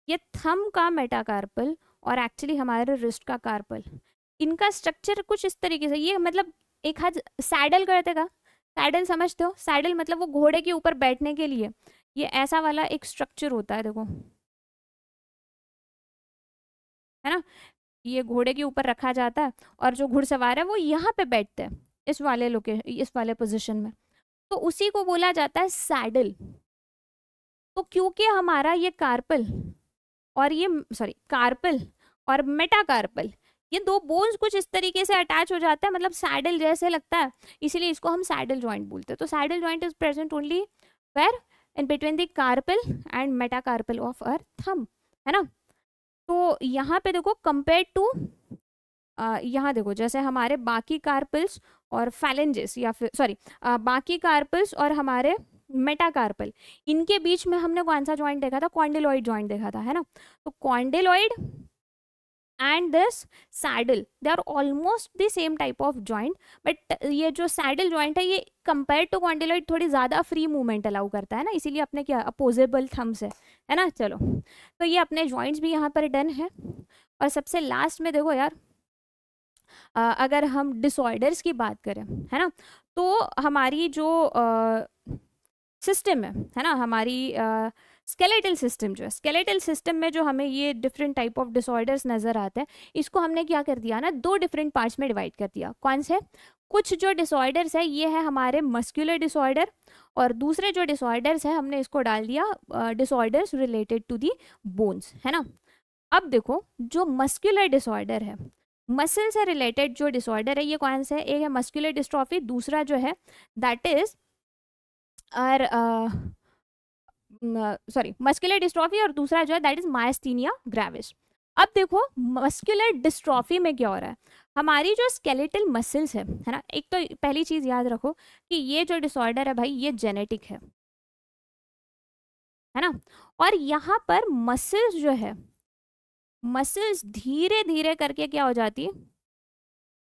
ये थंब का मेटाकार्पल और एक्चुअली हमारे रिस्ट का कार्पल, इनका स्ट्रक्चर कुछ इस तरीके से, ये मतलब एक हाथ सैडल करते का, सैडल समझते हो, सैडल मतलब वो घोड़े के ऊपर बैठने के लिए ये ऐसा वाला एक स्ट्रक्चर होता है, देखो है ना, ये घोड़े के ऊपर रखा जाता है और जो घुड़सवार है वो यहाँ पे बैठते हैं इस वाले पोजीशन में, तो उसी को बोला जाता है सैडल। तो क्योंकि हमारा ये कार्पल और ये कार्पल और मेटाकार्पल ये दो बोन्स कुछ इस तरीके से अटैच हो जाते हैं, मतलब सैडल जैसे लगता है, इसीलिए इसको हम सैडल जॉइंट बोलते हैं। तो saddle joint is present only where in between the carpal and metacarpal of our thumb, है ना। तो यहाँ पे देखो कंपेयर टू यहाँ देखो, जैसे हमारे बाकी कार्पल्स और फैलेंजेस, या फिर सॉरी बाकी कार्पल्स और हमारे मेटाकार्पल, इनके बीच में हमने कौन सा जॉइंट देखा था? कॉन्डिलॉइड जॉइंट देखा था, है ना? तो condyloid and this saddle, they are almost the same type of joint, but ये जो सैडल जॉइंट है ये कंपेयर टू कॉन्डिलॉइड थोड़ी ज़्यादा फ्री मूवमेंट अलाउ करता है ना, इसीलिए अपने क्या अपोजेबल थम्स है ना? चलो, तो ये अपने जॉइंट्स भी यहाँ पर डन है। और सबसे लास्ट में देखो यार, अगर हम डिसऑर्डर्स की बात करें, है ना, तो हमारी जो सिस्टम है ना, हमारी स्केलेटल सिस्टम जो है, स्केलेटल सिस्टम में जो हमें ये डिफरेंट टाइप ऑफ डिसऑर्डर्स नज़र आते हैं, इसको हमने क्या कर दिया ना, 2 डिफरेंट पार्ट्स में डिवाइड कर दिया। कौन से? कुछ जो डिसऑर्डर्स है ये है हमारे मस्कुलर डिसऑर्डर, और दूसरे जो डिसऑर्डर्स है हमने इसको डाल दिया disorders related to the bones, है ना? अब देखो, जो मस्कुलर डिसऑर्डर है, मसल से रिलेटेड जो डिसऑर्डर है, ये कौन सा है? एक है मस्कुलर डिस्ट्रॉफी, दूसरा जो है दैट इज और सॉरी मस्कुलर डिस्ट्रॉफी, और दूसरा जो है दैट इज मायस्थीनिया ग्रेविस। अब देखो, मस्कुलर डिस्ट्रॉफी में क्या हो रहा है? हमारी जो स्केलेटल मसल्स है ना, एक तो पहली चीज याद रखो कि ये जो डिसऑर्डर है भाई, ये जेनेटिक है ना? और यहाँ पर मसल्स जो है, मसल्स धीरे धीरे करके क्या हो जाती है?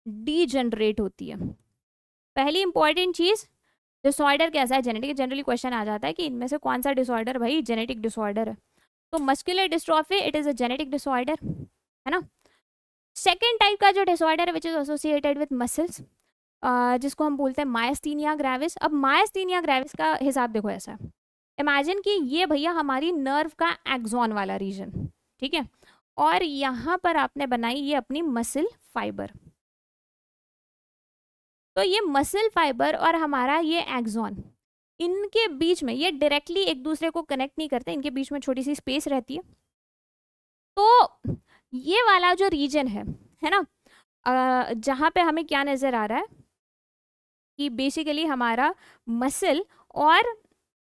डीजनरेट होती है। पहली इंपॉर्टेंट चीज, डिसऑर्डर कैसा है? जेनेटिक। जनरली क्वेश्चन आ जाता है कि इनमें से कौन सा डिसऑर्डर भाई जेनेटिक डिसऑर्डर है, तो muscular dystrophy it is a genetic disorder, है ना? सेकेंड टाइप का जो डिसऑर्डर है which is associated with muscles, जिसको हम बोलते हैं मायस्थीनिया ग्रेविस। अब मायस्थीनिया ग्रेविस का हिसाब देखो ऐसा है, इमेजिन कि ये भैया हमारी नर्व का एक्सॉन वाला रीजन, ठीक है, और यहाँ पर आपने बनाई ये अपनी मसल फाइबर। तो ये मसल फाइबर और हमारा ये एक्सॉन, इनके बीच में ये डायरेक्टली एक दूसरे को कनेक्ट नहीं करते, इनके बीच में छोटी सी स्पेस रहती है। तो ये वाला जो रीजन है ना, जहाँ पे हमें क्या नज़र आ रहा है कि बेसिकली हमारा मसल और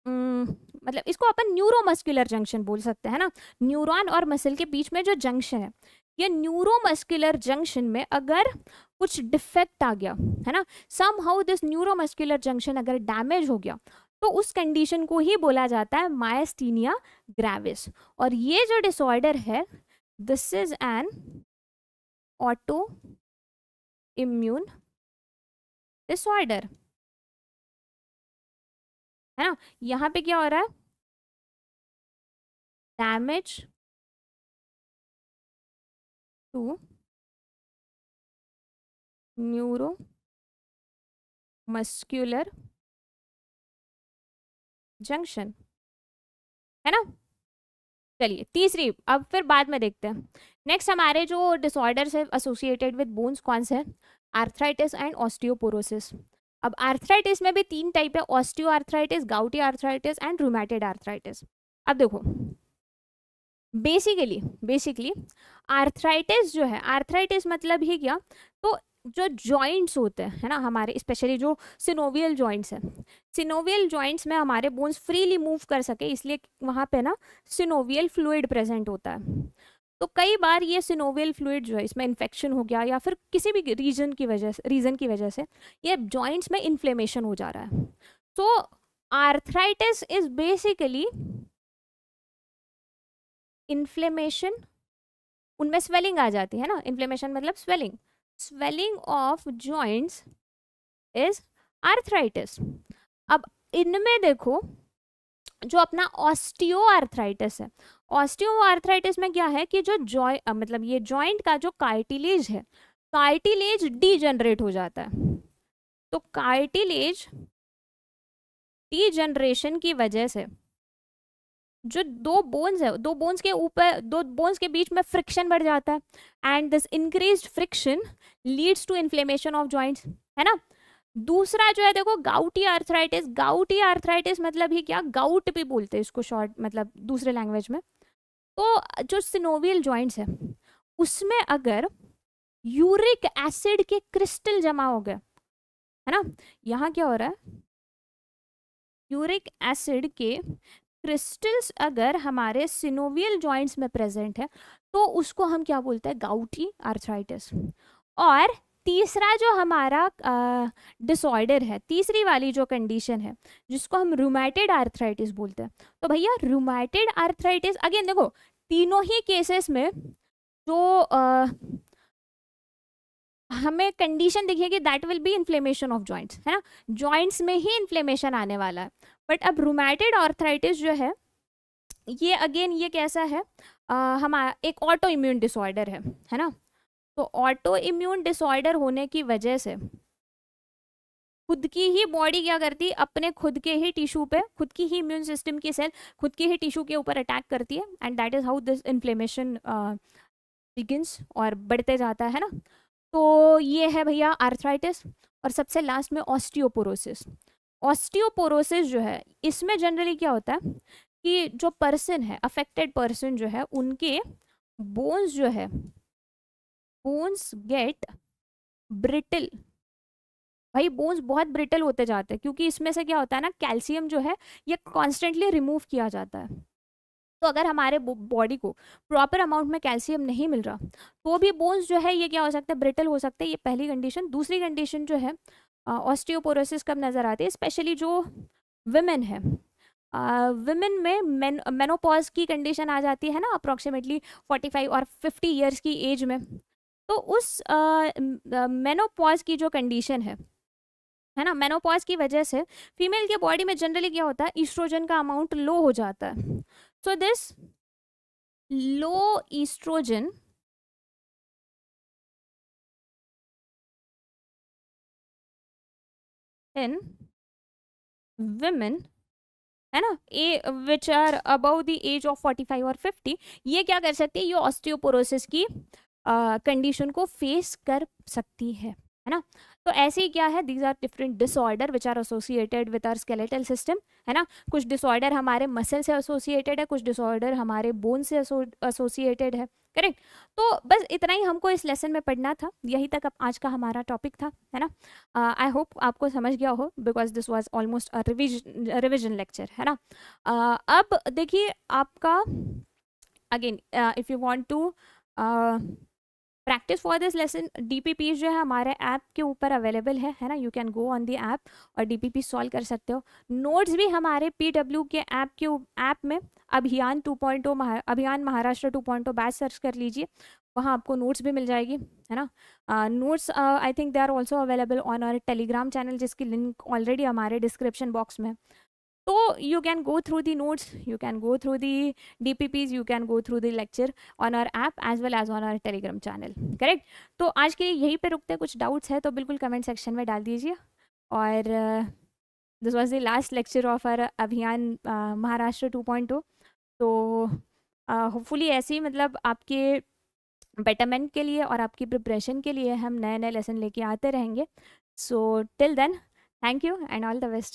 मतलब इसको अपन न्यूरोमस्कुलर जंक्शन बोल सकते हैं ना, न्यूरॉन और मसल के बीच में जो जंक्शन है, ये न्यूरोमस्कुलर जंक्शन में अगर कुछ डिफेक्ट आ गया, है ना, somehow this neuromuscular junction अगर डैमेज हो गया, तो उस कंडीशन को ही बोला जाता है मायस्थीनिया ग्रेविस। और ये जो डिसऑर्डर है, this is an autoimmune disorder, है ना? यहाँ पे क्या हो रहा है? Damage to neuromuscular junction, है ना? चलिए तीसरी, अब फिर बाद में देखते हैं। नेक्स्ट हमारे जो डिसऑर्डर्स है एसोसिएटेड विद बोन्स, कौन से हैं? Arthritis and osteoporosis. अब आर्थराइटिस में भी 3 टाइप है, osteoarthritis, gouty arthritis and rheumatoid arthritis. अब देखो, बेसिकली आर्थराइटिस जो है, आर्थराइटिस मतलब ही क्या, तो जो जॉइंट्स होते हैं, है ना, हमारे स्पेशली जो सिनोवियल जॉइंट्स हैं, सिनोवियल जॉइंट्स में हमारे बोन्स फ्रीली मूव कर सके, इसलिए वहाँ पे ना सिनोवियल फ्लूइड प्रेजेंट होता है। तो कई बार ये सिनोवियल फ्लूइड जो है, इसमें इन्फेक्शन हो गया या फिर किसी भी रीजन की वजह से ये जॉइंट्स में इन्फ्लेमेशन हो जा रहा है। तो आर्थराइटिस इज बेसिकली इन्फ्लेमेशन, उनमें स्वेलिंग आ जाती है ना, इन्फ्लेमेशन मतलब swelling of joints is arthritis. अब इनमें देखो, जो अपना ऑस्टियो आर्थराइटिस है, ऑस्टियो आर्थराइटिस में क्या है कि जो मतलब ये जॉइंट का जो कार्टिलेज है, कार्टिलेज डीजनरेट हो जाता है। तो कार्टिलेज डीजनरेशन की वजह से जो 2 बोन्स है, 2 बोन्स के ऊपर, 2 बोन्स के बीच में फ्रिक्शन बढ़ जाता है, and this increased friction leads to inflammation of joints, है ना? दूसरा जो है देखो, गाउटी आर्थराइटिस। गाउटी आर्थराइटिस मतलब ही क्या, गाउट भी बोलते हैं इसको शॉर्ट, मतलब दूसरे लैंग्वेज में। तो जो सिनोवियल जॉइंट्स है उसमें अगर यूरिक एसिड के क्रिस्टल जमा हो गए, है ना, यहाँ क्या हो रहा है, यूरिक एसिड के क्रिस्टल्स अगर हमारे सिनोवियल जॉइंट्स में प्रेजेंट है, तो उसको हम क्या बोलते हैं, गाउटी आर्थराइटिस। और तीसरा जो हमारा डिसऑर्डर है, तीसरी वाली जो कंडीशन है जिसको हम रूमेटेड आर्थराइटिस बोलते हैं, तो भैया रूमेटेड आर्थराइटिस अगेन देखो तीनों ही केसेस में जो हमें कंडीशन दिखेगी that will be inflammation of joints, है ना, जॉइंट्स में ही इन्फ्लेमेशन आने वाला है। बट अब रूमेटेड आर्थराइटिस जो है ये अगेन ये कैसा है, हमारा एक ऑटो इम्यून डिसऑर्डर है ना। तो ऑटो इम्यून डिसऑर्डर होने की वजह से खुद की ही बॉडी क्या करती है, अपने खुद के ही टिश्यू पे खुद की ही इम्यून सिस्टम की सेल खुद के ही टिश्यू के ऊपर अटैक करती है, and that is how this inflammation begins और बढ़ते जाता है ना। तो ये है भैया आर्थराइटिस। और सबसे लास्ट में ऑस्टियोपोरोसिस। ऑस्टियोपोरोसिस जो है इसमें जनरली क्या होता है कि जो पर्सन है, अफेक्टेड पर्सन जो है, उनके बोन्स जो है, बोन्स गेट ब्रिटल। भाई बोन्स बहुत ब्रिटल होते जाते हैं क्योंकि इसमें से क्या होता है ना, कैल्शियम जो है ये कॉन्स्टेंटली रिमूव किया जाता है। तो अगर हमारे बॉडी को प्रॉपर अमाउंट में कैल्शियम नहीं मिल रहा तो भी बोन्स जो है ये क्या हो सकता है, ब्रिटल हो सकते हैं। ये पहली कंडीशन। दूसरी कंडीशन जो है ऑस्टियोपोरोसिस कब नज़र आती है, स्पेशली जो विमेन है, विमेन में मेनोपॉज की कंडीशन आ जाती है ना, अप्रॉक्सीमेटली 45 और 50 ईयर्स की एज में। तो उस मेनोपॉज की जो कंडीशन है ना, मेनोपॉज की वजह से फीमेल के बॉडी में जनरली क्या होता है, ईस्ट्रोजन का अमाउंट लो हो जाता है। So this low oestrogen in women, है ना, which are above the age of 45 और 50, ये क्या कर सकती है, ये ऑस्टियोपोरोसिस की कंडीशन को फेस कर सकती है ना। तो ऐसे ही क्या है, these are different disorder which are associated with our skeletal system, है ना। कुछ डिसऑर्डर हमारे मसल से एसोसिएटेड है, कुछ डिसऑर्डर हमारे बोन से एसोसिएटेड है, करेक्ट। तो बस इतना ही हमको इस लेसन में पढ़ना था, यही तक अब आज का हमारा टॉपिक था, है ना। आई होप आपको समझ गया हो because this was almost a revision lecture, है ना। अब देखिए आपका again if you want to practice for this lesson, DPP जो है हमारे ऐप के ऊपर अवेलेबल है ना। You can go on the app और DPP सॉल्व कर सकते हो। नोट्स भी हमारे PW के ऐप में अभियान 2.0 अभियान महाराष्ट्र 2.0 बैच सर्च कर लीजिए, वहाँ आपको नोट्स भी मिल जाएगी, है ना। Notes I think they are also available on our Telegram channel जिसकी लिंक ऑलरेडी हमारे डिस्क्रिप्शन बॉक्स में। तो you can go through the notes, you can go through the DPPs, you can go through the lecture on our app as well as on our telegram channel, correct. तो आज के लिए यहीं पे रुकते हैं, कुछ डाउट्स है तो बिल्कुल कमेंट सेक्शन में डाल दीजिए। और this was the last lecture of our अभियान महाराष्ट्र 2.0। तो होपफुली ऐसे ही मतलब आपके बेटरमेंट के लिए और आपकी प्रिपरेशन के लिए हम नए नए लेसन लेके आते रहेंगे। So till then thank you and all the best.